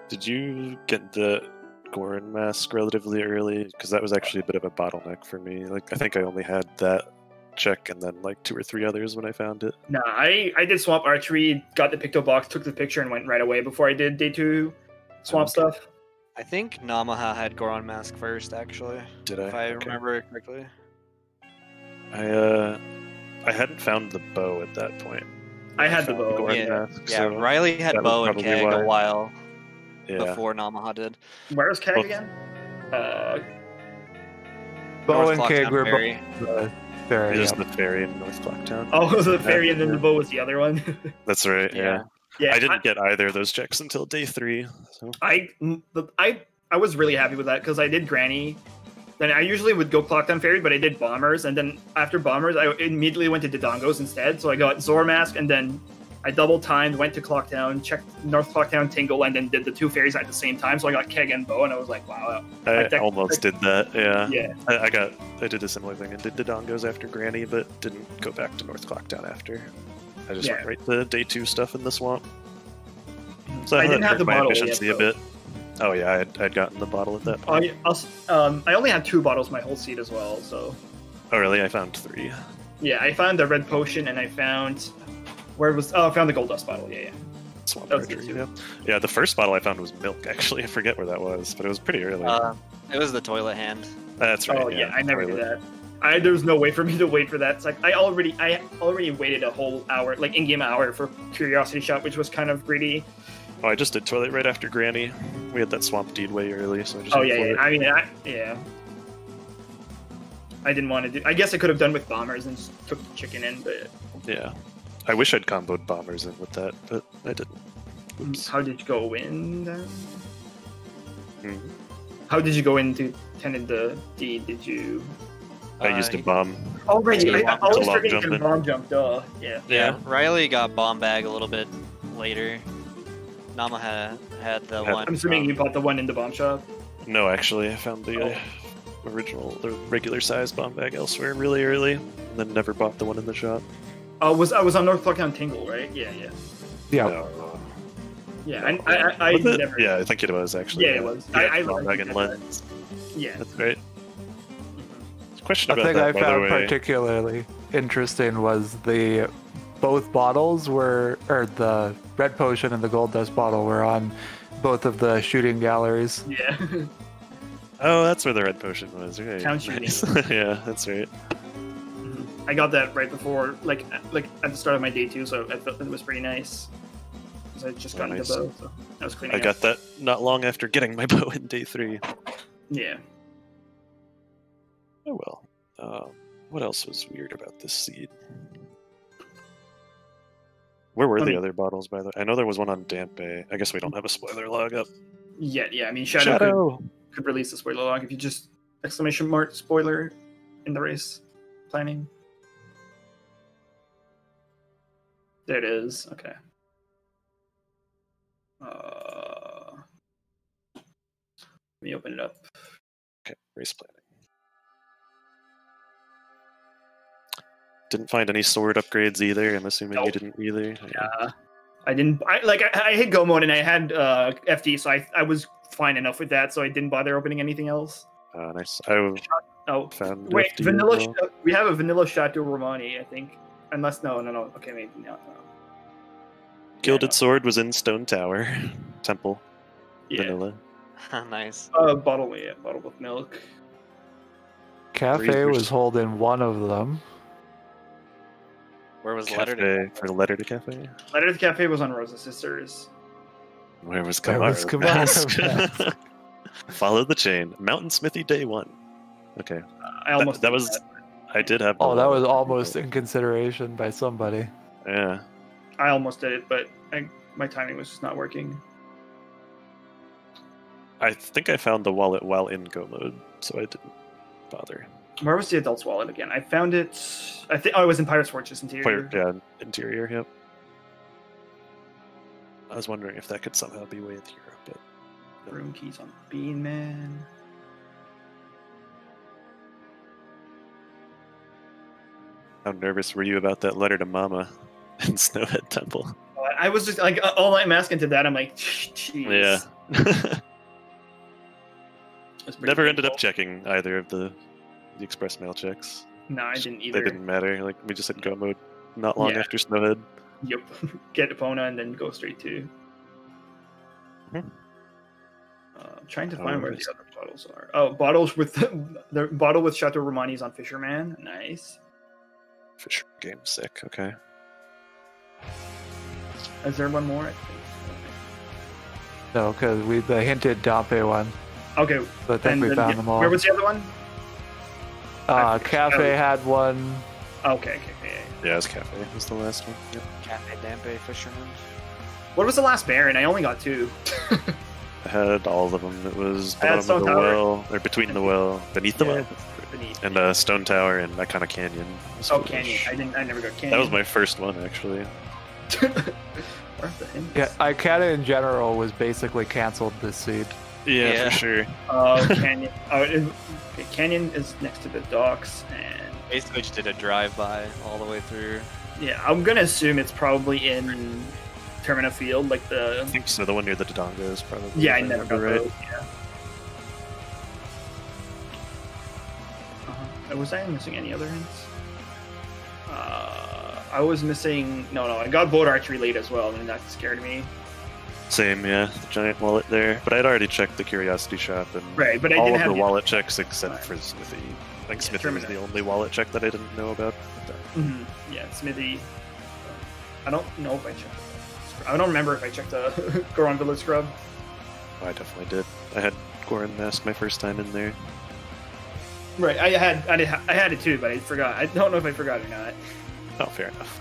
Did you get the Goron mask relatively early? Because that was actually a bit of a bottleneck for me. Like I think I only had that check and then like 2 or 3 others when I found it. Nah, I did Swamp Archery, got the Picto Box, took the picture, and went right away before I did day 2 Swamp stuff. I think Namaha had Goron mask first, actually. Did I? If I remember it correctly. I hadn't found the bow at that point. I had the bow. Mask, Yeah, so Riley had bow and keg a while before Namaha did. Where's keg again? Bow and keg were Ferry. the ferry. It is the ferry in North Clocktown. Oh, the ferry and then the bow was the other one. That's right. Yeah. I didn't get either of those checks until day 3. So. I was really happy with that because I did Granny. Then I usually would go Clocktown Ferry, but I did Bombers, and then after Bombers, I immediately went to Dodongos instead. So I got Zor Mask, and then I double timed, went to Clocktown, checked North Clocktown Tingle, and then did the 2 ferries at the same time. So I got Keg and Bow, and I was like, wow. I almost did that. Yeah. Yeah. I did a similar thing. I did Dodongos after Granny, but didn't go back to North Clocktown after. I just went right to day 2 stuff in the swamp. So I didn't have the bottle efficiency yet, a bit. Oh yeah, I'd gotten the bottle at that point. I only had 2 bottles my whole seed as well. So. Oh really? I found 3. Yeah, I found the red potion, and I found I found the gold dust bottle. Yeah. Swamp archery. Yeah. The first bottle I found was milk. Actually, I forget where that was, but it was pretty early. It was the toilet hand. That's right. Oh yeah, I never did that. There was no way for me to wait for that. It's like I already waited a whole hour, like in-game hour, for Curiosity Shop, which was kind of greedy. Oh, I just did toilet right after Granny. We had that swamp deed way early, so I just. Oh yeah. I mean, I didn't want to do. I guess I could have done with Bombers and just took the chicken in, but. Yeah, I wish I'd comboed Bombers in with that, but I didn't. Oops. How did you go in then? Mm-hmm. How did you go into Tenant the deed? Did you? I used a bomb. Oh right, I always forget you can bomb jump. Duh. Yeah. Riley got bomb bag a little bit later. Namaha had the one. I'm assuming you bought the one in the bomb shop. No, actually, I found the the regular size bomb bag elsewhere really early, and then never bought the one in the shop. I was on North Clocktown Tingle, right? Yeah. Yeah, I never. Yeah, I think it was actually. Yeah, it was. I bomb bag and lens. Yeah, that's great. Question the about thing that, I found particularly interesting was both bottles were, or the red potion and the gold dust bottle were on both of the shooting galleries. Yeah. Oh, that's where the red potion was. Right. Town shooting. Nice. Yeah, that's right. I got that right before, like at the start of my day 2, so I felt it was pretty nice. Because I just got into bow, so I was cleaning. I got that not long after getting my bow in day 3. Yeah. Oh well. What else was weird about this seed? Where were the other bottles, by the way? I know there was one on Damp Bay. I guess we don't have a spoiler log up. Yeah. I mean, Shadow could release the spoiler log if you just ! spoiler in the race planning. There it is. Okay. Let me open it up. Okay, race planning. Didn't find any sword upgrades either. I'm assuming you didn't either. Yeah, I didn't. I hit Go mode and I had FD, so I was fine enough with that. So I didn't bother opening anything else. Nice. Found wait, FD vanilla. We have a vanilla Chateau Romani, I think. Unless no. Okay, maybe no. Gilded sword was in Stone Tower, Temple. Yeah. Vanilla. Nice. Bottle with milk. Cafe was holding one of them. Where was Letter to Cafe? Letter to Cafe was on Rosa Sisters. Where was Kamara? Follow the chain. Mountain Smithy Day 1. Okay. I almost that was. I did have. Oh, that was almost in consideration by somebody. Yeah. I almost did it, but my timing was just not working. I think I found the wallet while in Go mode, so I didn't bother. Where was the adult's wallet again? I found it. I think. Oh, it was in Pirate's Fortress interior. Yeah, interior. Yep. I was wondering if that could somehow be way in here, but room keys on Bean Man. how nervous were you about that letter to Mama in Snowhead Temple? I was just like, all I'm asking to that, I'm like, jeez. Yeah. Never painful. ended up checking either of the express mail checks. No, I didn't either. They didn't matter. Like, we just hit Go mode not long after Snowhead. Yep. Get Epona and then go straight to. Trying to find where the other bottles are. Oh, bottles with the bottle with Chateau Romani's on Fisherman. Nice. Fisher game sick. Okay. Is there one more? I think No, because we the hinted Dompe one. Okay. So I think we found them all. Where was the other one? Cafe had one. Okay. Yeah, it was Cafe. It was the last one. Yep. Cafe Dampe Fisherman. What was the last Baron? I only got 2. I had all of them. It was I had bottom of Stone the Tower. well, or between the well, beneath the well, Beneath. and Stone Tower and Icona Canyon. Oh, Canyon. I never got Canyon. That was my first one, actually. Where's the hints? Yeah, Icana in general was basically canceled this seed. Yeah, for sure. Oh, Canyon. Canyon is next to the docks, and Basically just did a drive-by all the way through. yeah, I'm gonna assume it's probably in Termina Field, like the. I think so. The one near the Dodongos, probably. Yeah, I if never got remember those. Yeah. Was I missing any other hints? I was missing. No, I got Boat Archery late as well, and that scared me. Same, yeah. The giant wallet there. But I'd already checked the Curiosity Shop and Right, but I all didn't of have the the- wallet checks except for Right. Smithy. I think Yeah, Smithy was Termina. the only wallet check that I didn't know about. Yeah, Smithy. I don't know if I checked. I don't remember if I checked the Goron Village Scrub. I definitely did. I had Goron Mask my first time in there. Right, I had it too, but I forgot. I don't know if I forgot or not. Oh, fair enough.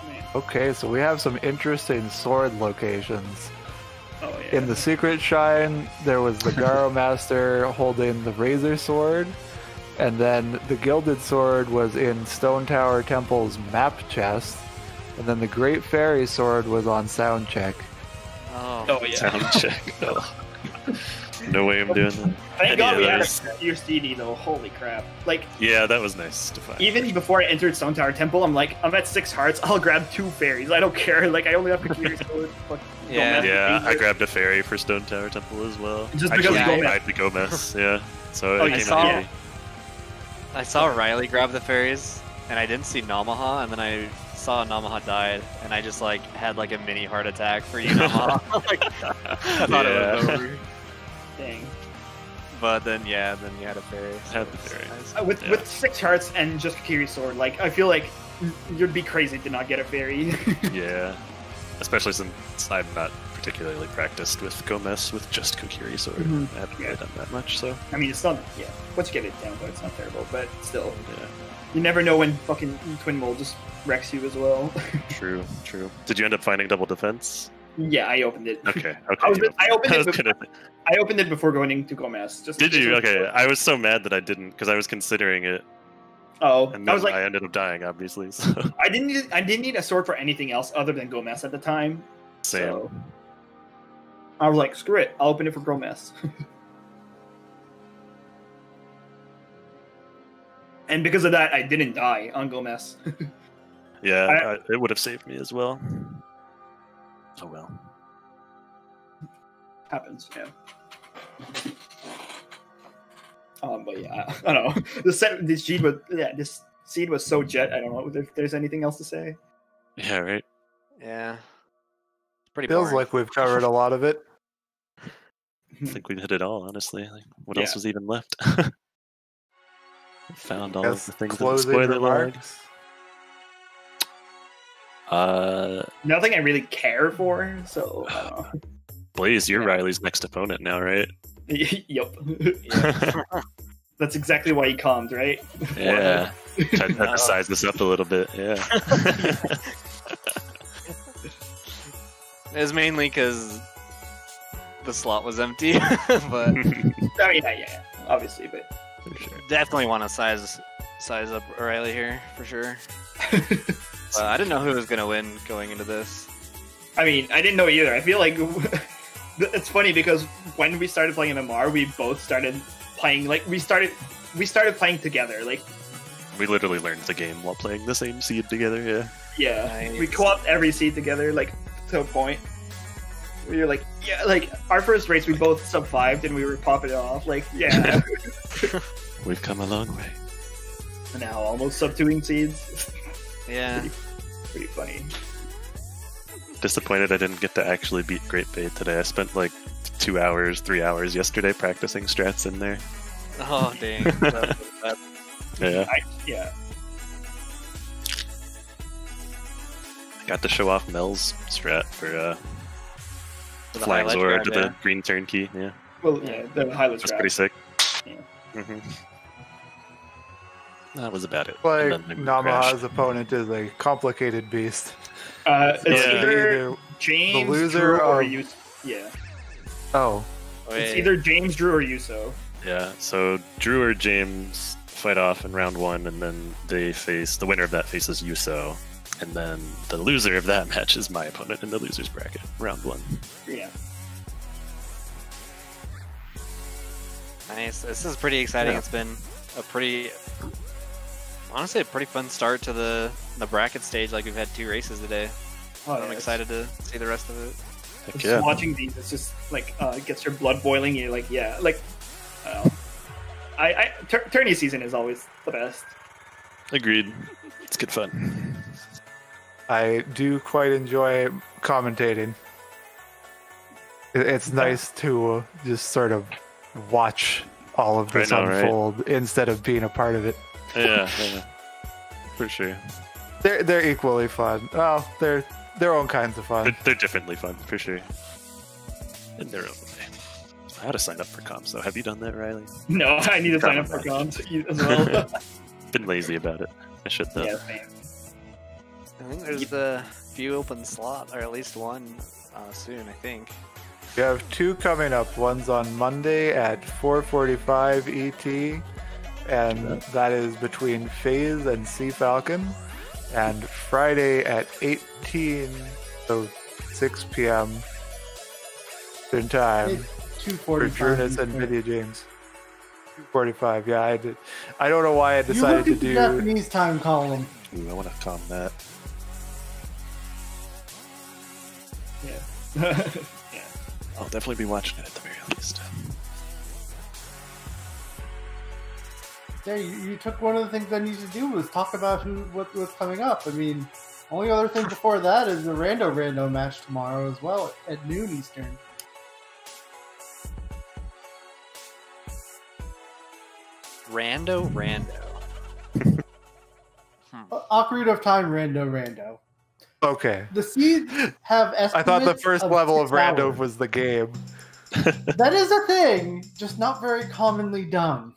Man. Okay, so we have some interesting sword locations. Oh yeah. In the Secret Shrine, there was the Garo Master holding the Razor Sword, and then the Gilded Sword was in Stone Tower Temple's map chest, and then the Great Fairy Sword was on Sound Check. Oh yeah. Sound check. Oh. No way I'm doing that. Thank Any God we had others? your CD though. Holy crap! Like Yeah, that was nice to find. even before I entered Stone Tower Temple, I'm at 6 hearts. I'll grab 2 fairies. I don't care. Like I only have Kakiri Sword. Fuck, Yeah. Gomez, Yeah, I Razor. grabbed a fairy for Stone Tower Temple as well. Just because Actually, Gomez. I had the Gomez, yeah. So Oh, it you came saw- in handy. I saw Riley grab the fairies, and I didn't see Namaha, and then I saw Namaha died, and I just had a mini heart attack for you, Namaha. I thought it was over. Dang. But then you had a fairy. I had the fairy. Nice. With 6 hearts and just Kakiri Sword, like I feel like you'd be crazy to not get a fairy. Yeah. Especially since I'm not particularly practiced with Gomez with just Kokiri Sword. Mhm. I haven't Yeah. really done that much, so I mean, it's not. Yeah, once you get it down, but it's not terrible. But still, yeah. you never know when fucking Twin Mold just wrecks you as well. True. Did you end up finding double defense? Yeah, I opened it. Okay. I opened I it. was gonna- I opened it before going into Gomez. Just Did you? Okay. I was so mad that I didn't because I was considering it, Oh, and I then was like, I ended up dying, obviously. So I didn't need a sword for anything else other than Gomez at the time. same. So I was like, screw it, I'll open it for Gomez. And because of that, I didn't die on Gomez. Yeah, it would have saved me as well. Oh well. Happens, yeah. But yeah, I don't know. This seed was so jet. I don't know if there's anything else to say. Yeah. Right. Yeah. Pretty Feels boring. like we've covered a lot of it. I think we hit it all. Honestly, like, what Yeah. else was even left? Found all Guess of the things in the closing spoiler log. remarks. Nothing I really care for. So I don't know. Blaze, you're Yeah. Riley's next opponent now, right? Yep. That's exactly why he calmed, right? Yeah. Tried to size this up a little bit. Yeah. It was mainly because the slot was empty, but I mean, yeah, obviously, but definitely want to size up O'Reilly here for sure. I didn't know who was gonna win going into this. I mean, I didn't know either. I feel like it's funny because when we started playing MMR, we both started playing like we started playing together. Like we literally learned the game while playing the same seed together. Yeah. Yeah, Nice. we co-opted every seed together, like to a point. We were like, yeah, like our first race, we both sub-5'd and we were popping it off. Like, yeah. We've come a long way. And now almost sub-2ing seeds. Yeah. Pretty funny. Disappointed I didn't get to actually beat Great Bay today. I spent like 2 hours, 3 hours yesterday practicing strats in there. Oh dang. Yeah. Yeah. I got to show off Mel's strat for The flying highlight Zora grab, to yeah. the green turnkey. Yeah. Well, yeah, the highlights. That's pretty sick. Yeah. That was about it. Like And then Namaha's opponent is a complicated beast. It's Yeah. either James, the loser Drew, or of- Yuso. Yeah. Oh, It's Wait. either James, Drew, or Yuso. Yeah, so Drew or James fight off in round 1, and then they face the winner of that faces Yuso, and then the loser of that match is my opponent in the losers bracket, round 1. Yeah. Nice. This is pretty exciting. Yeah. It's been a pretty, honestly, a pretty fun start to the bracket stage. Like we've had 2 races today. Oh, I'm excited to see the rest of it. Heck Just yeah. watching these, it's just like gets your blood boiling. You're like, yeah, like, tourney season is always the best. Agreed. It's good fun. I do quite enjoy commentating. It's nice to just sort of watch all of this I know, right? unfold instead of being a part of it. Yeah, for sure. They're equally fun. Well, they're their own kinds of fun. They're differently fun, for sure. In their own way. I ought to sign up for comps, though. Have you done that, Riley? No, I need to sign up for comps as well. Been lazy about it. I should, though. Yeah, same. I think there's a few open slots, or at least one soon. I think. We have 2 coming up. One's on Monday at 4:45 ET, and that is between FaZe and Sea Falcon. And Friday at 18, so 6 p.m. in time for 2:45. Drunus and Video James. 2:45. Yeah, I did. I don't know why I decided you to look at the do. Japanese time column. Ooh, I want to calm that. Yeah. I'll definitely be watching it at the very least. Yeah, you took one of the things I need to do was talk about what's coming up. I mean, only other thing before that is the Rando match tomorrow as well at noon Eastern. Rando. Ocarina of Time, Rando. Okay. The seeds have estimates. I thought the first level of 6 Rando hours. was the game. That is a thing, just not very commonly done.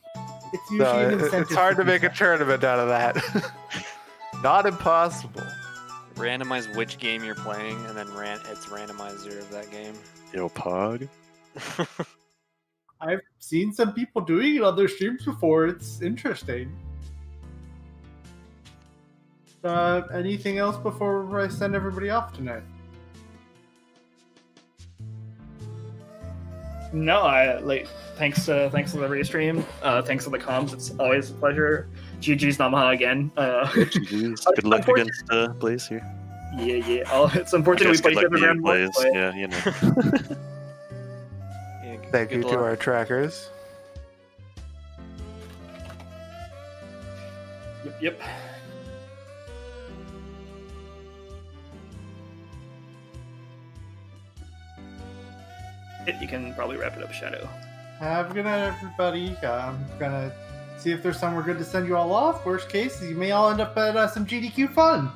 It's usually No, an incentive. it's hard to make a do tournament out of that. Not impossible. Randomize which game you're playing, and then it's randomizer of that game. Yo, Pog. I've seen some people doing it on their streams before. It's interesting. Anything else before I send everybody off tonight? No, thanks for the restream. Thanks for the comms. It's always a pleasure. GG's Namaha again. GG's. Good luck against Blaze here. Yeah. It's unfortunate we Good played each luck other to you, around one, Blaze. but Yeah, you know. Yeah, Thank good you to luck. our trackers. Yep. You can probably wrap it up, Shadow. Have a good night, everybody. I'm gonna see if there's somewhere good to send you all off. Worst case, you may all end up at some GDQ fun.